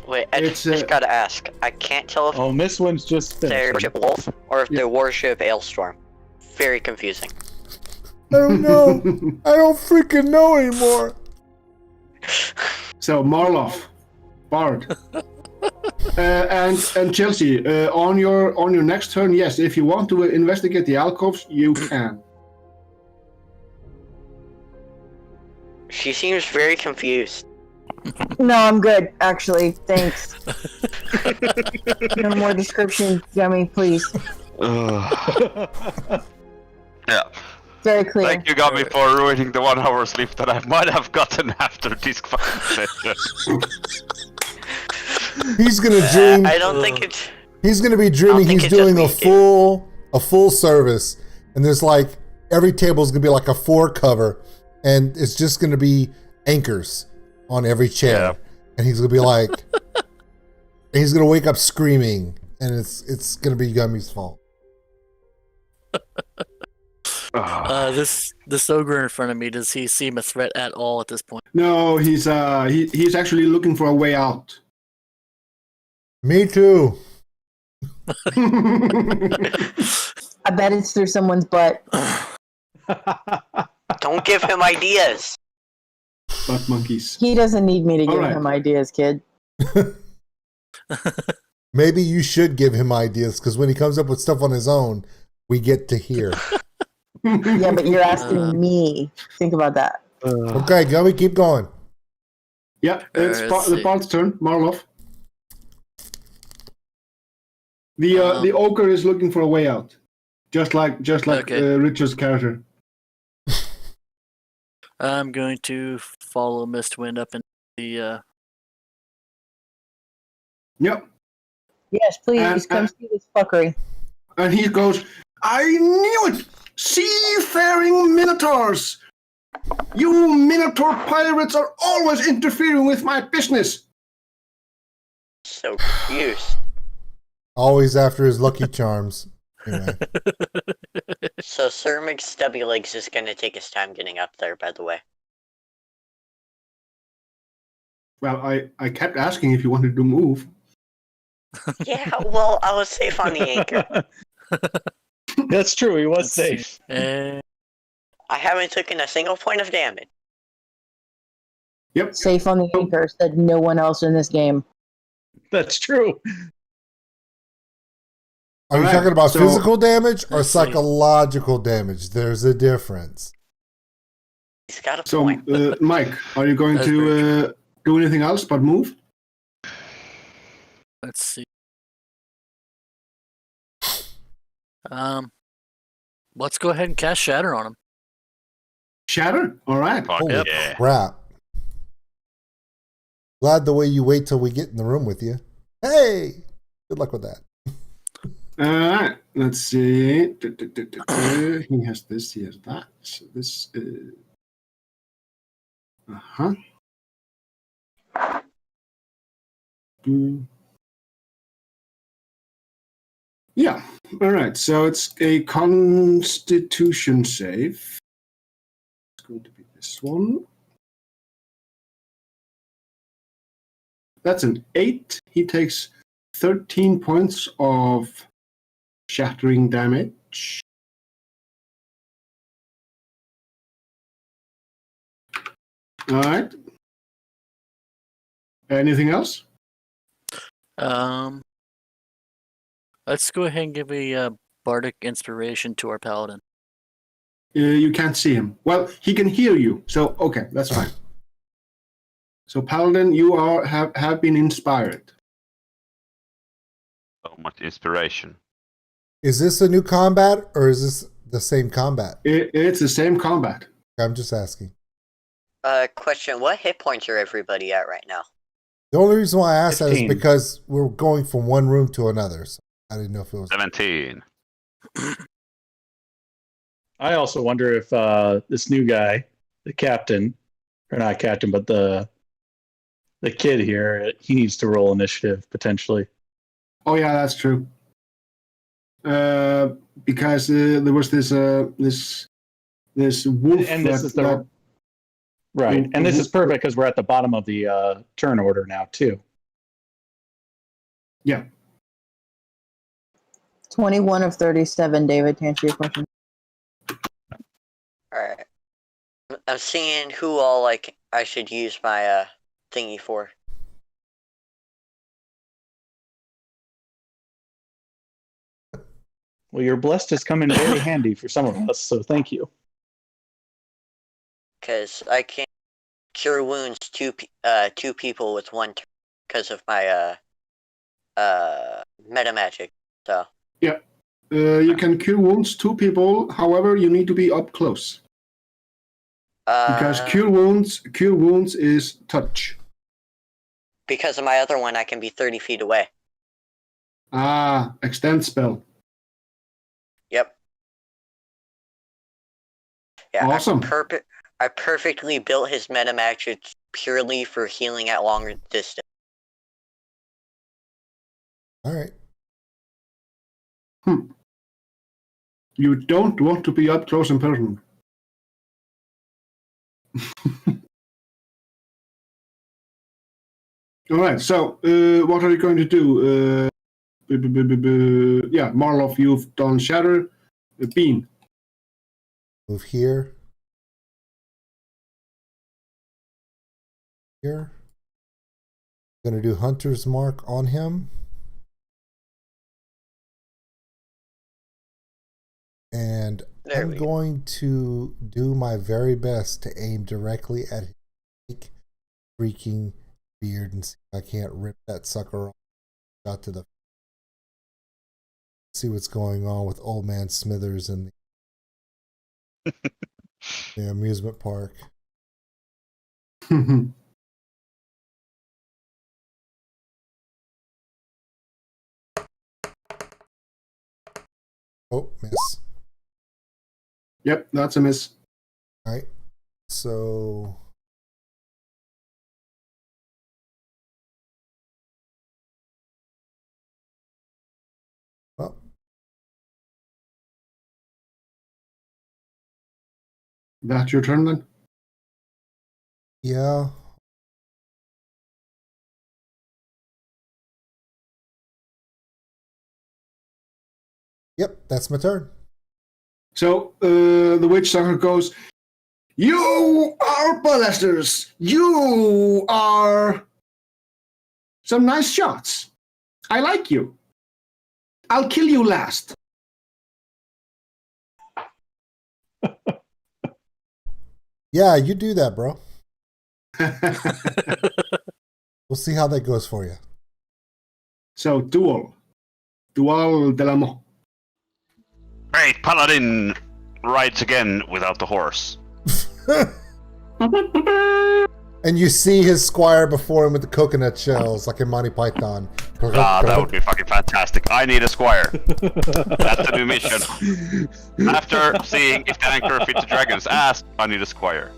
Wait, I just gotta ask. I can't tell if Miss One's just they finished. worship Wolf or if they worship ALESTORM. Very confusing. I don't know. I don't freaking know anymore. So Marloff, Bard, and Chelsea. On your next turn, yes, if you want to investigate the alcoves, you can. She seems very confused. No, I'm good, actually. Thanks. No more description, Yummy, please. Yeah. Very clear. Thank you, Gummy, for ruining the 1 hour sleep that I might have gotten after this fucking session. He's gonna dream. I don't think it's. He's gonna be dreaming think he's it's just doing a me, full service, and there's like every table's gonna be like a 4 cover, and it's just gonna be anchors on every chair, Yeah. and he's gonna be like, he's gonna wake up screaming, and it's gonna be Gummy's fault. This ogre in front of me, does he seem a threat at all at this point? No, he's actually looking for a way out. Me too. I bet it's through someone's butt. Don't give him ideas. Butt monkeys. He doesn't need me to give Alright. him ideas, kid. Maybe you should give him ideas, because when he comes up with stuff on his own, we get to hear. Yeah, but you're asking me. Think about that. Okay, Gummy, keep going. Yeah, it's let's the see. Bard's turn. Marloff. The ogre is looking for a way out, just like Okay. Richard's character. I'm going to follow Mistwind up in the. Yep. Yes, please, come see this fuckery. And he goes, "I knew it! Seafaring minotaurs! You minotaur pirates are always interfering with my business!" So confused. Always after his Lucky Charms. Anyway. So Sir McStubbylegs is gonna take his time getting up there, by the way. Well, I kept asking if you wanted to move. Yeah, well, I was safe on the anchor. That's true. He was Let's see. safe. And I haven't taken a single point of damage. Yep. Safe on the anchor, said no one else in this game. That's true. Are you Alright, talking about so- physical damage or Let's see. psychological damage? There's a difference. He's got a So, point. Mike, are you going That's to do anything else but move? let's see. Let's go ahead and cast Shatter on him. Shatter? All right. Fuck Holy yeah. crap. Glad the way you wait till we get in the room with you. Hey! Good luck with that. All right. Let's see. He has this. He has that. So this. Uh-huh. Yeah. All right. So it's a Constitution save. It's going to be this one. That's an 8. He takes 13 points of shattering damage. All right. Anything else? Let's go ahead and give a bardic inspiration to our paladin. You can't see him. Well, he can hear you. So okay, that's fine. So Paladin, you have been inspired. So much inspiration. Is this a new combat or is this the same combat? It's the same combat. I'm just asking. Question: what hit points are everybody at right now? The only reason why I asked that is 15. because we're going from one room to another. So I didn't know if it was 17. I also wonder if this new guy, the captain, or not captain, but the kid here, he needs to roll initiative potentially. Oh yeah, that's true. Because there was this wolf. And this is the right, and this is perfect because we're at the bottom of the turn order now too. Yeah. 21 of 37, David, to answer your question. Alright. I'm seeing who all, like, I should use my, thingy for. Well, your blessed has come in very handy for some of us, so thank you. Because I can cure wounds two people with one turn because of my, meta magic, so. Yeah. You can cure wounds 2 people. However, you need to be up close. Because cure wounds is touch. Because of my other one, I can be 30 feet away. Ah, extend spell. Yep. Yeah, Awesome. I perfectly built his meta magic purely for healing at longer distance. all right. You don't want to be up close in person. All right. So, what are you going to do? Yeah, Marlof, you've done Shatter. Bean. Move here. Here. Gonna do Hunter's Mark on him. And There I'm we go. going to do my very best to aim directly at his fake freaking beard and see if I can't rip that sucker off. Got to see what's going on with Old Man Smithers and the amusement park. Oh, miss. Yep, that's a miss. All right. So well, That's your turn then? yeah. Yep, that's my turn. So the witch sucker goes, "You are ballisters. You are some nice shots. I like you. I'll kill you last." Yeah, you do that, bro. We'll see how that goes for you. So duel de la mort. Great, Paladin rides again without the horse. And you see his squire before him with the coconut shells, like in Monty Python. Ah, that would be fucking fantastic. I need a squire. That's the new mission. After seeing if the anchor fits the dragon's ass, I need a squire.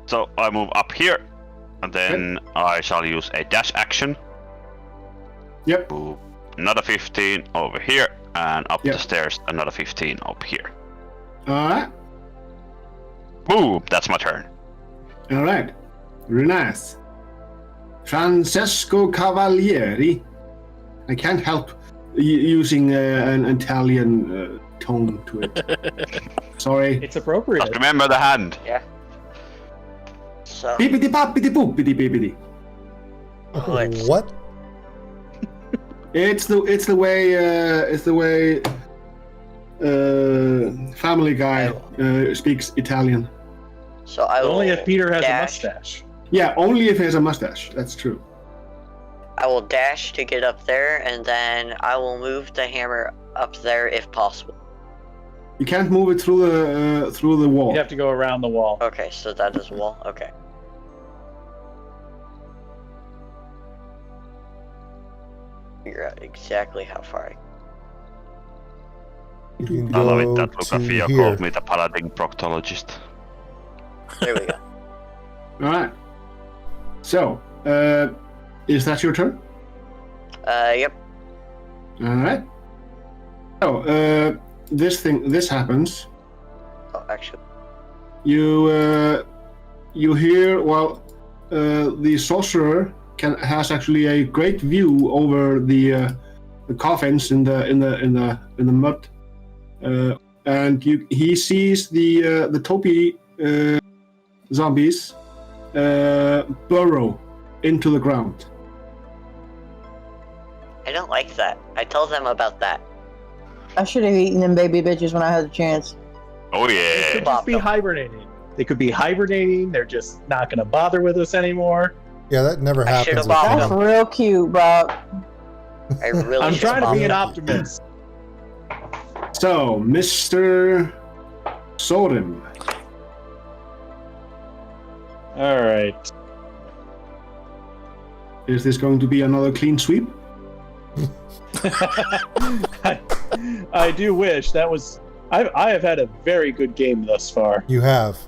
So I move up here, and then I shall use a dash action. Yep. Move another 15 over here, and up Yep. the stairs, another 15 up here. All right. Boom, that's my turn. All right. Very nice. Francesco Cavalieri. I can't help using an Italian tone to it. Sorry. It's appropriate. Just remember the hand. Yeah. So Bippity boppity boopity bippity. Oh, it's- What? It's the way Family Guy speaks Italian. so I will Only if Peter has a dash. mustache. Yeah, only if he has a mustache. That's true. I will dash to get up there, and then I will move the hammer up there if possible. You can't move it through the wall. You'd have to go around the wall. Okay, so that is a wall. Okay. Figure out exactly how far I. You can I love go it that to Lucafia here. called me the paladin proctologist. There we go. All right. So, is that your turn? Yep. All right. So, this happens. Oh, actually. You hear the sorcerer has actually a great view over the coffins in the mud, and he sees the Topi zombies burrow into the ground. I don't like that. I tell them about that. I should have eaten them baby bitches when I had the chance. Oh They yeah. could just be hibernating. They could be hibernating. They're just not going to bother with us anymore. Yeah, that never I should've happens. with bought them. That's them. real cute, Brock. I really I'm should trying to have be an bought optimist. So, Mr. Sorim. All right. Is this going to be another clean sweep? I do wish that was. I have had a very good game thus far. You have.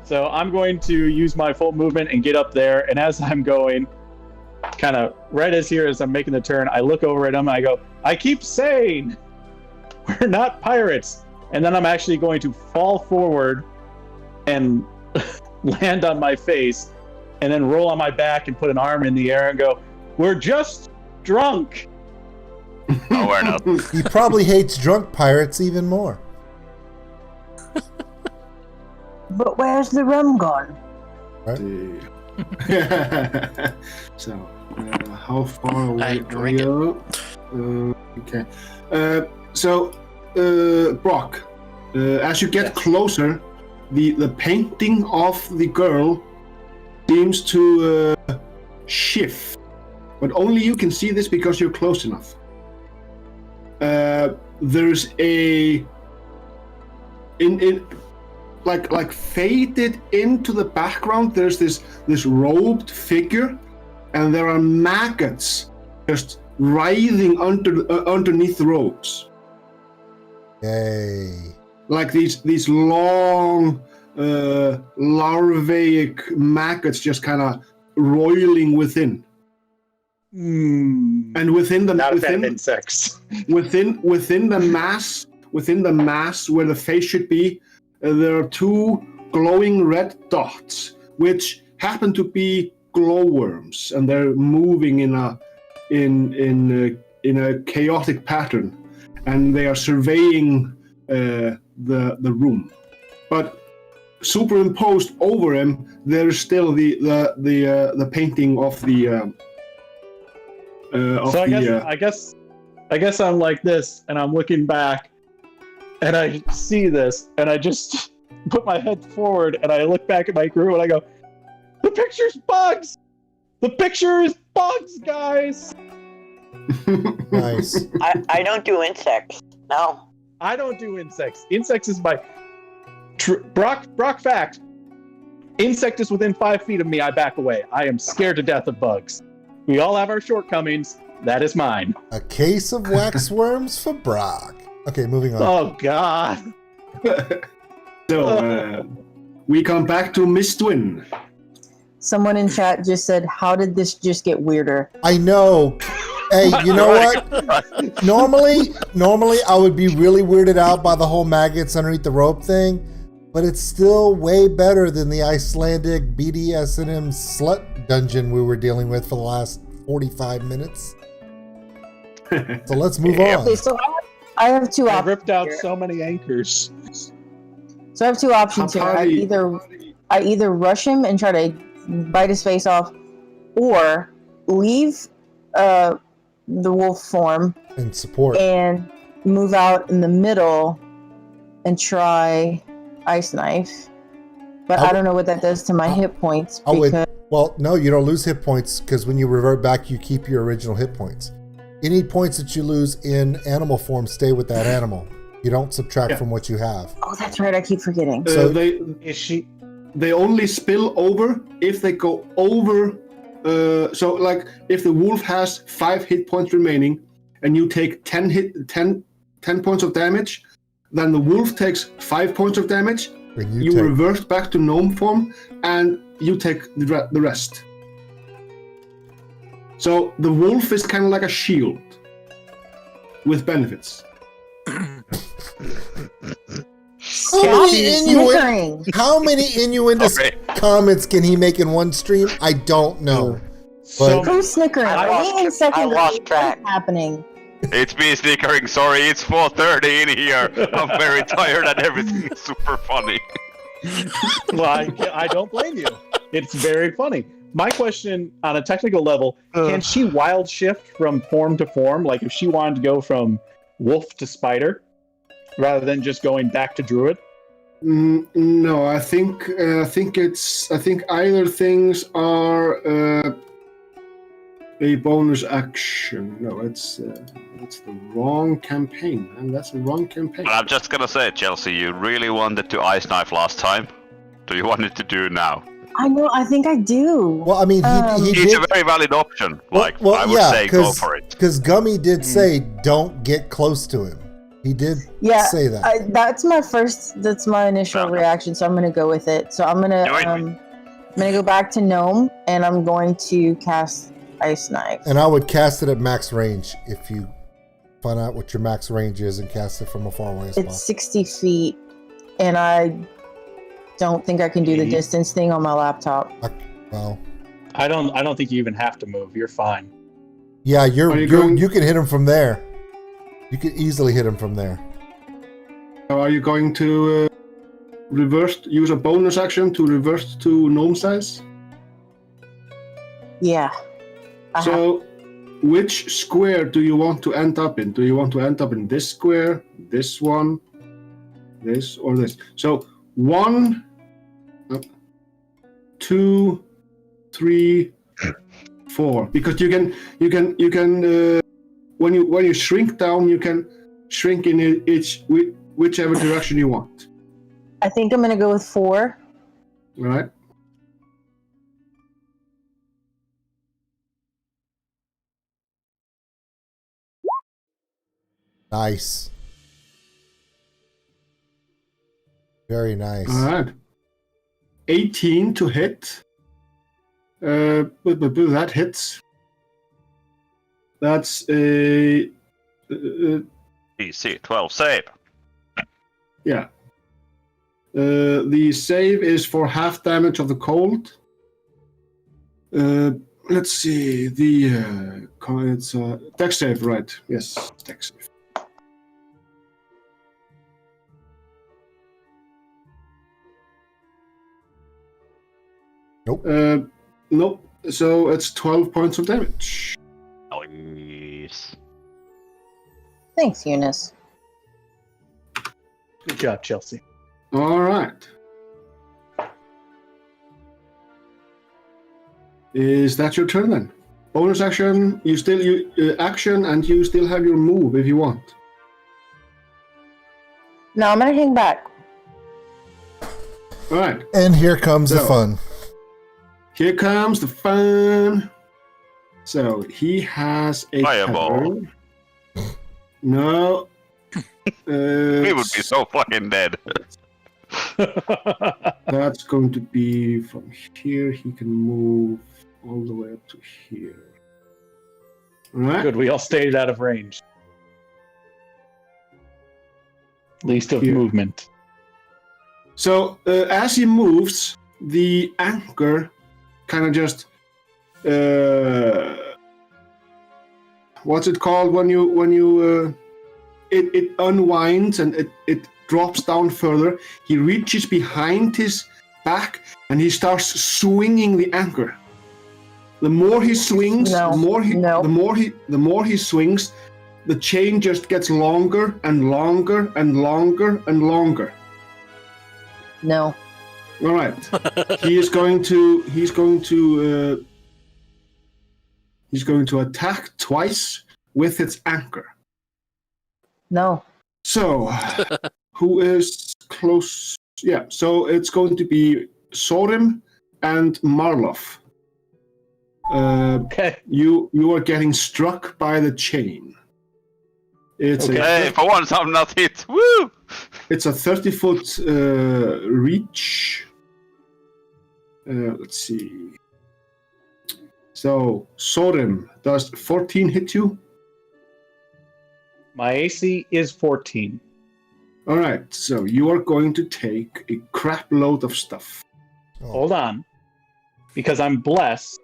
So I'm going to use my full movement and get up there. And as I'm going, kind of right as I'm making the turn, I look over at him and I go, I keep saying, we're not pirates. And then I'm actually going to fall forward and land on my face and then roll on my back and put an arm in the air and go, we're just drunk. No, we're not. He probably hates drunk pirates even more. But where's the rum gone? So, how far away I are drink it. you? Okay. Brock, as you get closer, the painting of the girl seems to shift, but only you can see this because you're close enough. There's a like faded into the background. There's this robed figure, and there are maggots just writhing underneath the robes. Yay. Like these long larvaic maggots just kind of roiling within. And within the Not a fan of insects. within the mass where the face should be, there are two glowing red dots, which happen to be glowworms, and they're moving in a chaotic pattern, and they are surveying the room. But superimposed over him, there's still the painting of the. So I guess I'm like this, and I'm looking back, and I see this, and I just put my head forward, and I look back at my crew, and I go, "The picture's bugs. The picture is bugs, guys." Nice. I don't do insects. No. I don't do insects. Insects is my Brock fact. Insect is within 5 feet of me. I back away. I am scared to death of bugs. We all have our shortcomings. That is mine. A case of waxworms for Brock. Okay, moving on. Oh God. So we come back to Miss Twin. Someone in chat just said, "How did this just get weirder?" I know. Hey, you know what? Normally I would be really weirded out by the whole maggots underneath the rope thing, but it's still way better than the Icelandic BDSM slut dungeon we were dealing with for the last 45 minutes. So let's move on. Okay, so I have two I options. ripped out here. so many anchors. So I have two options here. I either rush him and try to bite his face off, or leave the wolf form And support. and move out in the middle and try Ice Knife. But I don't know what that does to my hit points. Well, no, you don't lose hit points because when you revert back, you keep your original hit points. Any points that you lose in animal form stay with that animal. You don't subtract from what you have. Oh, that's right. I keep forgetting. So they only spill over if they go over. So, like, if the wolf has 5 hit points remaining, and you take 10 points of damage, then the wolf takes 5 points of damage. You revert back to gnome form, and you take the rest. So the wolf is kind of like a shield with benefits. How many innuendous comments can he make in one stream? I don't know. So who's snickering? I lost track. What's happening? It's me snickering, sorry, it's 4:30 in here. I'm very tired and everything is super funny. Well, I don't blame you. It's very funny. My question on a technical level, can she wild shift from form to form? Like if she wanted to go from wolf to spider, rather than just going back to druid? No, I think either things are a bonus action. No, it's the wrong campaign, man. That's the wrong campaign. But I'm just gonna say, Chelsea, you really wanted to ice knife last time. Do you want it to do now? I know. I think I do. Well, I mean, he it's did. a very valid option. I would say go for it. Because Gummy did say don't get close to him. He did say that. That's my initial reaction. So I'm gonna go with it. So I'm gonna go back to gnome, and I'm going to cast Ice Knife. And I would cast it at max range if you find out what your max range is and cast it from a far away spot. It's 60 feet, and I don't think I can do the distance thing on my laptop. I don't think you even have to move. You're fine. Yeah, you can hit him from there. You could easily hit him from there. Are you going to use a bonus action to reverse to gnome size? Yeah. So, which square do you want to end up in? Do you want to end up in this square, this one, this, or this? So, 1, 2, 3, 4. Because you can when you shrink down, you can shrink in whichever direction you want. I think I'm gonna go with 4. All right. Nice. Very nice. All right. 18 to hit. That hits. That's a DC 12 save. Yeah. The save is for half damage of the cold. Let's see. It's dex save, right? Yes, dex save. Nope. Nope. So it's 12 points of damage. Nice. Thanks, Eunice. Good job, Chelsea. All right. Is that your turn then? Bonus action. Action, and you still have your move if you want. No, I'm gonna hang back. All right. And here comes the fun. Here comes the fun. So he has a fireball. No. We would be so fucking dead. That's going to be from here. He can move all the way up to here. All right. Good. We all stayed out of range. Least of movement. So as he moves, the anchor kind of just what's it called when you it unwinds and it drops down further. He reaches behind his back and he starts swinging the anchor. The more he swings, the more he swings, the chain just gets longer and longer and longer and longer. No. All right. He's going to attack twice with its anchor. No. So, who is close? Yeah. So it's going to be Sorim and Marlof. Okay. You are getting struck by the chain. It's Hey, for once I'm not hit. Woo! It's a 30-foot reach. Let's see. So, Sorim, does 14 hit you? My AC is 14. All right, so you are going to take a crap load of stuff. Hold on. Because I'm blessed.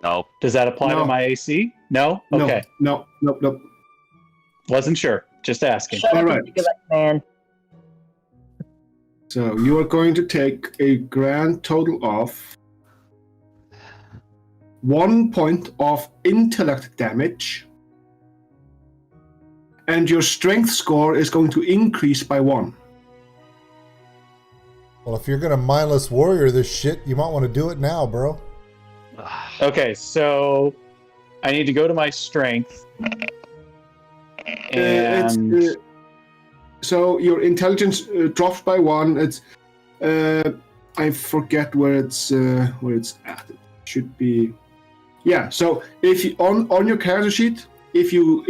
No. Does that apply to my AC? No? Okay. No. Wasn't sure. Just asking. Shut All up right. and think about it, man. So you are going to take a grand total of 1 point of intellect damage, and your strength score is going to increase by 1. Well, if you're gonna mindless warrior this shit, you might want to do it now, bro. Okay, so I need to go to my strength. And so your intelligence drops by 1. It's I forget where it's at. It should be So if you on your character sheet, if you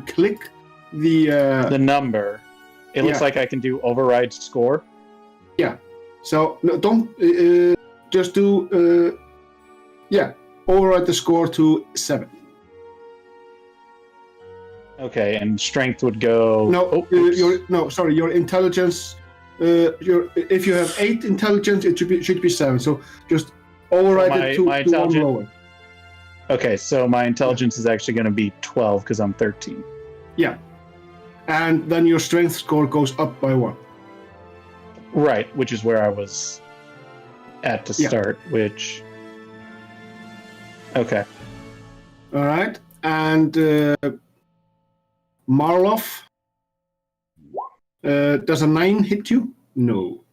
click the number, it looks like I can do override score. Yeah. So no, don't just do override the score to 7. Okay, and strength would go. Your intelligence. If you have 8 intelligence, it should be 7. So just override it to 1 lower. Okay, so my intelligence is actually going to be 12 because I'm 13. Yeah, and then your strength score goes up by 1. Right, which is where I was at to start. Which. Okay. All right, and Marlof, does a 9 hit you? No.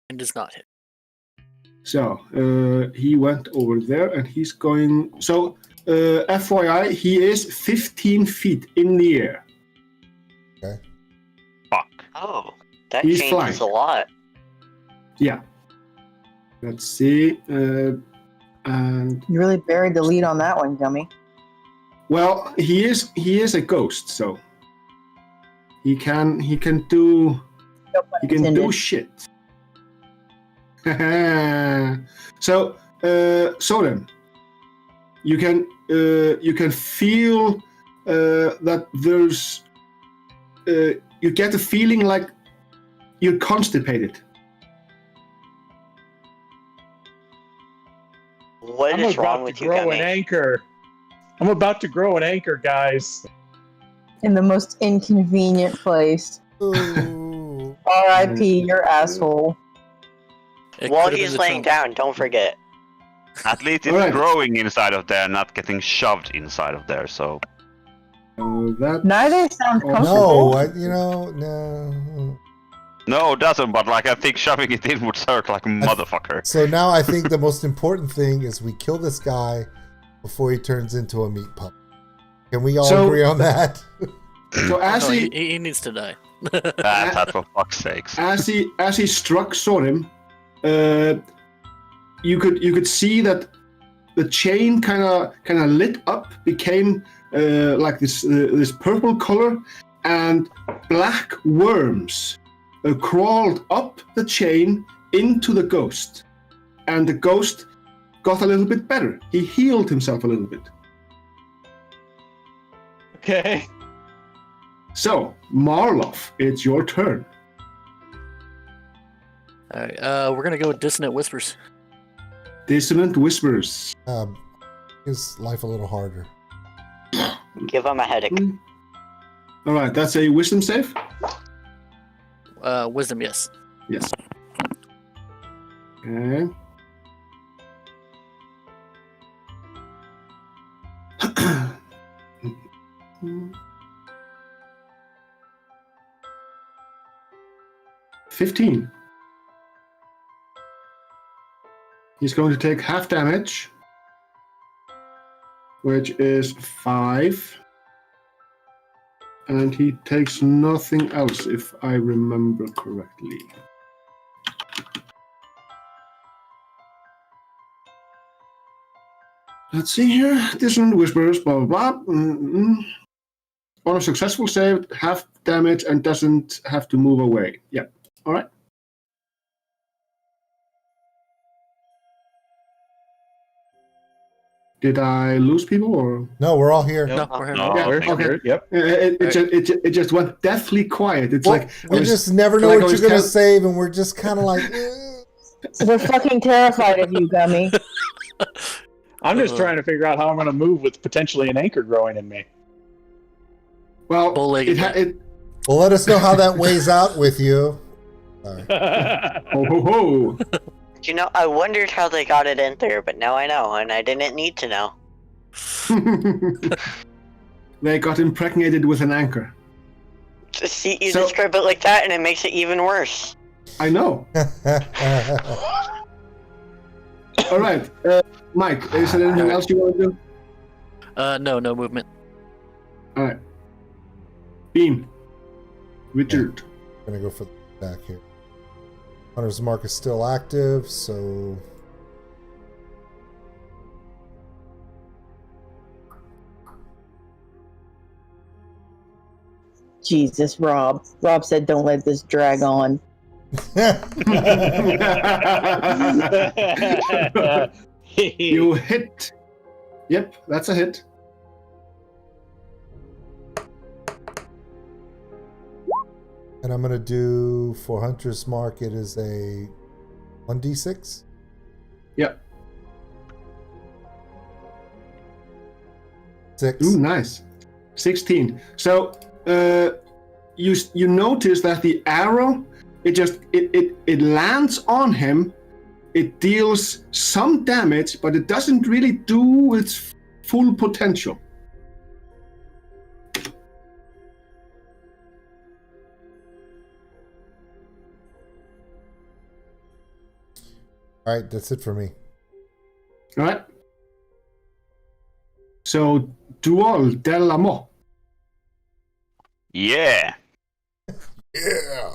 And does not hit. So he went over there, and he's going. So FYI, he is 15 feet in the air. Okay. Fuck. Oh, that He's changes flying. a lot. Yeah. Let's see. And You really buried the lead on that one, Gummy. well, he is a ghost, so he can do shit. So Soren, you can feel that there's you get a feeling like you're constipated. What I'm is about wrong to with you, grow an Gummy? anchor. I'm about to grow an anchor, guys. In the most inconvenient place. Ooh. R.I.P. your asshole. It While could've been he's the laying trunk. down, don't forget. At least it's Alright. growing inside of there, not getting shoved inside of there. So That Neither sound comfortable. No, no. no, it doesn't. But like I think shoving it in would hurt like a motherfucker. So now I think the most important thing is we kill this guy before he turns into a meat puppet. Can we all agree on that? So as No, he he needs to die. That for fuck's sakes. as he struck Sorim, you could see that the chain kind of lit up, became like this purple color, and black worms crawled up the chain into the ghost, and the ghost got a little bit better. He healed himself a little bit. Okay. So Marlof, it's your turn. Alright, we're gonna go with Dissonant Whispers. Dissonant whispers. His life a little harder. Give him a headache. All right, that's a wisdom save. Wisdom, yes. Yes. Okay. $15. He's going to take half damage, which is 5. And he takes nothing else, if I remember correctly. Let's see here. Dissonant whispers, blah, blah, blah. On a successful save, half damage and doesn't have to move away. Yeah. All right. Did I lose people or? No, we're all here. No, we're here. No, Yeah, thank okay. you. Yep. It just went deathly quiet. It's Well, like we just never know like I what was you're going to tell- save, and we're just kind of like, We're fucking terrified of you, Gummy. I'm just trying to figure out how I'm going to move with potentially an anchor growing in me. well, Bow-legged well, let us know how that weighs out with you. Sorry. ho ho ho. You know, I wondered how they got it in there, but now I know, and I didn't need to know. They got impregnated with an anchor. Just see, you So- describe it like that, and it makes it even worse. I know. All right, Mike. Is there anything else you want to do? No movement. All right. Beam. Richard. I'm going to go for the back here. Hunter's Mark is still active, so... Jesus, Rob. Rob said, "Don't let this drag on." You hit. Yep, that's a hit. And I'm going to do, for Hunter's Mark, it is a 1d6? Yep. 6. Ooh, nice. 16. So, you notice that the arrow, it lands on him. It deals some damage, but it doesn't really do its full potential. All right, that's it for me. All right. So, Dual Delamo. Yeah. Yeah.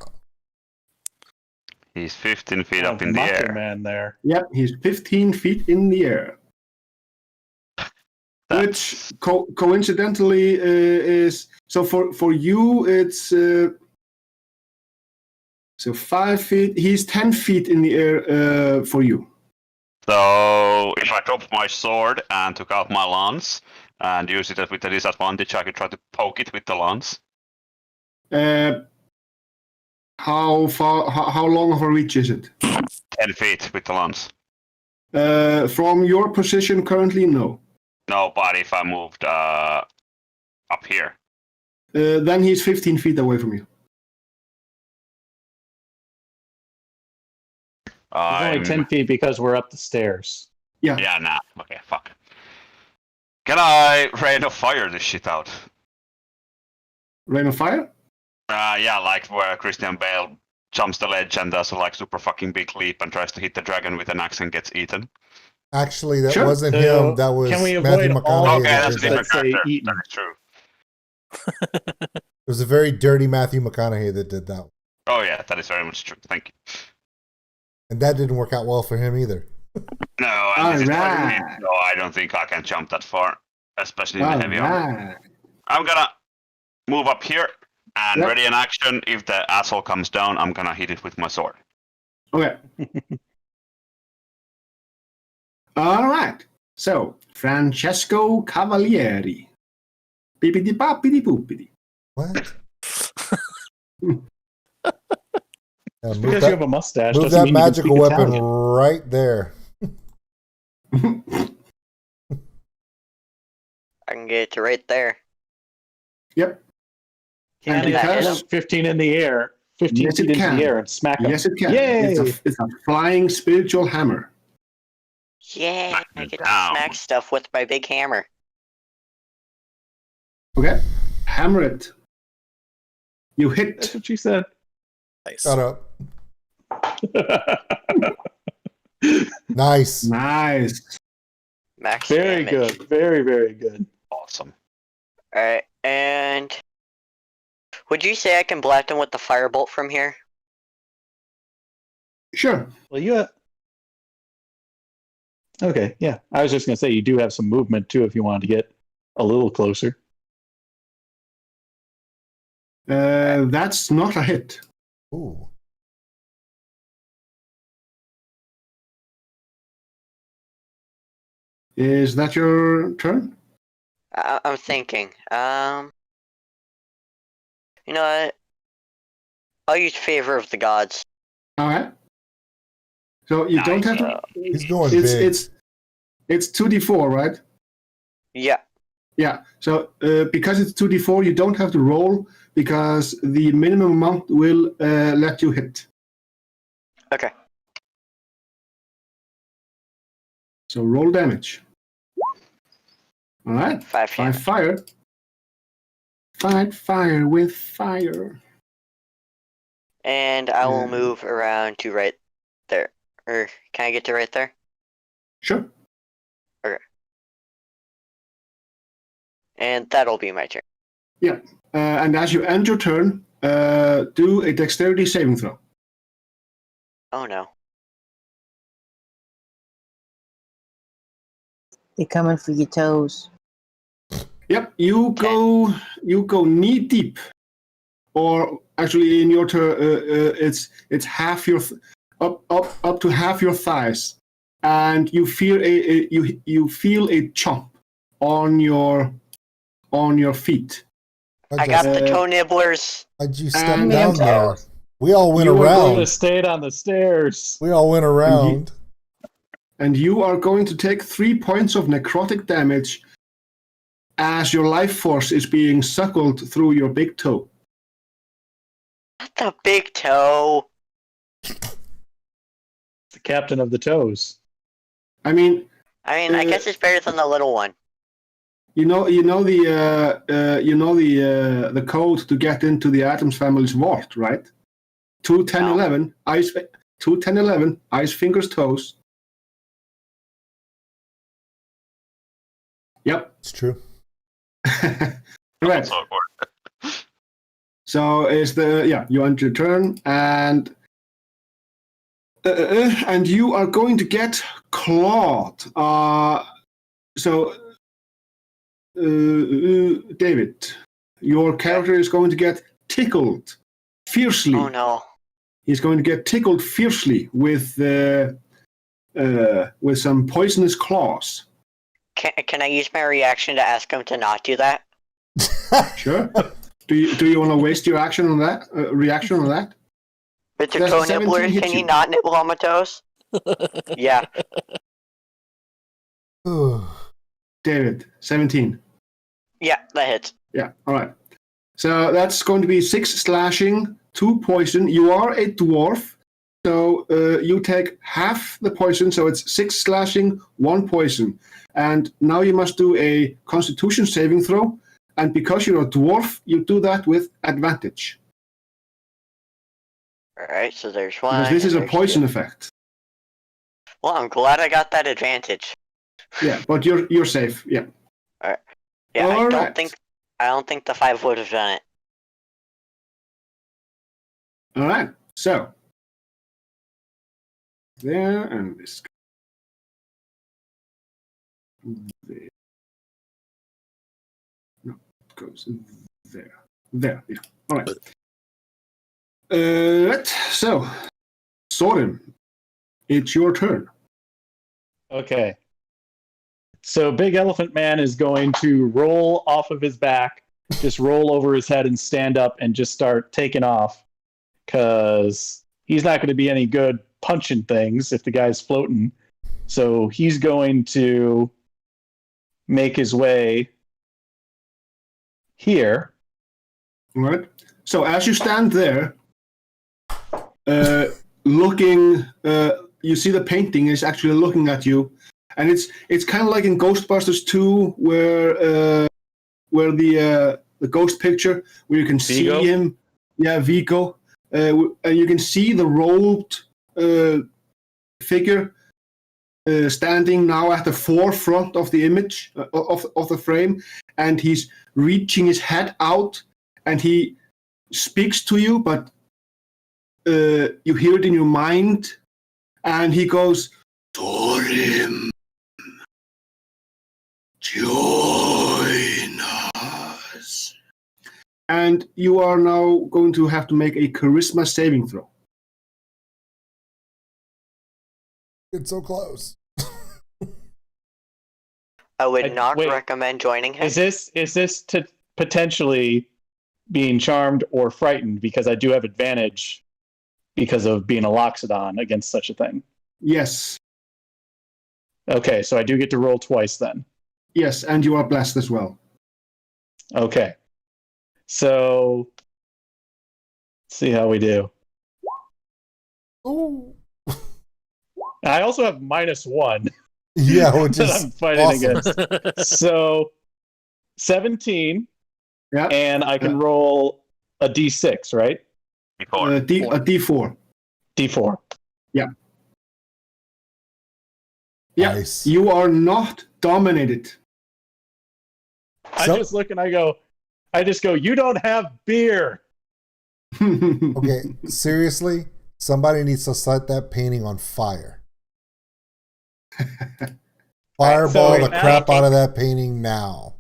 He's 15 feet up in the Macho air. Man there. Yep, he's 15 feet in the air. Which coincidentally is so for you it's so 5 feet. He's 10 feet in the air for you. So if I dropped my sword and took out my lance and used it with a disadvantage, I could try to poke it with the lance. How far? How long of a reach is it? 10 feet with the lance. From your position currently, no. No, but if I moved up here. Then he's 15 feet away from you. It's only 10 feet because we're up the stairs. Yeah. Yeah, nah. Okay, fuck. Can I rain of fire this shit out? Rain of fire? Yeah, like where Christian Bale jumps the ledge and does a like super fucking big leap and tries to hit the dragon with an axe and gets eaten. Actually, that Sure. wasn't So, him. That was can we Matthew avoid all- McConaughey. Okay, that that's a did different that. say character. eaten. That is true. It was a very dirty Matthew McConaughey that did that. Oh yeah, that is very much true. Thank you. And that didn't work out well for him either. No, and this is Alright. quite so I don't think I can jump that far, especially in the All heavy armor. right. I'm gonna move up here and Yep. ready in action. If the asshole comes down, I'm gonna hit it with my sword. Okay. All right. So, Francesco Cavalieri. Bippity boppity boopity. What? Yeah, move Because you have a mustache. move doesn't that mean you can magical speak weapon Italian. right there. I can get it to right there. Yep. Can it because- hit 15 in the air? 15 Yes, feet it into can. the air and smack him. Yes, it can. Yay! It's a flying spiritual hammer. Yeah, Smack I it get to down. smack stuff with my big hammer. Okay, hammer it. You That's hit. what you said. Nice. Shut up. Nice. Nice. Max Very damage. good. Very, very good. Awesome. Alright, and would you say I can blast him with the firebolt from here? Sure. Well, you. Okay, yeah. I was just gonna say you do have some movement too if you wanted to get a little closer. That's not a hit. Ooh. Is that your turn? I'm thinking. You know what? I'll use favor of the gods. All right. So you don't have to. He's going It's big. it's 2d4, right? Yeah. Yeah. So because it's 2d4, you don't have to roll because the minimum amount will let you hit. Okay. So roll damage. All right. 5 Five damage. fire. Fight fire with fire. And I will Yeah. move around to right there. Or can I get to right there? Sure. And that'll be my turn. And as you end your turn, do a dexterity saving throw. Oh no. They're coming for your toes. Yep, you go knee deep, or actually in your turn, it's half your up to half your thighs, and you feel you feel a chomp on your feet. I got the Uh, toe nibblers. How'd you step and- down there? We all went You were Would around. have stayed on the stairs. We all went around. And you are going to take 3 points of necrotic damage as your life force is being suckled through your big toe. Not the big toe. The captain of the toes. I mean, I mean, I guess it's better than the little one. you know the code to get into the Adams family's vault, right? 21011 ice 21011 ice fingers toes. Yep. It's true. Right. So awkward. So is you end your turn and you are going to get clawed. David, your character is going to get tickled fiercely. Oh no. He's going to get tickled fiercely with some poisonous claws. Can I use my reaction to ask him to not do that? Sure. Do you want to waste your action on that? Reaction on that? Mr. Does Toe 17 Nibbler, hit can you you? not nibble on my toes? Yeah. David, 17. Yeah, that hits. Yeah. All right. So that's going to be 6 slashing, 2 poison. You are a dwarf, so you take half the poison. So it's 6 slashing, 1 poison. And now you must do a Constitution saving throw. And because you're a dwarf, you do that with advantage. Alright, so there's one. Because this is and a there's poison two. effect. Well, I'm glad I got that advantage. Yeah, but you're safe. Yeah. Yeah, I Alright. don't think the 5 would have done it. All right. So there and this. There. No, it goes there. There. Yeah. All right. So, Soren, it's your turn. Okay. So Big Elephant Man is going to roll off of his back, just roll over his head and stand up and just start taking off. Because he's not going to be any good punching things if the guy's floating. So he's going to make his way here. All right. So as you stand there, looking, you see the painting is actually looking at you, and it's kind of like in Ghostbusters 2, where the ghost picture where you can Vigo? see him, Vigo, and you can see the robed figure standing now at the forefront of the image of the frame, and he's reaching his head out, and he speaks to you, but you hear it in your mind, and he goes, Thorim, join us. And you are now going to have to make a charisma saving throw. It's so close. I would not wait. recommend joining him. Is this to potentially being charmed or frightened? Because I do have advantage because of being a Loxodon against such a thing. Yes. Okay, so I do get to roll twice then. Yes, and you are blessed as well. Okay. So let's see how we do. Ooh. I also have -1 Yeah, which that is I'm fighting awesome. against. So 17, Yeah. and I can roll a D6, right? Before. A D4. D4. Yeah. Nice. You are not dominated. I So- just look and I just go, you don't have beer. Okay, seriously, somebody needs to set that painting on fire. Fireball so the crap out of that painting now.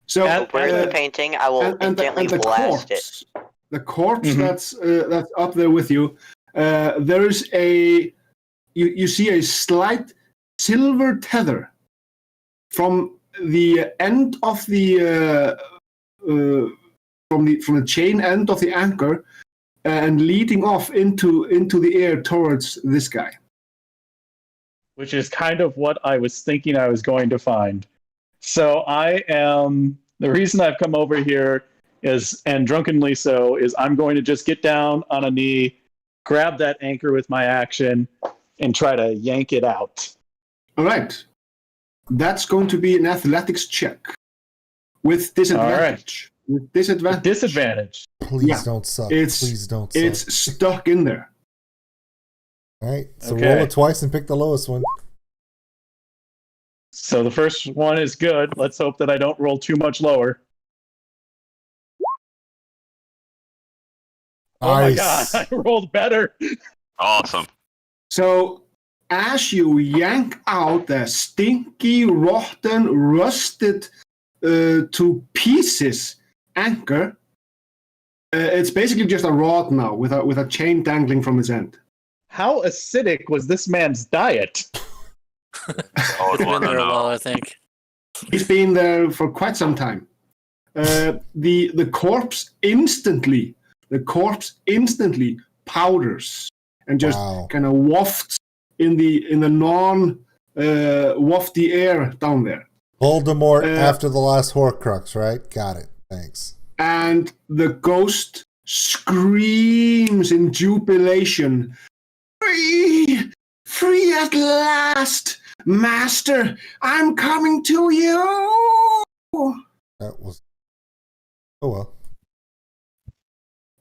So Where's the painting? I will instantly the blast it. corpse, the corpse Mhm. that's up there with you. There is you see a slight silver tether from the end of the from the chain end of the anchor and leading off into the air towards this guy. Which is kind of what I was thinking I was going to find. So the reason I've come over here is, and drunkenly so, is I'm going to just get down on a knee, grab that anchor with my action, and try to yank it out. All right, that's going to be an athletics check with disadvantage. With disadvantage. Disadvantage. Please Yeah, don't suck. it's- Please don't suck. It's stuck in there. All right, so Okay. roll it twice and pick the lowest one. So the first one is good. Let's hope that I don't roll too much lower. Oh my god, Nice. I rolled better. Awesome. So as you yank out the stinky, rotten, rusted to pieces anchor, it's basically just a rod now with a chain dangling from its end. How acidic was this man's diet? I would It's been want to there a while, know. I think. He's been there for quite some time. The corpse instantly powders and just Wow. kind of wafts in the wafty air down there. Voldemort Uh, after the last Horcrux, right? Got it. Thanks. And the ghost screams in jubilation. Free! Free at last! Master, I'm coming to you! That was. Oh well.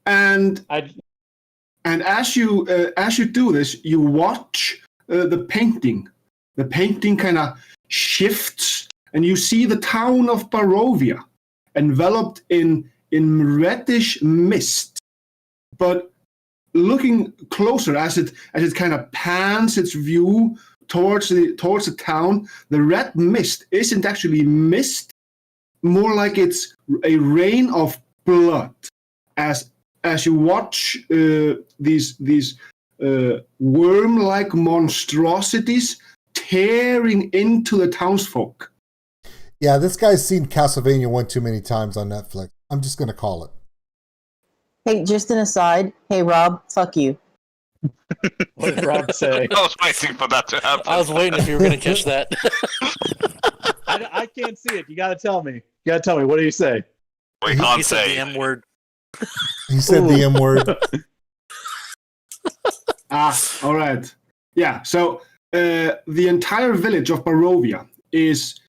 And as you do this, you watch the painting. The painting kind of shifts, and you see the town of Barovia enveloped in reddish mist. But looking closer, as it kind of pans its view towards the town, the red mist isn't actually mist, more like it's a rain of blood. As you watch these worm-like monstrosities tearing into the townsfolk. Yeah, this guy's seen Castlevania one too many times on Netflix. I'm just gonna call it. Hey, just an aside. Hey, Rob, fuck you. What did Rob say? I was waiting for that to happen. I was waiting if you were going to catch that. I can't see it. You got to tell me. What do you say? We He can't said the say. M word. He said the M word. All right. Yeah. So the entire village of Barovia is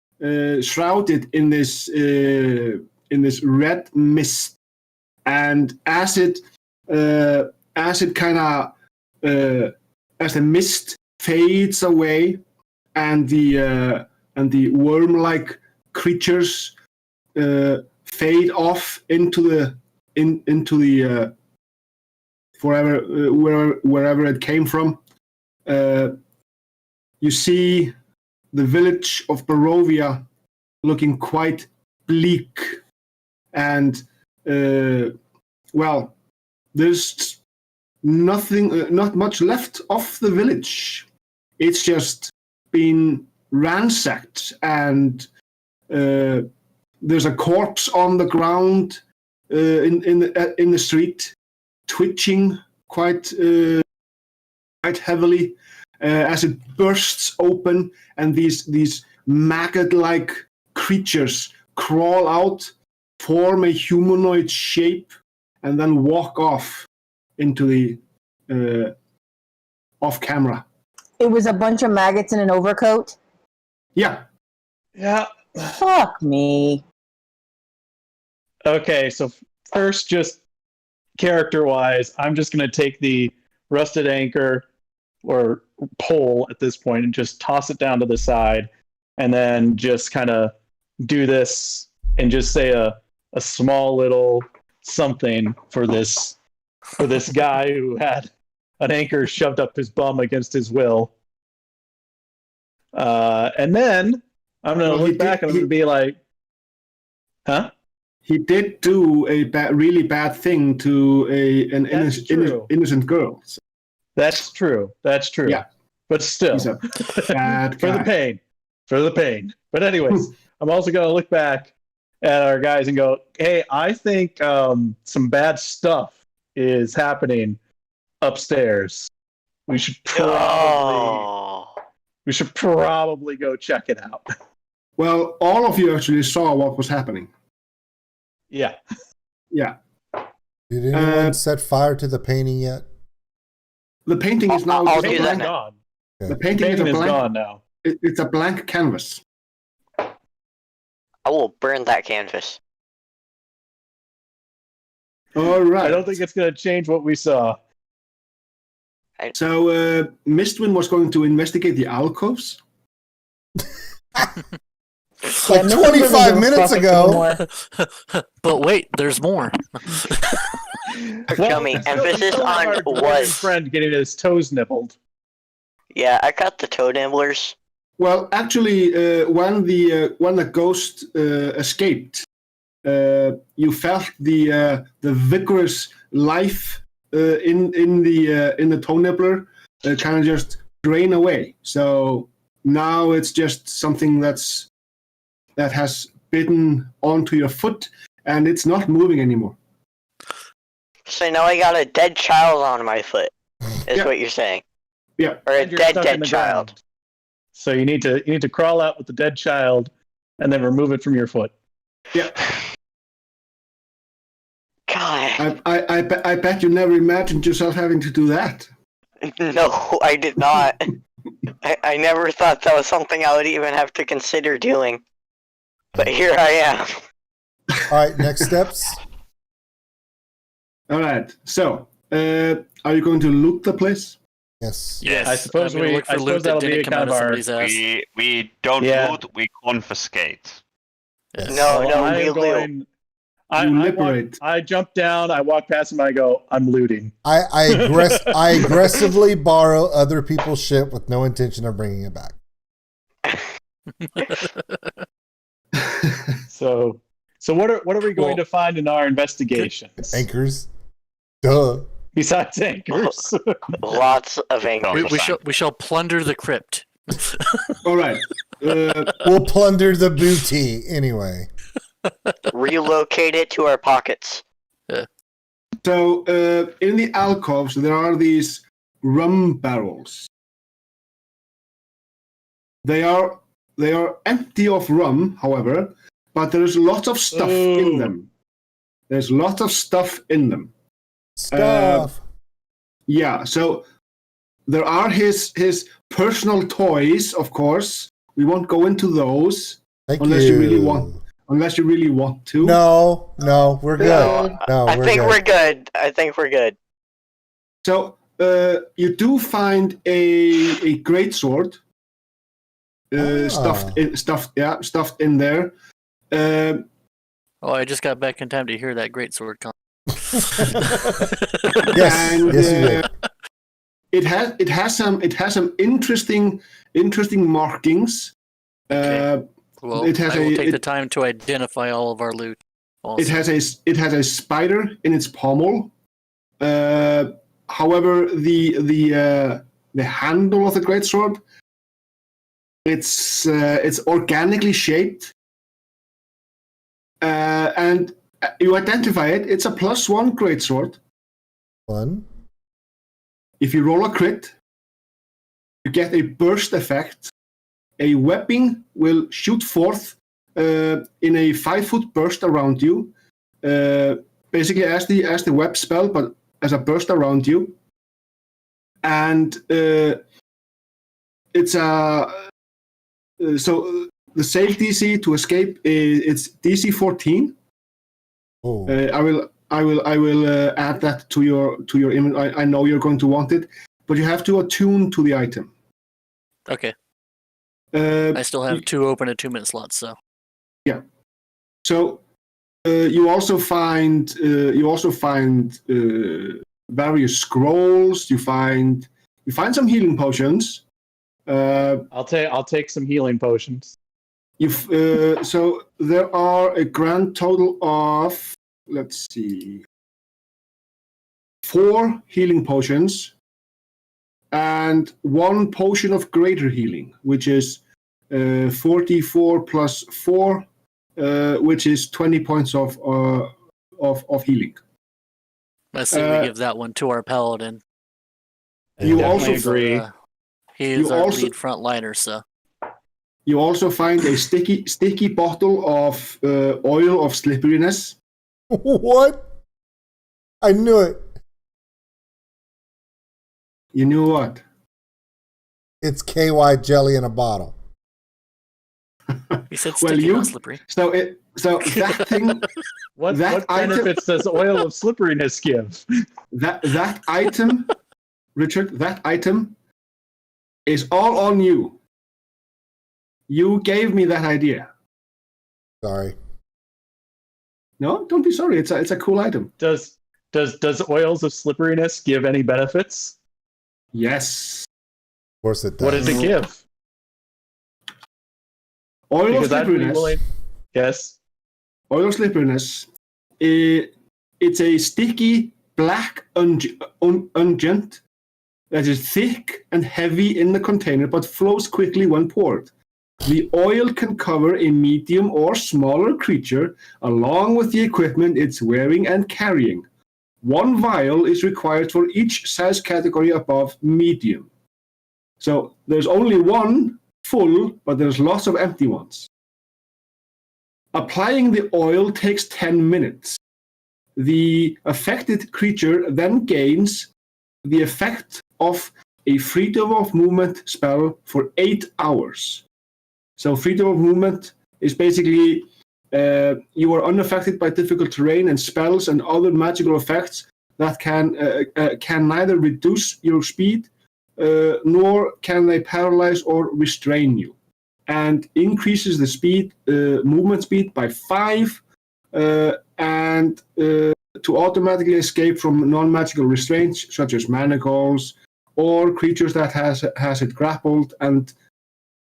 shrouded in this red mist, and as the mist fades away, and the worm-like creatures fade off into the wherever it came from, you see the village of Barovia looking quite bleak, and there's not much left of the village. It's just been ransacked, and there's a corpse on the ground in the street, twitching quite heavily as it bursts open, and these maggot-like creatures crawl out, form a humanoid shape, and then walk off into the off camera. It was a bunch of maggots in an overcoat. Yeah. Yeah. Fuck me. Okay, so first, just character-wise, I'm just going to take the rusted anchor or pole at this point and just toss it down to the side, and then just kind of do this and just say a small little something for this guy who had an anchor shoved up his bum against his will. And then I'm going to look back and I'm going to be like, huh? He did do a really bad thing to an innocent girl. So. That's true. Yeah. But still, he's a bad guy. For the pain. But anyways, I'm also going to look back at our guys and go, hey, I think some bad stuff is happening upstairs. We should probably go check it out. Well, all of you actually saw what was happening. Yeah. Yeah. Did anyone set fire to the painting yet? The painting is now gone. Okay. The painting is gone now. It's a blank canvas. I will burn that canvas. All right. I don't think it's going to change what we saw. So Mistwin was going to investigate the alcoves. Like 25 minutes ago. But wait, there's more. Tell me, emphasis on was. Friend getting his toes nibbled. Yeah, I got the toe nibblers. Well, actually, when the ghost escaped, you felt the vigorous life in the toe nibbler kind of just drain away. So now it's just something that has bitten onto your foot, and it's not moving anymore. So now I got a dead child on my foot, is what you're saying. Yeah. Or a dead child. Ground. So you need to crawl out with the dead child and then remove it from your foot. Yeah. God. I bet you never imagined yourself having to do that. No, I did not. I never thought that was something I would even have to consider doing. But here I am. All right, next steps. All right. So, are you going to loot the place? Yes. Yes. I suppose that'll be kind of our. We don't loot, we confiscate. Yes. No, we loot. You liberate. I jump down, I walk past him, I go, I'm looting. I aggressively borrow other people's shit with no intention of bringing it back. So what are we going to find in our investigations? Anchors. Duh. Besides anchors. Lots of anchors. We shall plunder the crypt. All right. We'll plunder the booty anyway. Relocate it to our pockets. So in the alcoves, there are these rum barrels. They are empty of rum, however, but there is lots of stuff in them. There's lots of stuff in them. Stuff. Yeah, so there are his personal toys, of course. We won't go into those unless you really want to. No, we're good. No, I think we're good. I think we're good. So you do find a great sword stuffed in there. I just got back in time to hear that great sword come. Yes, and, yes, you did. It has some interesting markings. Okay. Well, I will take the the time to identify all of our loot. Also. It has a spider in its pommel. However, the handle of the greatsword, it's organically shaped, and you identify it. It's a +1 greatsword. Fun. If you roll a crit, you get a burst effect. A webbing will shoot forth in a 5-foot burst around you, basically as the web spell, but as a burst around you. And it's a so the save DC to escape it's DC 14. Oh. I will add that to your image. I know you're going to want it, but you have to attune to the item. Okay. I still have 2 open attunement slots, so. Yeah. So you also find various scrolls. You find some healing potions. I'll take some healing potions. So there are a grand total of, let's see, 4 healing potions and 1 potion of greater healing, which is 44 plus 4, which is 20 points of healing. Let's say we give that one to our paladin. You also agree. He is our lead frontliner, so. You also find a sticky bottle of oil of slipperiness. What? I knew it. You knew what? It's KY jelly in a bottle. He said sticky, not slippery. So that thing. What item, benefits does oil of slipperiness give? That item, Richard, that item is all on you. You gave me that idea. Sorry. No, don't be sorry. It's a cool item. Does oils of slipperiness give any benefits? Yes. Of course it does. What does it give? Oil of slipperiness. Yes. Oil of slipperiness. It's a sticky black unguent that is thick and heavy in the container, but flows quickly when poured. The oil can cover a medium or smaller creature along with the equipment it's wearing and carrying. 1 vial is required for each size category above medium. So there's only 1 full, but there's lots of empty ones. Applying the oil takes 10 minutes. The affected creature then gains the effect of a freedom of movement spell for 8 hours. So freedom of movement is basically you are unaffected by difficult terrain and spells and other magical effects that can neither reduce your speed nor can they paralyze or restrain you, and increases the speed, movement speed by 5, and to automatically escape from non-magical restraints such as manacles or creatures that has it grappled, and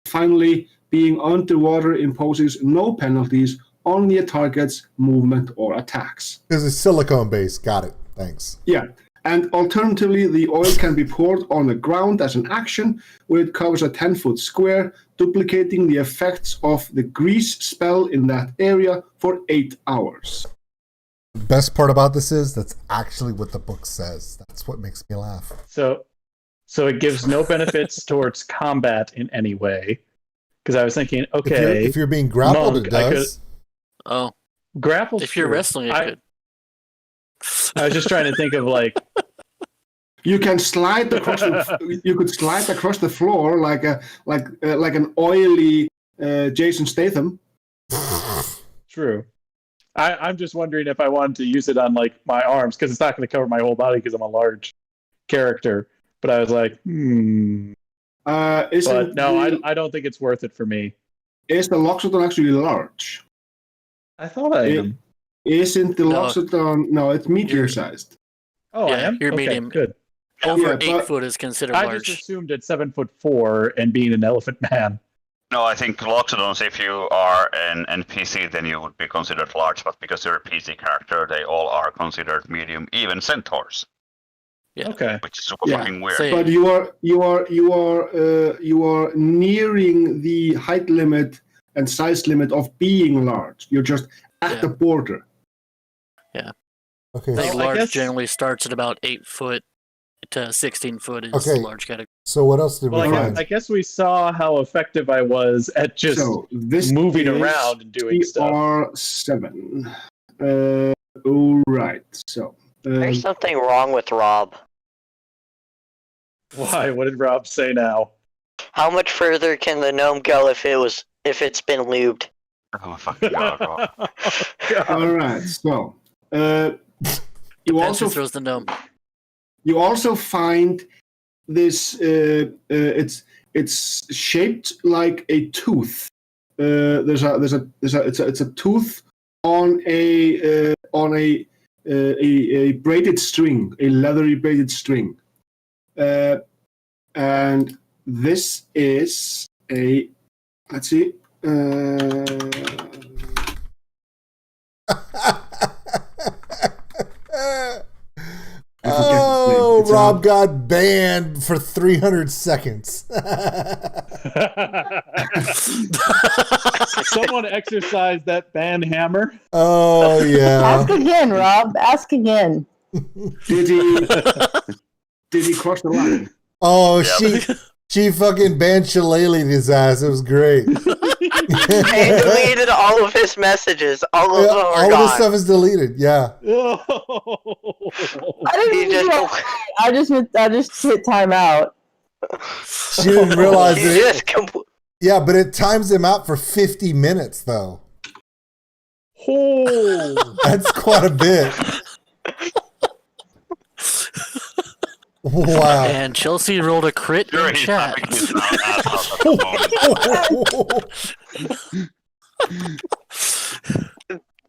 finally, being underwater imposes no penalties on the target's movement or attacks. Because it's silicone based. Got it. Thanks. Yeah. And alternatively, the oil can be poured on the ground as an action where it covers a 10-foot square, duplicating the effects of the grease spell in that area for 8 hours. The best part about this is that's actually what the book says. That's what makes me laugh. So it gives no benefits towards combat in any way. Because I was thinking, okay, if you're being grappled, monk, it does. Oh, grapple. if you're wrestling, it could. I was just trying to think of like. You can slide across. You could slide across the floor like an oily Jason Statham. True. I'm just wondering if I wanted to use it on like my arms because it's not going to cover my whole body because I'm a large character. But I was like, But no, I don't think it's worth it for me. Is the Loxodon actually large? I thought I am. Isn't the Loxodon? No, it's medium-sized. Oh, Yeah, I am. you're Okay, medium. Good. Over Yeah, 8 foot is considered I large. just assumed at 7'4" and being an elephant man. No, I think Loxodons, if you are an NPC, then you would be considered large, but because you're a PC character, they all are considered medium, even centaurs. Yeah. Okay. Which is super fucking weird. Say- But you are nearing the height limit and size limit of being large. You're just at the border. Okay. I think Well, I large guess- generally starts at about 8 foot to 16 foot is Okay. large category. So what else did Well, we I find? guess we saw how effective I was at just So this moving is around and doing stuff. TR7. All right. So There's something wrong with Rob. Why? What did Rob say now? How much further can the gnome go if it's been lubed? Oh my fucking god, Rob. all right. So you Depends also who throws the gnome. you also find this. It's shaped like a tooth. It's a tooth on a braided string, a leathery braided string, and this is a. Let's see. Oh, Rob got banned for 300 seconds. Someone exercise that ban hammer. Oh, yeah. Ask again, Rob. Ask again. Did he cross the line? Oh, Yep. she fucking banned Shillelagh his ass. It was great. He deleted all of his messages. All of them are all gone. this stuff is deleted. Yeah. Oh. I didn't He even just- do I just hit timeout. She didn't realize He it. just Yeah, but it times him out for 50 minutes, though. Oh. That's quite a bit. Wow. And Chelsea rolled a crit Sure, in he's chat. having his ass out at the moment.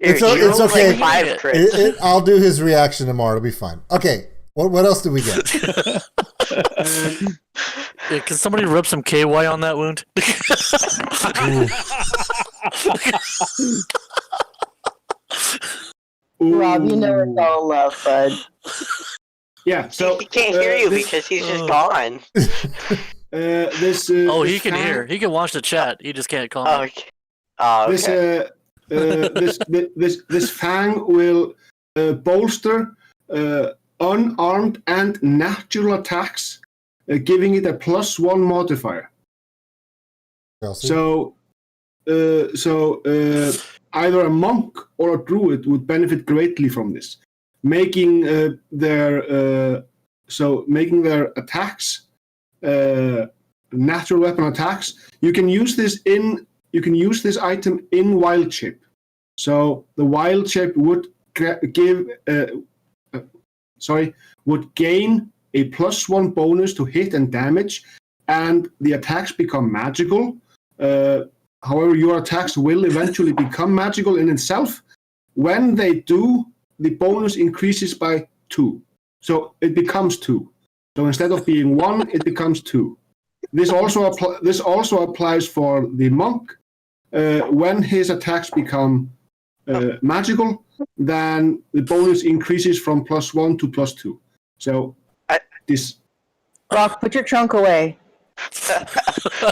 It's Dude, you it's rolled okay. Like 5 crits. I'll do his reaction tomorrow. It'll be fine. Okay. What else did we get? Yeah, can somebody rub some KY on that wound? Rob, you know it's all love, bud. Yeah. So He can't hear you this, because he's just gone. this. Oh, he this can fan- hear. He can watch the chat. He just can't comment. Okay. Oh, okay. This fang will bolster unarmed and natural attacks, giving it a +1 modifier. Chelsea? So either a monk or a druid would benefit greatly from this, making their attacks natural weapon attacks. You can use this item in wild shape. So the wild shape would would gain a +1 bonus to hit and damage, and the attacks become magical. However, your attacks will eventually become magical in itself. When they do, the bonus increases by 2. So it becomes 2. So instead of being 1, it becomes 2. This also applies for the monk. When his attacks become magical, then the bonus increases from +1 to +2. So this. Rock, put your trunk away.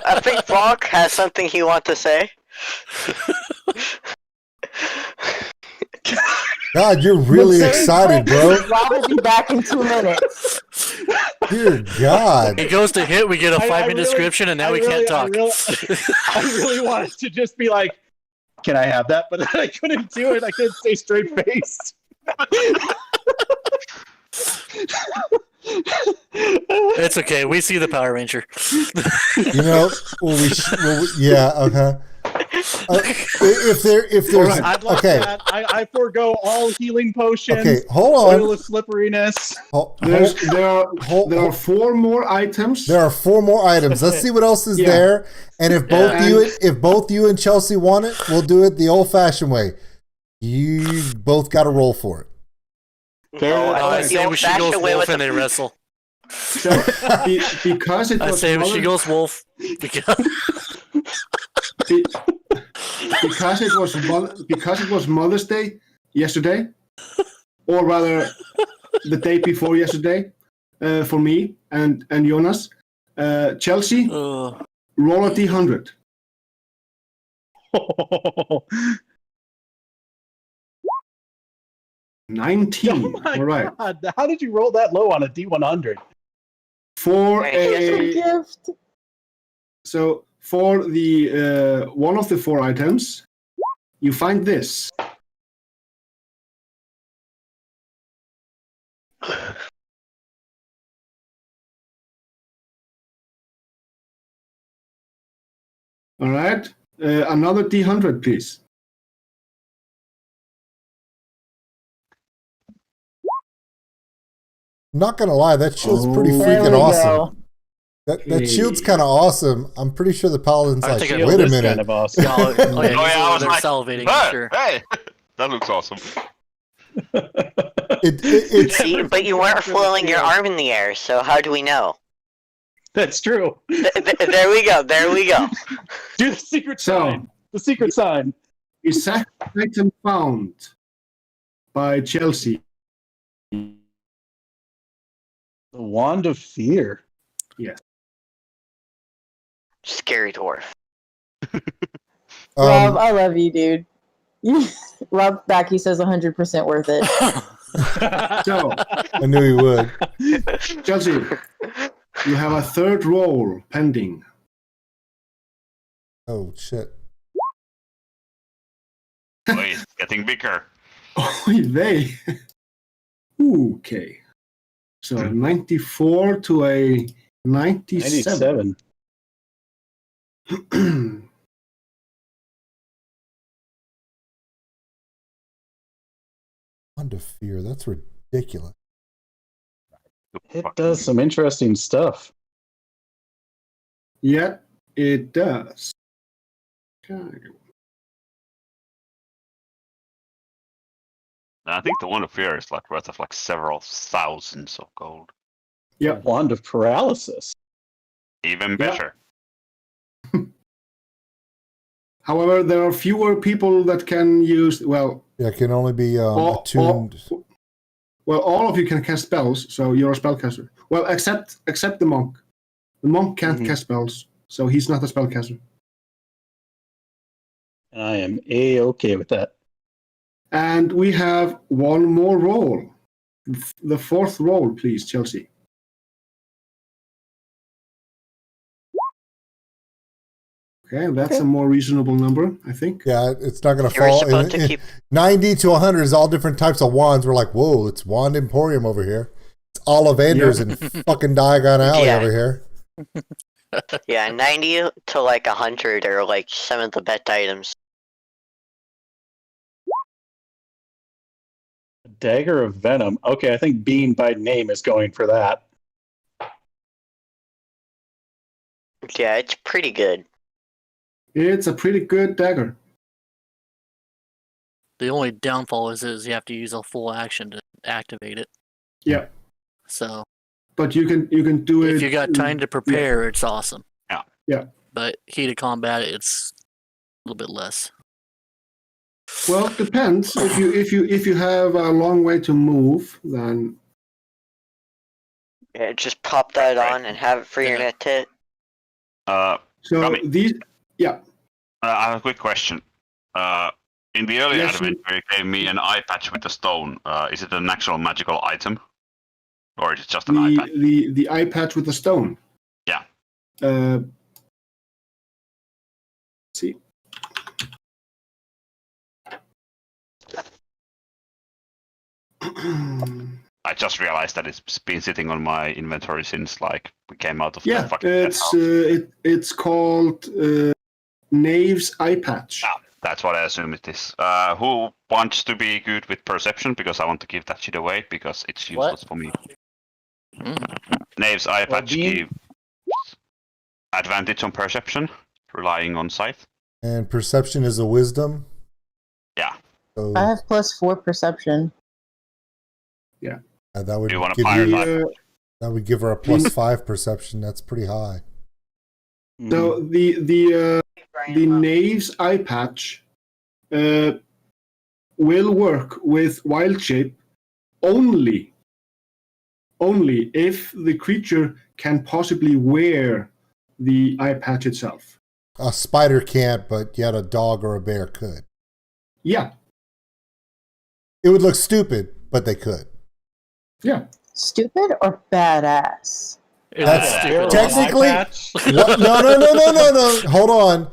I think Brock has something he wants to say. God, you're really But excited, seriously, bro. Rob will be back in 2 minutes. Dear God. He goes to hit, we get a 5-minute description, and now we can't talk. I really wanted to just be like, can I have that? But I couldn't do it. I couldn't stay straight faced. It's okay. We see the Power Ranger. You know, yeah, okay. If there's Alright. I'd like okay, that. I forego all healing potions. okay, hold on. Oil of slipperiness. There are 4 more items. There are 4 more items. Let's see what else is Yeah. there. And if both you and Chelsea want it, we'll do it the old-fashioned way. You both got to roll for it. No, I I like the say she goes old-fashioned way wolf with and the... they wrestle. So, because it I was say she Mother's, goes wolf. Because because it was Mother's Day yesterday, or rather the day before yesterday, for me and Jonas. Chelsea, roll a d100. 19. Oh my All right. God. How did you roll that low on a D100? For It's a gift. So for the one of the 4 items, you find this. All right. Another D100, please. I'm not gonna lie, that shield's pretty Oh. There we freaking awesome. go. That shield's kind of awesome. I'm pretty sure the paladin's I like, think I wait Shield a is minute. kind of awesome. yeah, oh, yeah, Oh, yeah, I was they're like, salivating. Hey, Sure. hey, that looks awesome. It's See, but you weren't flailing your arm in the air, so how do we know? That's true. There we go. There we go. Do the secret So- sign. The secret sign. The second item found by Chelsea. The Wand of Fear. Scary dwarf. Rob, I love you, dude. Rob Backy says 100% worth it. So, I knew he would. Chelsea, you have a 3rd roll pending. Oh shit. Oh, it's getting bigger. Oh, they. Okay. So 94 to a 97. 97. Wand of Fear. That's ridiculous. It does some interesting stuff. Yeah, it does. Okay. I think the one of fear is like worth of like several thousands of gold. Yeah. Wand of Paralysis. Even better. However, there are fewer people that can use. Well, Yeah, it can only be attuned. all of you can cast spells, so you're a spellcaster. Well, except the monk. The monk can't cast spells, so he's not a spellcaster. And I am A-okay with that. And we have one more roll. The 4th roll, please, Chelsea. Okay, that's a more reasonable number, I think. Yeah, it's not going to You were fall. supposed to keep... 90 to 100 is all different types of wands. We're like, whoa, it's Wand Emporium over here. It's Ollivanders and fucking Diagon Alley Yeah. over here. Yeah, 90 to like 100 are like some of the best items. Dagger of Venom. Okay, I think Bean by name is going for that. Yeah, it's pretty good. It's a pretty good dagger. The only downfall is you have to use a full action to activate it. Yeah, So but you can do it. if you got time to prepare, it's awesome. Yeah. Yeah. But heated combat, it's a little bit less. Well, it depends. If you have a long way to move, then Yeah, just pop that on and have it for your net hit. Uh, so Rami. these. Yeah. I have a quick question. In the early Yes, advent, where you gave me an eye patch with a stone, is it an actual magical item? Or is it just an eye patch? The eye patch with the stone. Yeah. Let's see. I just realized that it's been sitting on my inventory since like we came out of the Yeah, fucking it's called Knave's eye patch. Ah, that's what I assume it is. Who wants to be good with perception? Because I want to give that shit away because it's useless for me. Knave's eye Well, patch Dean- gives advantage on perception, relying on sight. And perception is a wisdom. Yeah. So I have +4 perception. that would Do you want to give pirate you, eye? that would give her a +5 perception. That's pretty high. So the Knave's eye patch will work with wild shape only if the creature can possibly wear the eye patch itself. A spider can't, but yet a dog or a bear could. Yeah, It would look stupid, but they could. yeah. Stupid or badass? That's stupid. technically- Eye patch? What? No. Hold on.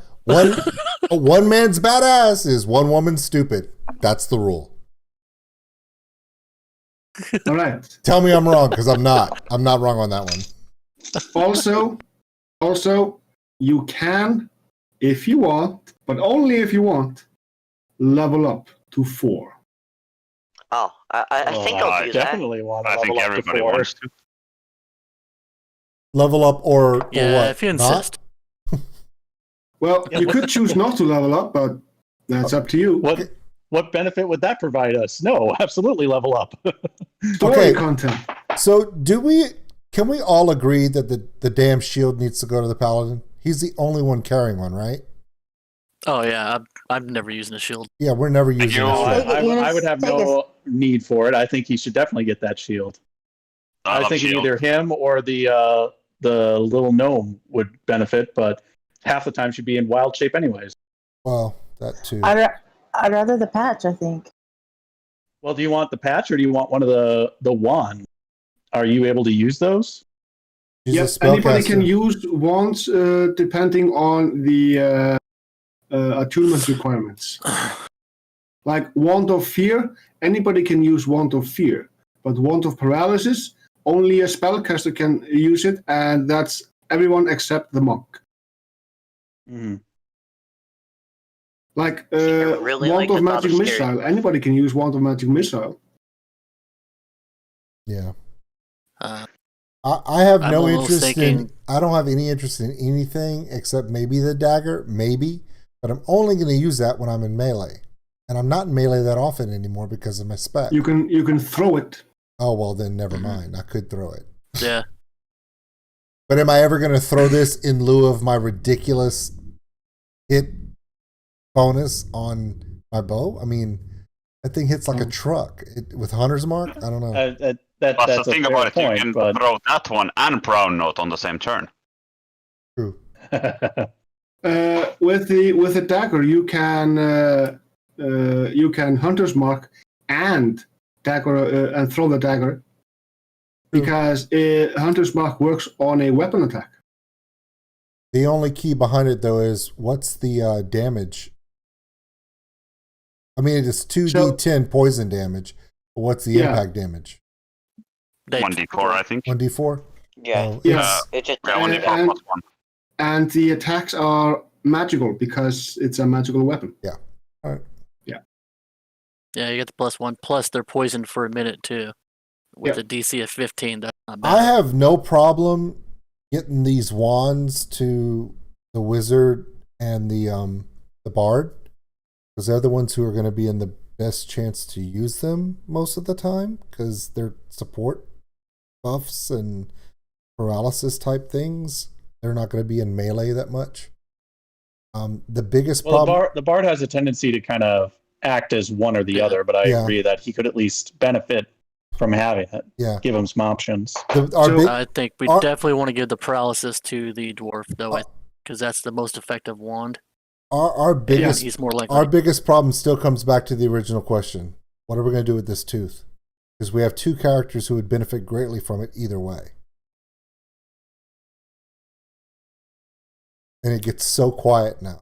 One man's badass is one woman's stupid. That's the rule. All right. Tell me I'm wrong, because I'm not. I'm not wrong on that one. Also, you can, if you want, but only if you want, level up to 4. Oh, I think I'll do that. Definitely want to I think level up to everybody 4. wants to. Level up or Yeah, what? if you Not? insist. Well, you could choose not to level up, but that's up to you. What benefit would that provide us? No, absolutely level up. Story Okay. content. So can we all agree that the damn shield needs to go to the paladin? He's the only one carrying one, right? Oh yeah, I'm never using a shield. Yeah, we're never using you- a No, shield. I would have no need for it. I think he should definitely get that shield. I love think shield. either him or the little gnome would benefit, but half the time she'd be in wild shape anyways. Well, that too. I'd rather the patch, I think. Well, do you want the patch or do you want one of the wand? Are you able to use those? She's a Yes, anybody spellcaster. can use wands depending on the attunement requirements. Like Wand of Fear, anybody can use Wand of Fear, but Wand of Paralysis, only a spellcaster can use it, and that's everyone except the monk. Mm-hmm. Like really Wand like of the thought Magic of Missile, anybody can use Wand of Magic Missile. Yeah. Uh, I have I'm no almost interest in. thinking- I don't have any interest in anything except maybe the dagger, maybe. But I'm only going to use that when I'm in melee, and I'm not in melee that often anymore because of my spec. You can throw it. Oh well, then never mind. I could throw it. yeah. But am I ever going to throw this in lieu of my ridiculous hit bonus on my bow? I mean, that thing hits like a truck with Hunter's Mark. I don't know. Plus, That's the a thing fair about it, point, you can but throw that one and Brown Note on the same turn. True. With the dagger, you can Hunter's Mark and dagger and throw the dagger, because Hunter's Mark works on a weapon attack. The only key behind it though is what's the damage? I mean, it is 2d10 poison damage, but what's the Yeah. impact damage? 1d4, I think. 1d4. Yeah, Oh, Yeah. it's- it just Yeah, 1d4 and- plus 1. And the attacks are magical because it's a magical weapon. all right. Yeah, you get the +1. Plus, they're poisoned for a minute too. With Yeah. a DC of 15, that's not I bad. have no problem getting these wands to the wizard and the bard, because they're the ones who are going to be in the best chance to use them most of the time, because they're support buffs and paralysis type things. They're not going to be in melee that much. The biggest well, problem. the bard has a tendency to kind of act as one or the Yeah. other, but I Yeah. agree that he could at least benefit from having it. Yeah. Give him some options. Our So- big, I think we Our- definitely want to give the paralysis to the dwarf, though, because that's the most effective wand. our And biggest he's more likely. Our biggest problem still comes back to the original question. What are we going to do with this tooth? Because we have two characters who would benefit greatly from it either way. And it gets so quiet now.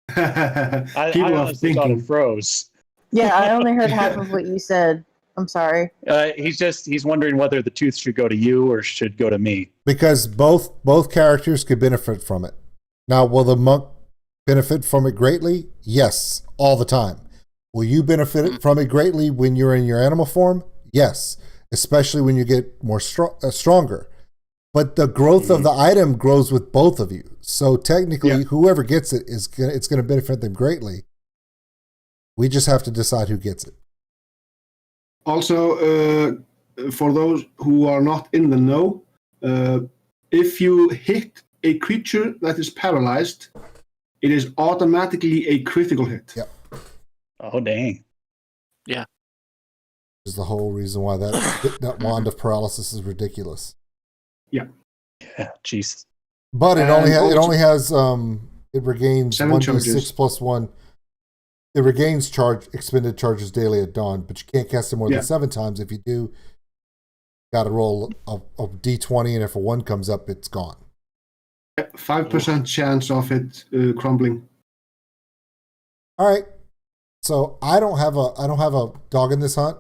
I People are honestly thought it thinking. froze. Yeah, I only heard half of what you said. I'm sorry. He's wondering whether the tooth should go to you or should go to me. Because both characters could benefit from it. Now, will the monk benefit from it greatly? Yes, all the time. Will you benefit from it greatly when you're in your animal form? Yes, especially when you get more stronger. But the growth of the item grows with both of you. So technically, whoever gets it it's going to benefit them greatly. We just have to decide who gets it. Also, for those who are not in the know, if you hit a creature that is paralyzed, it is automatically a critical hit. Yep. Oh, dang. Yeah. Is the whole reason why that wand of paralysis is ridiculous. Yeah. Yeah, jeez. But it only has it regains 1d6 plus 1. It regains expended charges daily at dawn, but you can't cast it more than 7 times. If you do, got to roll a d20, and if a 1 comes up, it's gone. 5% chance of it crumbling. All right. So I don't have a dog in this hunt.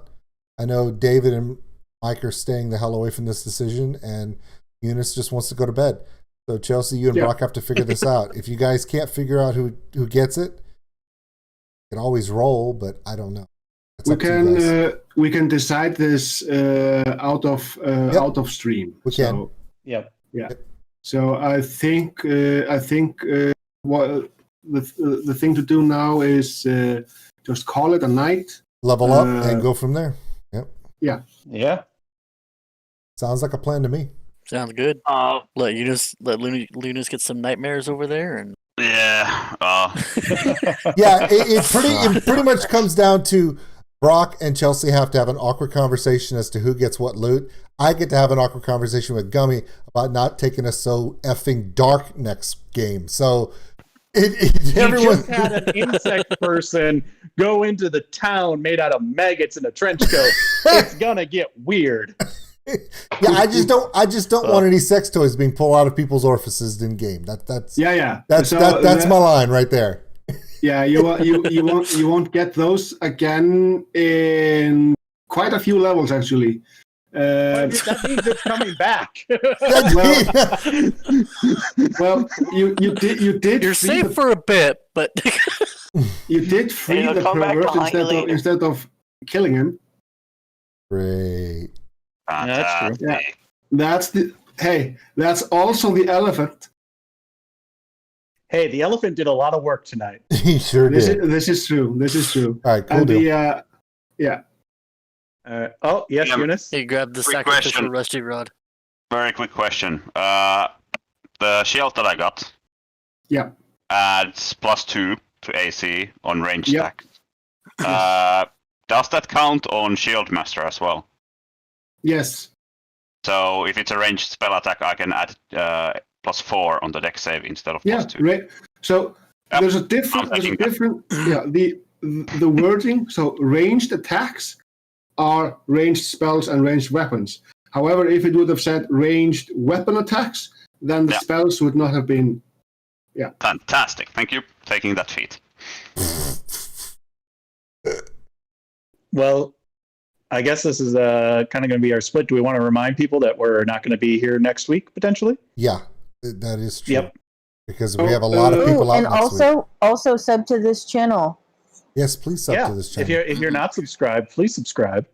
I know David and Mike are staying the hell away from this decision, and Eunice just wants to go to bed. So Chelsea, you and Brock have to figure this out. If you guys can't figure out who gets it, you can always roll, but I don't know. We can decide this out of stream. We can. Yeah. So I think what the thing to do now is just call it a night. Level up and go from there. Yep. Yeah. Sounds like a plan to me. Sounds good. Let Lunas get some nightmares over there, and yeah. Yeah. It pretty much comes down to Brock and Chelsea have to have an awkward conversation as to who gets what loot. I get to have an awkward conversation with Gummy about not taking us so effing dark next game. So everyone just had an insect person go into the town made out of maggots in a trench coat. It's gonna get weird. Yeah, I just don't want any sex toys being pulled out of people's orifices in game. That's my line right there. Yeah, you won't get those again in quite a few levels actually. That means it's coming back. Well, you did. You're safe for a bit, but you did free the pervert instead of killing him. Great. Yeah, that's true. Yeah, that's also the elephant. Hey, the elephant did a lot of work tonight. He sure did. This is true. All right, cool deal. Yeah. Oh, yes, Eunice? He grabbed the sacrificial rusty rod. Very quick question. The shield that I got adds +2 to AC on range attack. Does that count on Shield Master as well? Yes. So if it's a ranged spell attack, I can add +4 on the dex save instead of +2. Right. So there's a different. The wording. So ranged attacks are ranged spells and ranged weapons. However, if it would have said ranged weapon attacks, then the spells would not have been. Yeah. Fantastic. Thank you for taking that feat. Well, I guess this is kind of going to be our split. Do we want to remind people that we're not going to be here next week, potentially? Yeah, that is true. Yep. Because we have a lot of people out and next week. Also sub to this channel. Yes, please sub to this channel. If you're not subscribed, please subscribe.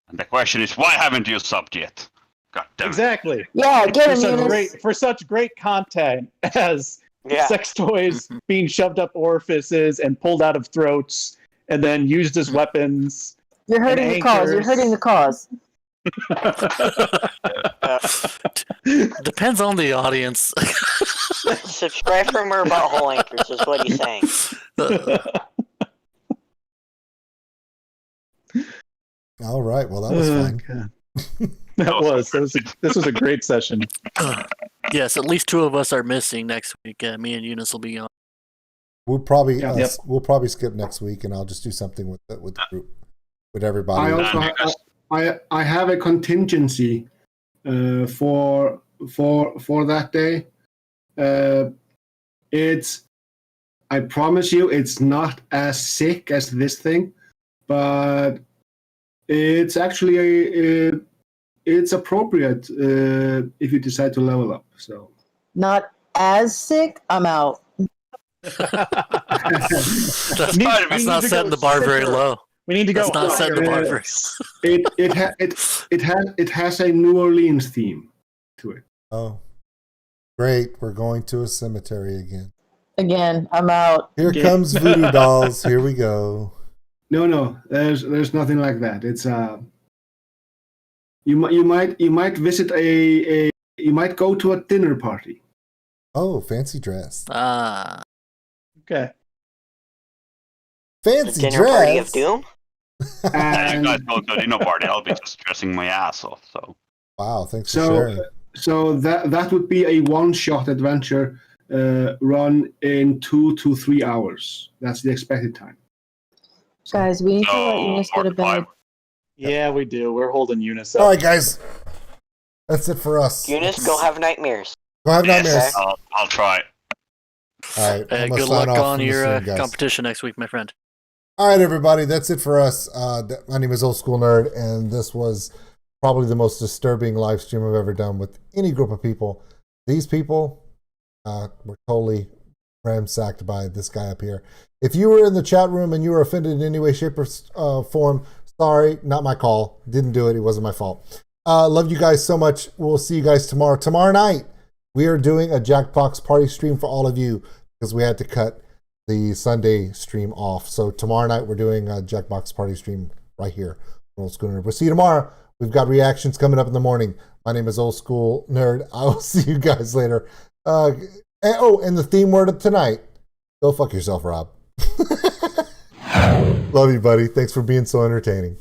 And the question is, why haven't you subbed yet? God damn it. Exactly. Yeah, get him, for such great content as sex toys being shoved up orifices and pulled out of throats and then used as weapons. You're hurting the cause. You're hurting the cause. Depends on the audience. Subscribe for more about whole anchors is what he's saying. All right. Well, that was fun. This was a great session. Yes, at least 2 of us are missing next week. Me and Eunice will be on. We'll probably skip next week, and I'll just do something with the group, with everybody. I have a contingency for that day. I promise you, it's not as sick as this thing, but It's actually it's appropriate if you decide to level up. So Not as sick. I'm out. That's fine if it's not setting the bar very low. We need to go. That's not setting the bar very it has a New Orleans theme to it. Oh, great. We're going to a cemetery again. Again, I'm out. Here comes voodoo dolls. Here we go. No, there's nothing like that. It's you might visit you might go to a dinner party. Oh, fancy dress. Ah. Okay. Fancy Dinner dress. party of doom. Yeah, you And guys go to a dinner party. I'll be just dressing my ass off. So Wow, thanks for sharing. so that would be a one-shot adventure run in 2 to 3 hours. That's the expected time. Guys, we need to let So, Eunice go to bed. Yeah, we do. We're holding Eunice All up. right, guys. That's it for us. Eunice, go have nightmares. Go have yes, nightmares. I'll try. All right. I'm gonna Good sign luck off on from this your one, guys. competition next week, my friend. All right, everybody. That's it for us. My name is Old School Nerd, and this was probably the most disturbing live stream I've ever done with any group of people. These people were totally ransacked by this guy up here. If you were in the chat room and you were offended in any way, shape, or form, sorry, not my call. Didn't do it. It wasn't my fault. Love you guys so much. We'll see you guys tomorrow. Tomorrow night, we are doing a Jackbox party stream for all of you because we had to cut the Sunday stream off. So tomorrow night, we're doing a Jackbox party stream right here on Old School Nerd. We'll see you tomorrow. We've got reactions coming up in the morning. My name is Old School Nerd. I will see you guys later. And the theme word of tonight, go fuck yourself, Rob. Love you, buddy. Thanks for being so entertaining.